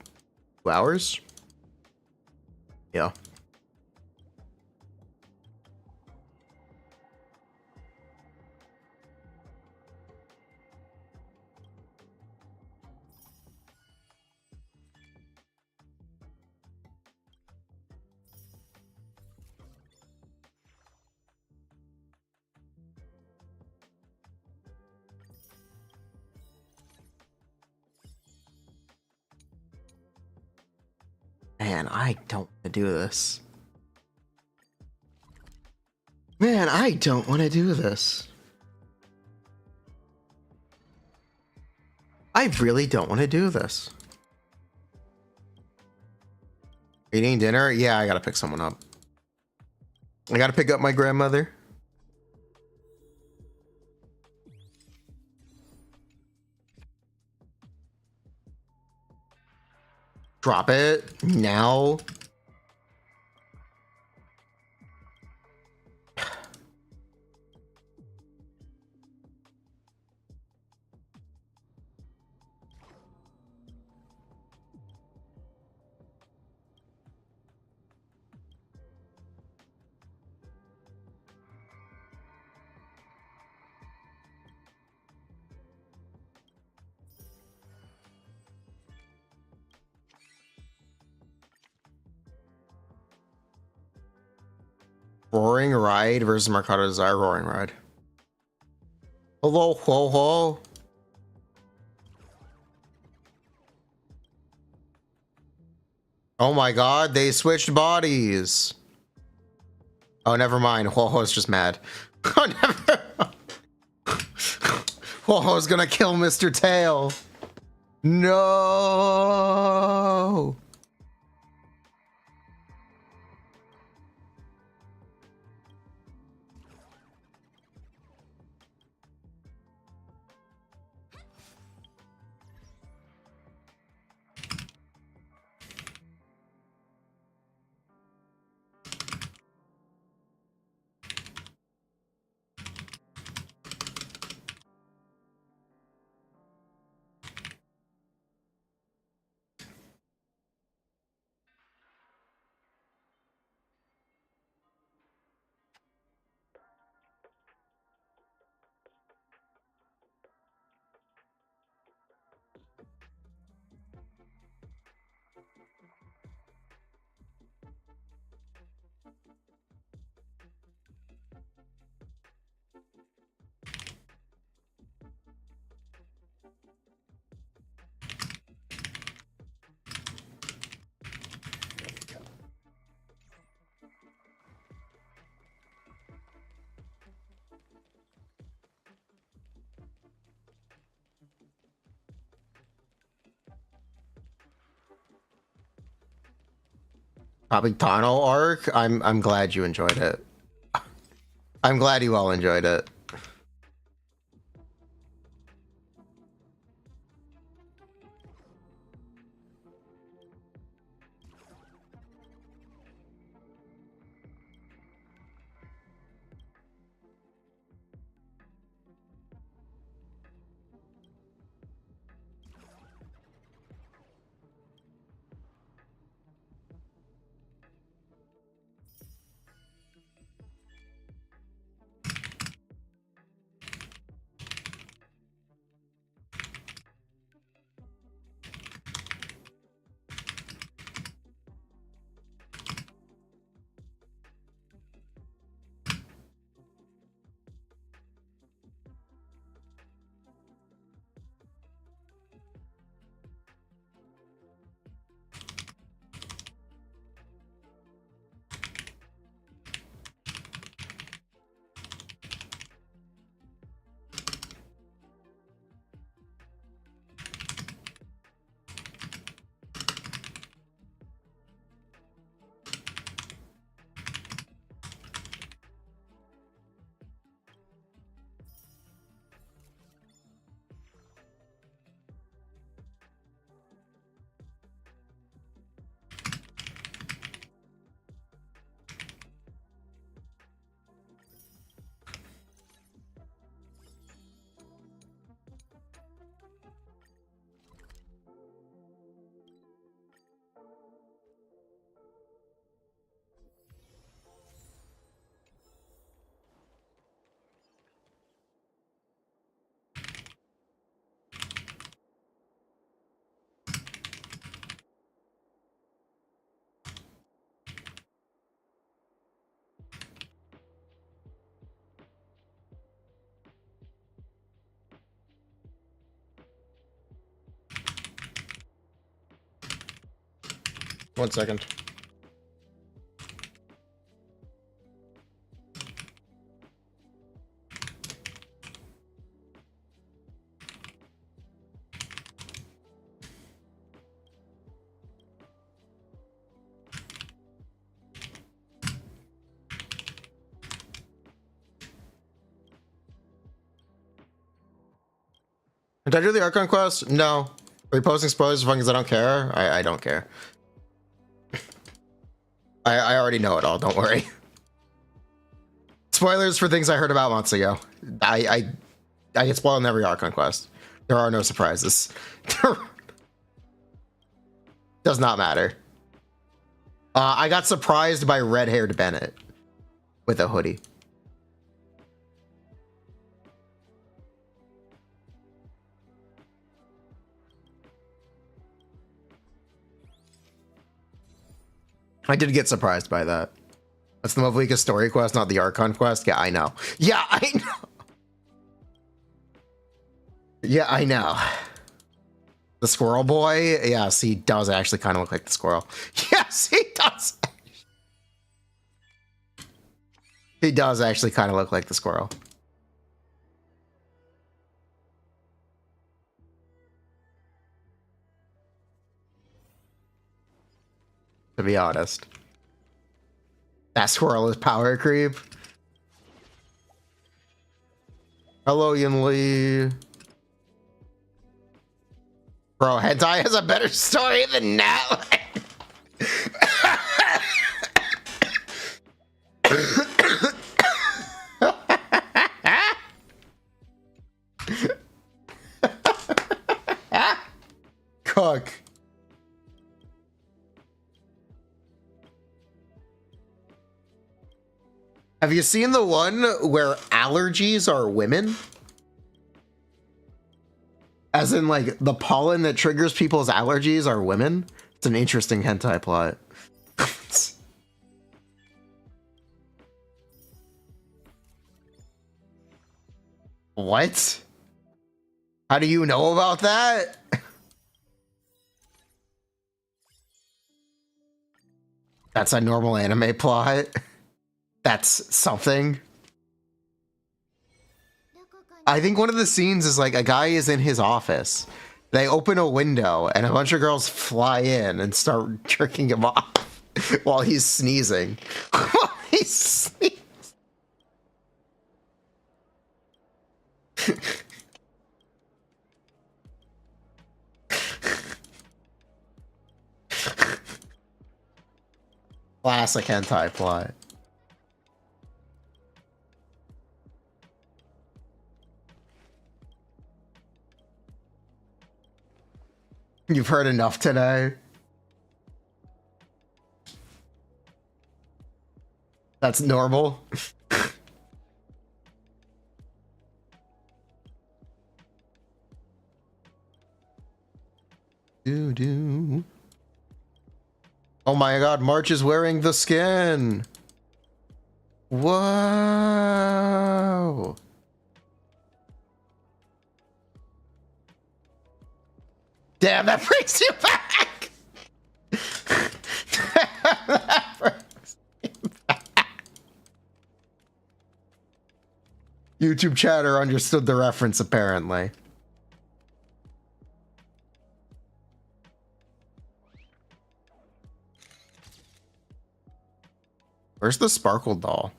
2 hours? Yeah. Man, I don't want to do this. Man, I don't want to do this. I really don't want to do this. Eating dinner? Yeah, I gotta pick someone up. I gotta pick up my grandmother. Drop it now. Roaring Ride versus Mercado Desire. Roaring Ride. Hello, ho, ho. Oh my god, they switched bodies. Oh, never mind. Ho-Ho's just mad. Oh, never. Ho-Ho's gonna kill Mr. Tail. No. Probably Tano arc. I'm glad you enjoyed it. I'm glad you all enjoyed it. One second. Did I do the Archon quest? No. Are you posting spoilers as long as I don't care? I don't care. I already know it all, don't worry. Spoilers for things I heard about months ago. I get spoiled in every Archon quest. There are no surprises. Does not matter. I got surprised by red-haired Bennett with a hoodie. I did get surprised by that. That's the Mavuika story quest, not the Archon quest. Yeah, I know. Yeah, I know. Yeah, I know. The squirrel boy? Yes, he does actually kind of look like the squirrel. Yes, he does. He does actually kind of look like the squirrel. To be honest. That squirrel is power creep. Hello, Yin Lee. Bro, hentai has a better story than that. Cook. Have you seen the one where allergies are women? As in, like, the pollen that triggers people's allergies are women? It's an interesting hentai plot. What? How do you know about that? That's a normal anime plot. That's something. I think one of the scenes is like a guy is in his office. They open a window and a bunch of girls fly in and start jerking him off. while he's sneezing. While he's sneezing. Classic hentai plot. You've heard enough today. That's normal. Do. Oh my god, March is wearing the skin. Whoa. Damn, that brings you back. That brings you back. YouTube chatter understood the reference, apparently. Where's the sparkle doll?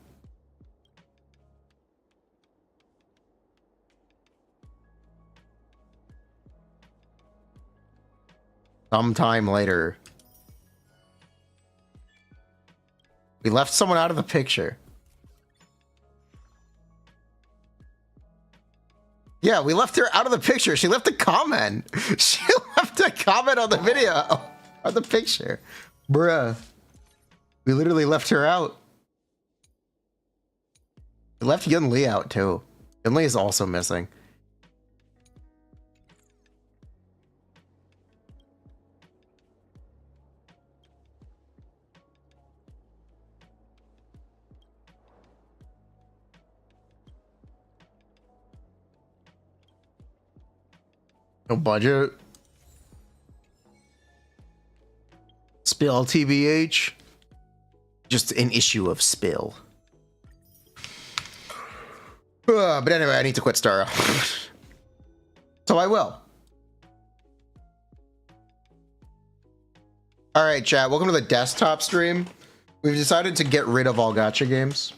Sometime later. We left someone out of the picture. Yeah, we left her out of the picture. She left a comment. She left a comment on the video. On the picture. Bruh. We literally left her out. We left Yun Li out too. Yun Li is also missing. No budget. Spill TBH. Just an issue of spill. But anyway, I need to quit Star. So I will. Alright, chat. Welcome to the desktop stream. We've decided to get rid of all gacha games.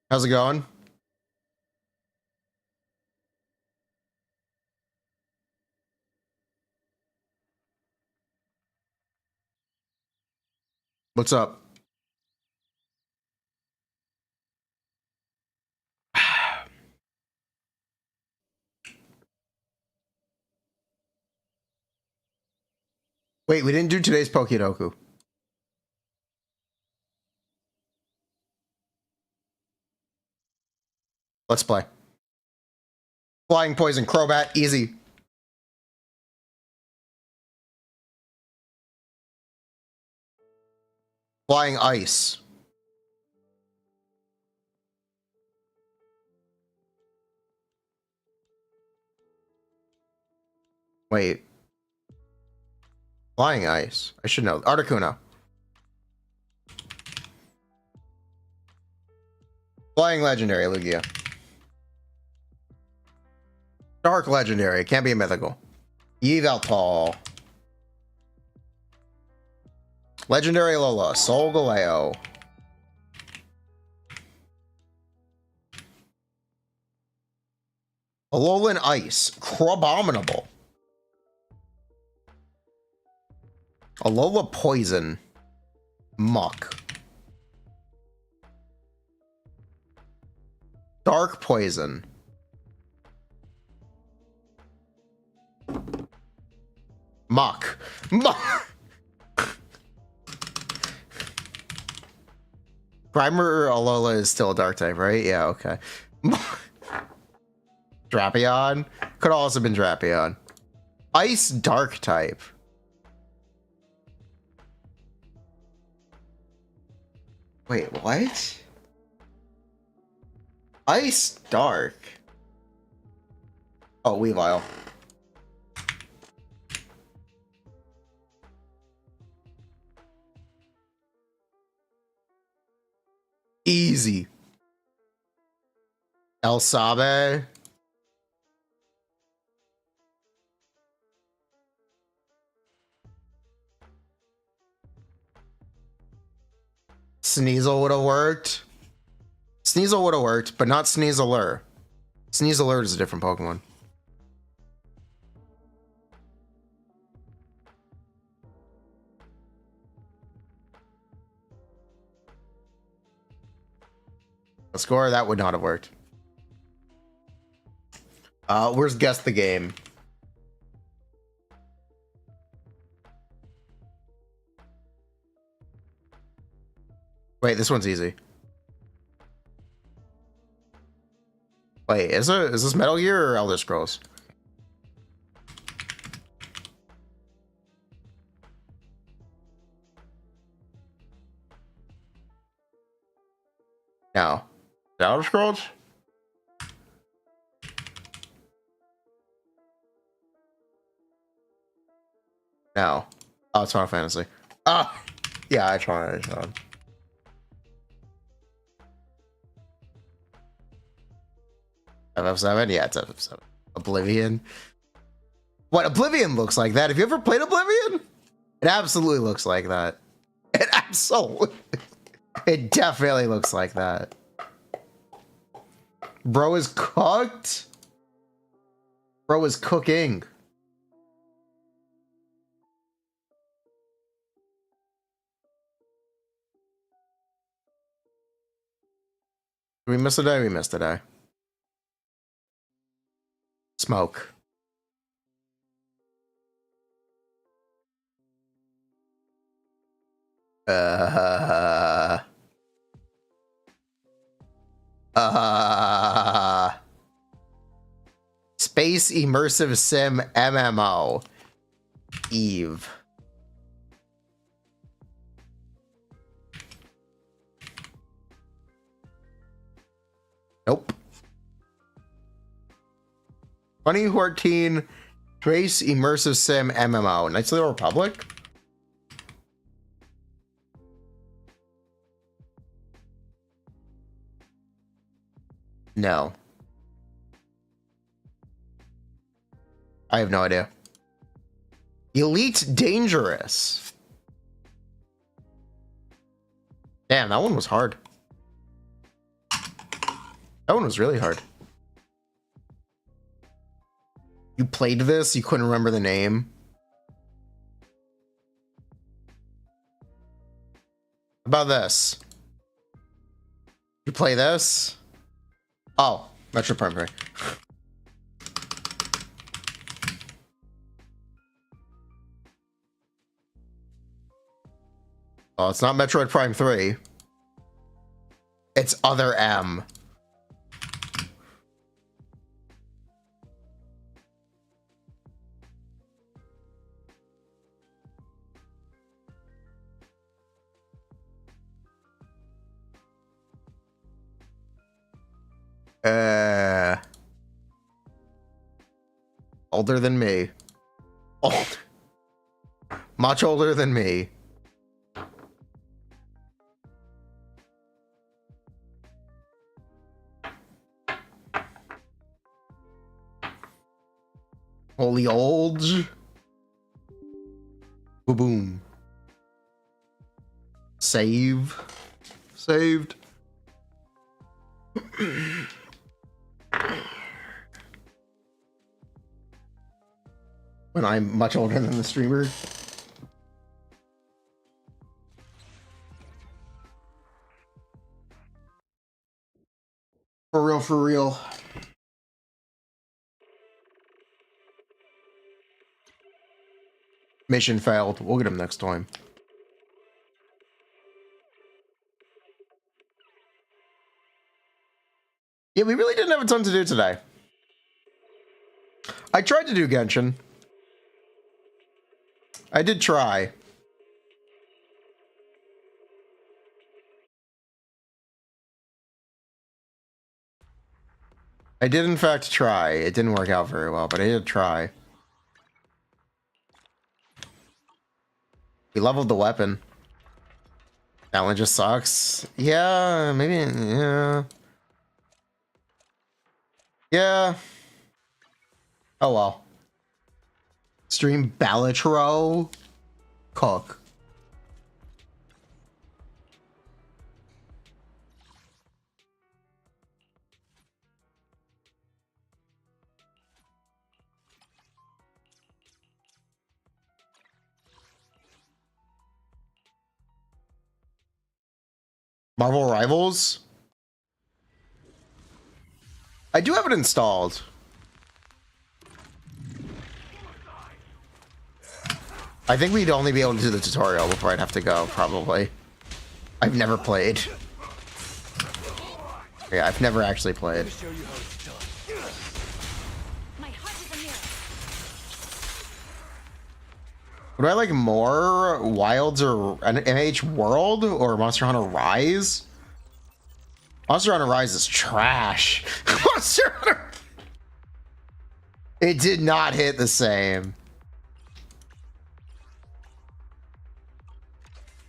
How's it going? What's up? Wait, we didn't do today's Pokedoku. Let's play. Flying Poison, Crobat, easy. Flying Ice. Wait. Flying Ice. I should know. Articuno. Flying Legendary, Lugia. Dark Legendary. Can't be a mythical. Yveltal. Legendary Lola. Solgaleo. Alolan Ice. Crabominable. Alola Poison. Muck. Dark Poison. Muck. Muck. Grimer Alola is still a dark type, right? Yeah, okay. Drapion? Could also have been Drapion. Ice dark type. Wait, what? Ice dark. Oh, Weavile. Easy. El Sabe. Sneasel would have worked. Sneasel would have worked, but not Sneaselure. Sneaselure is a different Pokemon. A score that would not have worked. Where's Guess the Game? Wait, this one's easy. Wait, is this Metal Gear or Elder Scrolls? No. Is it Elder Scrolls? No. Oh, it's Final Fantasy. Ah, yeah, I tried. FF7? Yeah, it's FF7. Oblivion. What Oblivion looks like that? Have you ever played Oblivion? It absolutely looks like that. It absolutely. It definitely looks like that. Bro is cooked. Bro is cooking. Did we miss a day? We missed a day. Smoke. Space Immersive Sim MMO. Eve. Nope. Funny 14 Trace Immersive Sim MMO. Knights of the Republic? No. I have no idea. Elite Dangerous. Damn, that one was hard. That one was really hard. You played this? You couldn't remember the name? How about this? You play this? Oh, Metro Prime 3. Oh, it's not Metroid Prime 3. It's Other M. Older than me. Old. Much older than me. Holy old. Boom boom. Save. Saved. When I'm much older than the streamer. For real, for real. Mission failed. We'll get him next time. Yeah, we really didn't have a ton to do today. I tried to do Genshin. I did try. I did in fact try. It didn't work out very well, but I did try. We leveled the weapon. That one just sucks. Yeah, maybe. Yeah. Yeah. Oh well. Stream Balatro. Cook. Marvel Rivals? I do have it installed. I think we'd only be able to do the tutorial before I'd have to go, probably. I've never played. Yeah, I've never actually played. My heart is a mirror. Would I like more Wilds or MH World or Monster Hunter Rise? Monster Hunter Rise is trash. Monster Hunter. It did not hit the same.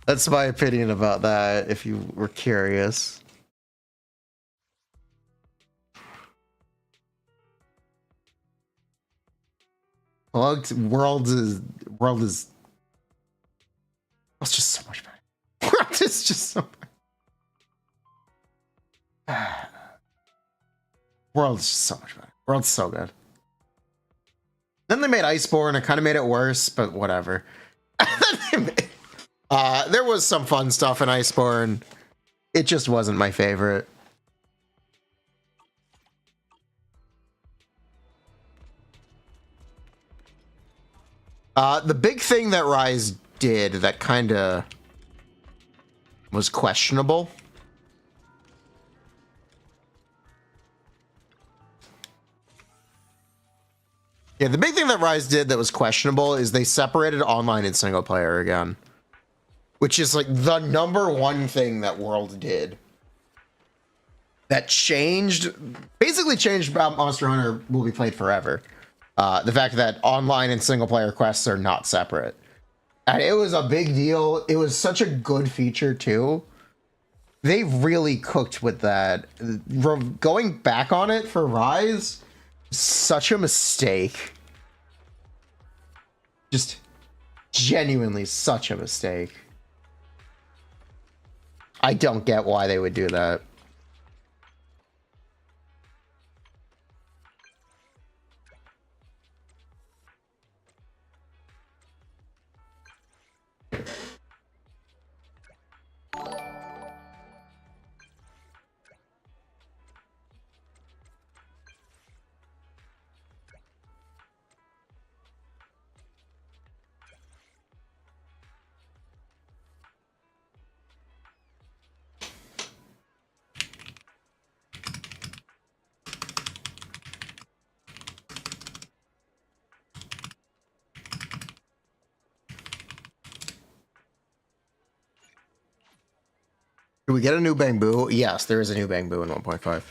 That's my opinion about that, if you were curious. World is it's just so much better. World is just so better. World is just so much better. World's so good. Then they made Iceborne. It kind of made it worse, but whatever. There was some fun stuff in Iceborne. It just wasn't my favorite. The big thing that Rise did that kind of was questionable. Yeah, the big thing that Rise did that was questionable is they separated online and single player again. Which is like the #1 thing that World did. That basically changed how Monster Hunter will be played forever. The fact that online and single player quests are not separate. And it was a big deal. It was such a good feature too. They really cooked with that. Going back on it for Rise, such a mistake. Just genuinely such a mistake. I don't get why they would do that. Do we get a new Bamboo? Yes, there is a new Bamboo in 1.5.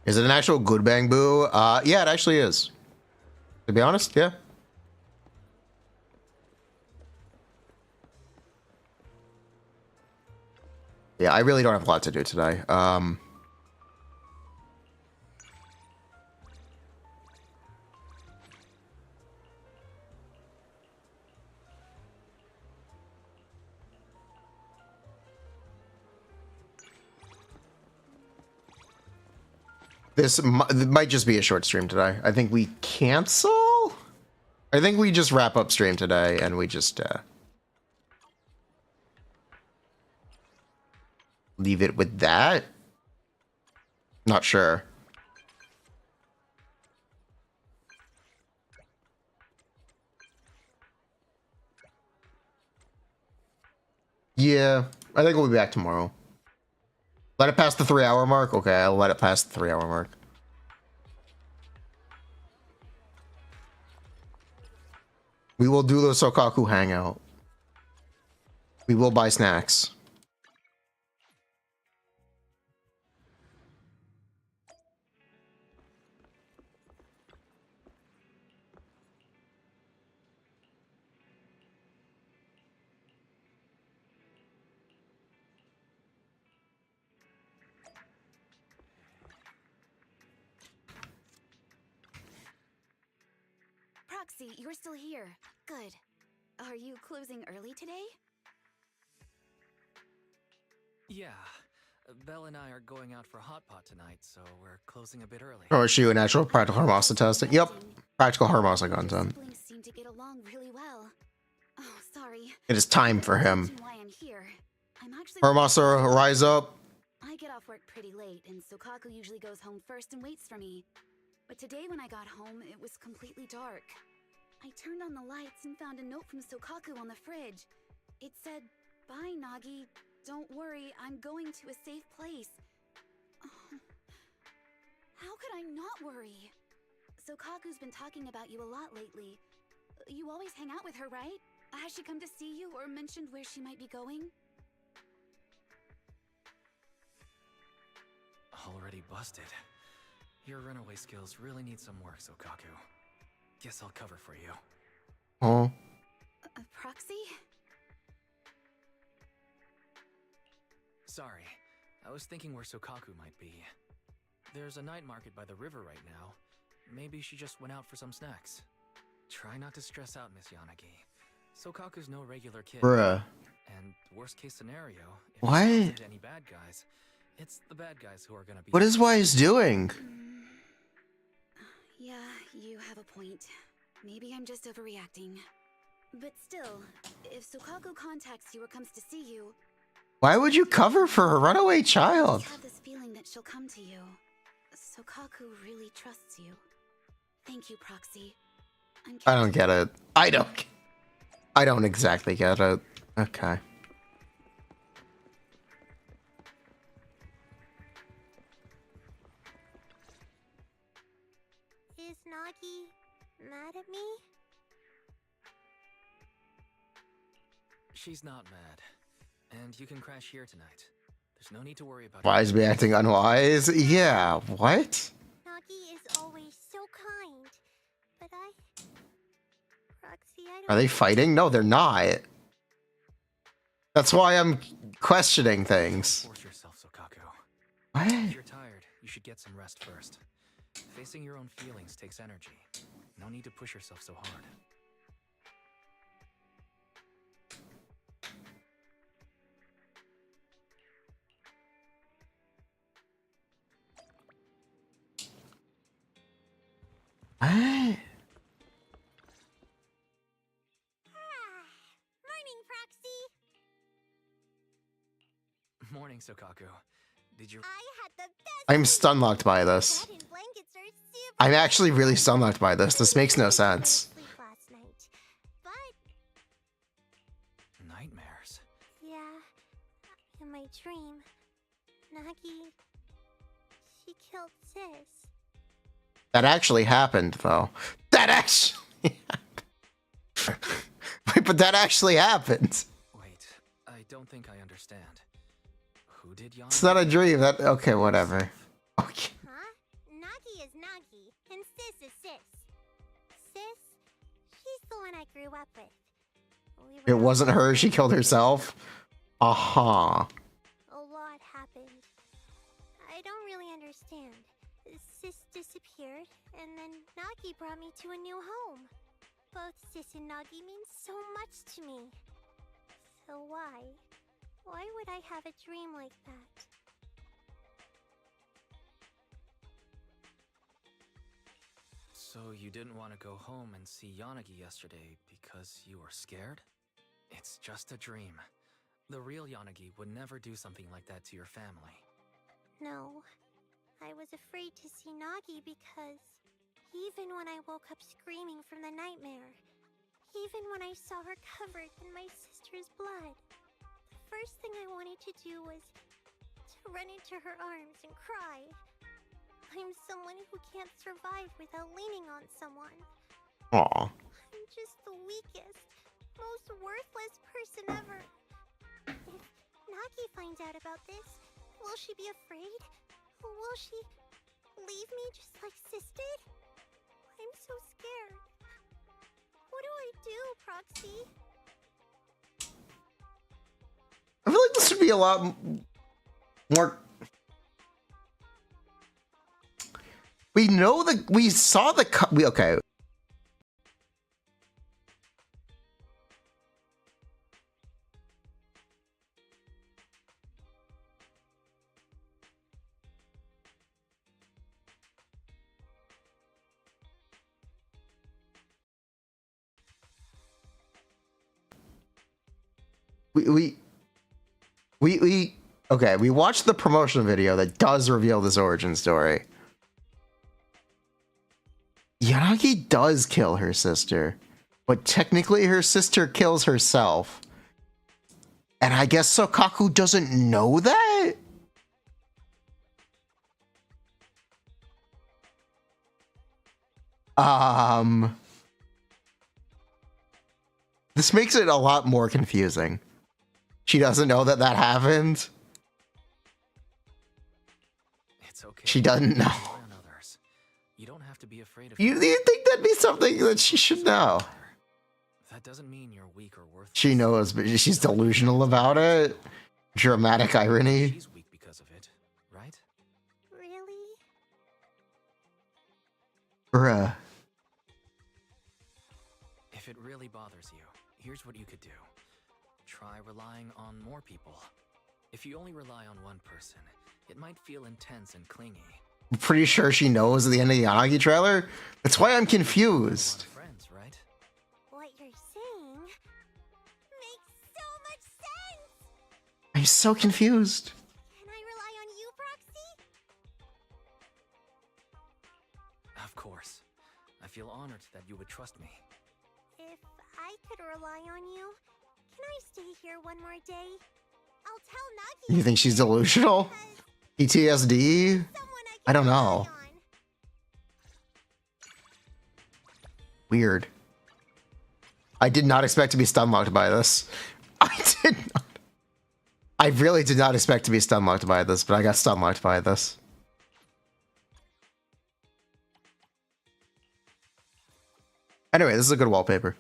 Is it an actual good Bamboo? Yeah, it actually is. To be honest, yeah. Yeah, I really don't have a lot to do today. This might just be a short stream today. I think we cancel? I think we just wrap up stream today and we just leave it with that. Not sure. Yeah, I think we'll be back tomorrow. Let it pass the 3-hour mark? Okay, I'll let it pass the 3-hour mark. We will do the Sokaku hangout. We will buy snacks. Proxy, you're still here. Good. Are you closing early today? Yeah. Belle and I are going out for hot pot tonight, so we're closing a bit early. Oh, Shiyu, a natural practical Hermosa testing. Yep, practical Hermosa content. Siblings seem to get along really well. Oh, sorry. It is time for him. Why I'm here. I'm actually Hermosa, rise up. I get off work pretty late, and Sokaku usually goes home first and waits for me. But today when I got home, it was completely dark. I turned on the lights and found a note from Sokaku on the fridge. It said, "Bye, Nagi. Don't worry, I'm going to a safe place." Oh, how could I not worry? Sokaku's been talking about you a lot lately. You always hang out with her, right? Has she come to see you or mentioned where she might be going? Already busted. Your runaway skills really need some work, Sokaku. Guess I'll cover for you. Oh. Proxy? Sorry, I was thinking where Sokaku might be. There's a night market by the river right now. Maybe she just went out for some snacks. Try not to stress out, Miss Yanagi. Sokaku's no regular kid. Bruh. And worst case scenario, if What? he spotted any bad guys, it's the bad guys who are gonna be. What is Wise doing? Yeah, you have a point. Maybe I'm just overreacting. But still, if Sokaku contacts you or comes to see you, Why would you cover for a runaway I child? just have this feeling that she'll come to you. Sokaku really trusts you. Thank you, Proxy. I don't get it. I don't exactly get it. Okay. Is Nagi mad at me? She's not mad. And you can crash here tonight. There's no need to worry about Wise be acting unwise? Yeah, what? Nagi is always so kind. But Proxy, I don't... Are they fighting? No, they're not. That's why I'm questioning things. Force yourself, Sokaku. What? If you're tired, you should get some rest first. Facing your own feelings takes energy. No need to push yourself so hard. What? Morning, Proxy. Morning, Sokaku. Did you... I had the best... I'm stun locked by this. Bed and blankets are super... I'm actually really stun locked by this. This makes no sense. Sleep last night. But, Nightmares. yeah, in my dream, Nagi... she killed Sis. That actually happened, though. That actually happened. Wait, but that actually happened. Wait, I don't think I understand. Who did Yana? It's not a dream. That okay, whatever. Okay. Huh? Nagi is Nagi, and Sis is Sis. Sis, she's the one I grew up with. We It were wasn't her. She killed herself. Aha. A lot happened. I don't really understand. Sis disappeared, and then Nagi brought me to a new home. Both Sis and Nagi mean so much to me. So why? Why would I have a dream like that? So you didn't want to go home and see Yanagi yesterday because you were scared? It's just a dream. The real Yanagi would never do something like that to your family. No. I was afraid to see Nagi because even when I woke up screaming from the nightmare, even when I saw her covered in my sister's blood, the first thing I wanted to do was to run into her arms and cry. I'm someone who can't survive without leaning on someone. Aw. I'm just the weakest, most worthless person ever. If Nagi finds out about this, will she be afraid? Will she leave me just like Sis did? I'm so scared. What do I do, Proxy? I feel like this would be a lot more. We know that we saw the okay. Okay, we watched the promotional video that does reveal this origin story. Yanagi does kill her sister, but technically her sister kills herself. And I guess Sokaku doesn't know that? This makes it a lot more confusing. She doesn't know that that happened. It's okay. She doesn't know. Rely on others. You don't have to be afraid of You think that'd be something that she should know? That doesn't mean you're weak or worthless. She knows, but she's delusional about it. Dramatic irony. She's weak because of it, right? Really? Bruh. If it really bothers you, here's what you could do. Try relying on more people. If you only rely on one person, it might feel intense and clingy. I'm pretty sure she knows at the end of the Yanagi trailer. That's why I'm confused. Friends, right? What you're saying makes so much sense! I'm so confused. Can I rely on you, Proxy? Of course. I feel honored that you would trust me. If I could rely on you, can I stay here one more day? I'll tell Nagi. You think she's delusional? PTSD? I don't know. Weird. I did not expect to be stun locked by this. I did not. I really did not expect to be stun locked by this, but I got stun locked by this. Anyway, this is a good wallpaper.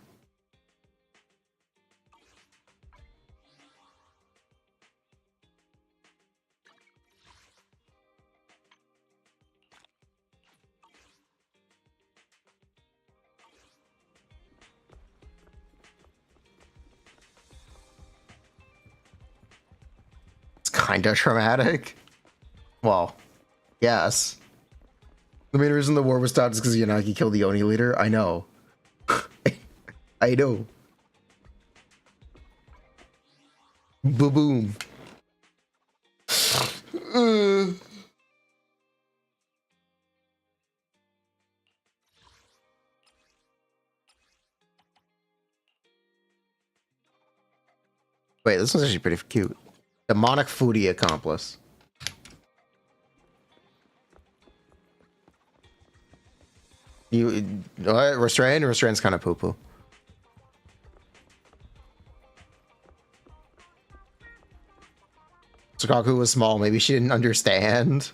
Kind of traumatic. Well, yes. The main reason the war was stopped is because Yanagi killed the Oni leader. I know. I know. Boom. Wait, this one's actually pretty cute. Demonic foodie accomplice. You what? Restrain? Restrain's kind of poo-poo. Sukaku was small. Maybe she didn't understand.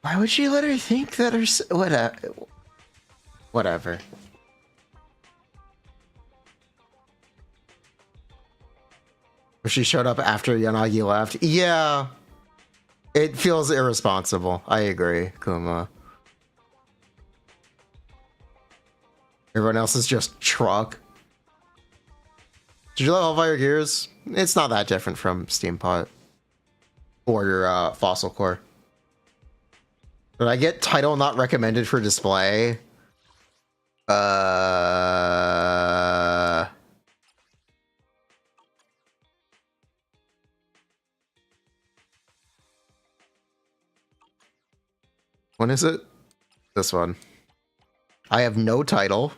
Why would she let her think that her... Whatever. She showed up after Yanagi left. Yeah. It feels irresponsible. I agree, Kuma. Everyone else is just truck. Did you love Hellfire Gears? It's not that different from Steampot. Or your Fossil Core. Did I get title not recommended for display? When is it? This one. I have no title.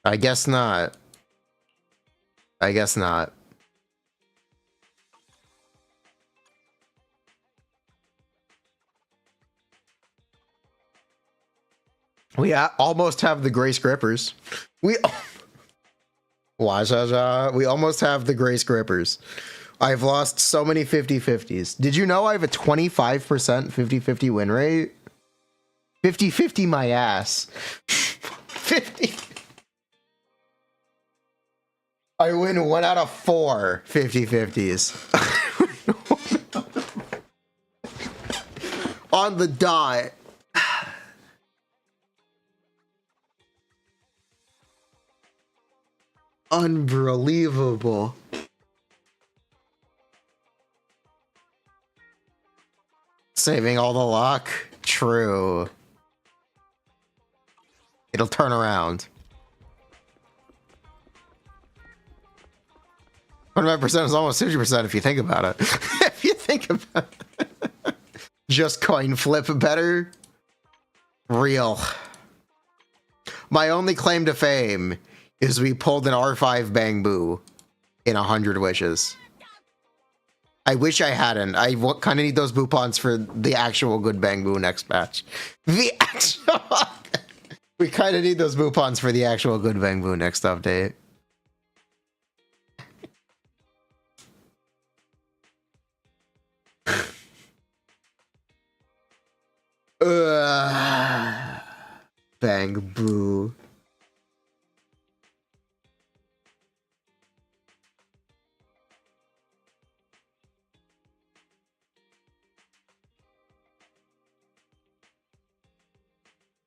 I guess not. I guess not. We almost have the Grace Grippers. We we almost have the Grace Grippers. I've lost so many 50-50s. Did you know I have a 25% 50-50 win rate? 50-50 my ass. 50. I win 1 out of 4 50-50s. On the dot. Unbelievable. Saving all the luck. True. It'll turn around. 25% is almost 50% if you think about it. If you think about it. Just coin flip better. Real. My only claim to fame is we pulled an R5 Bang Boo in 100 wishes. I wish I hadn't. I kind of need those Boopons for the actual good Bang Boo next batch. The actual... We kind of need those Boopons for the actual good Bang Boo next update. Bang Boo.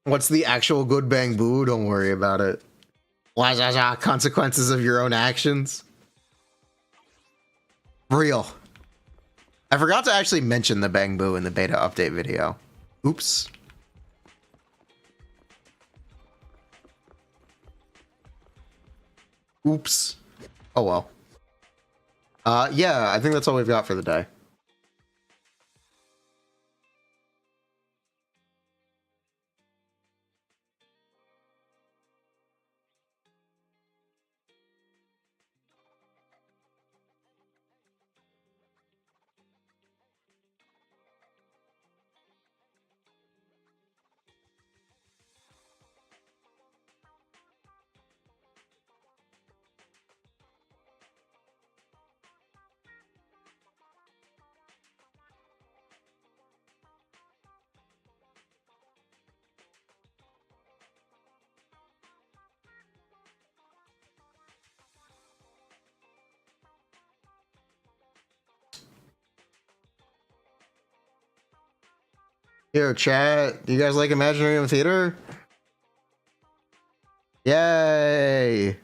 What's the actual good Bang Boo? Don't worry about it. Consequences of your own actions. Real. I forgot to actually mention the Bang Boo in the beta update video. Oops. Oops. Oh well. Yeah, I think that's all we've got for the day. Yo, chat, do you guys like Imaginarium Theater? Yay!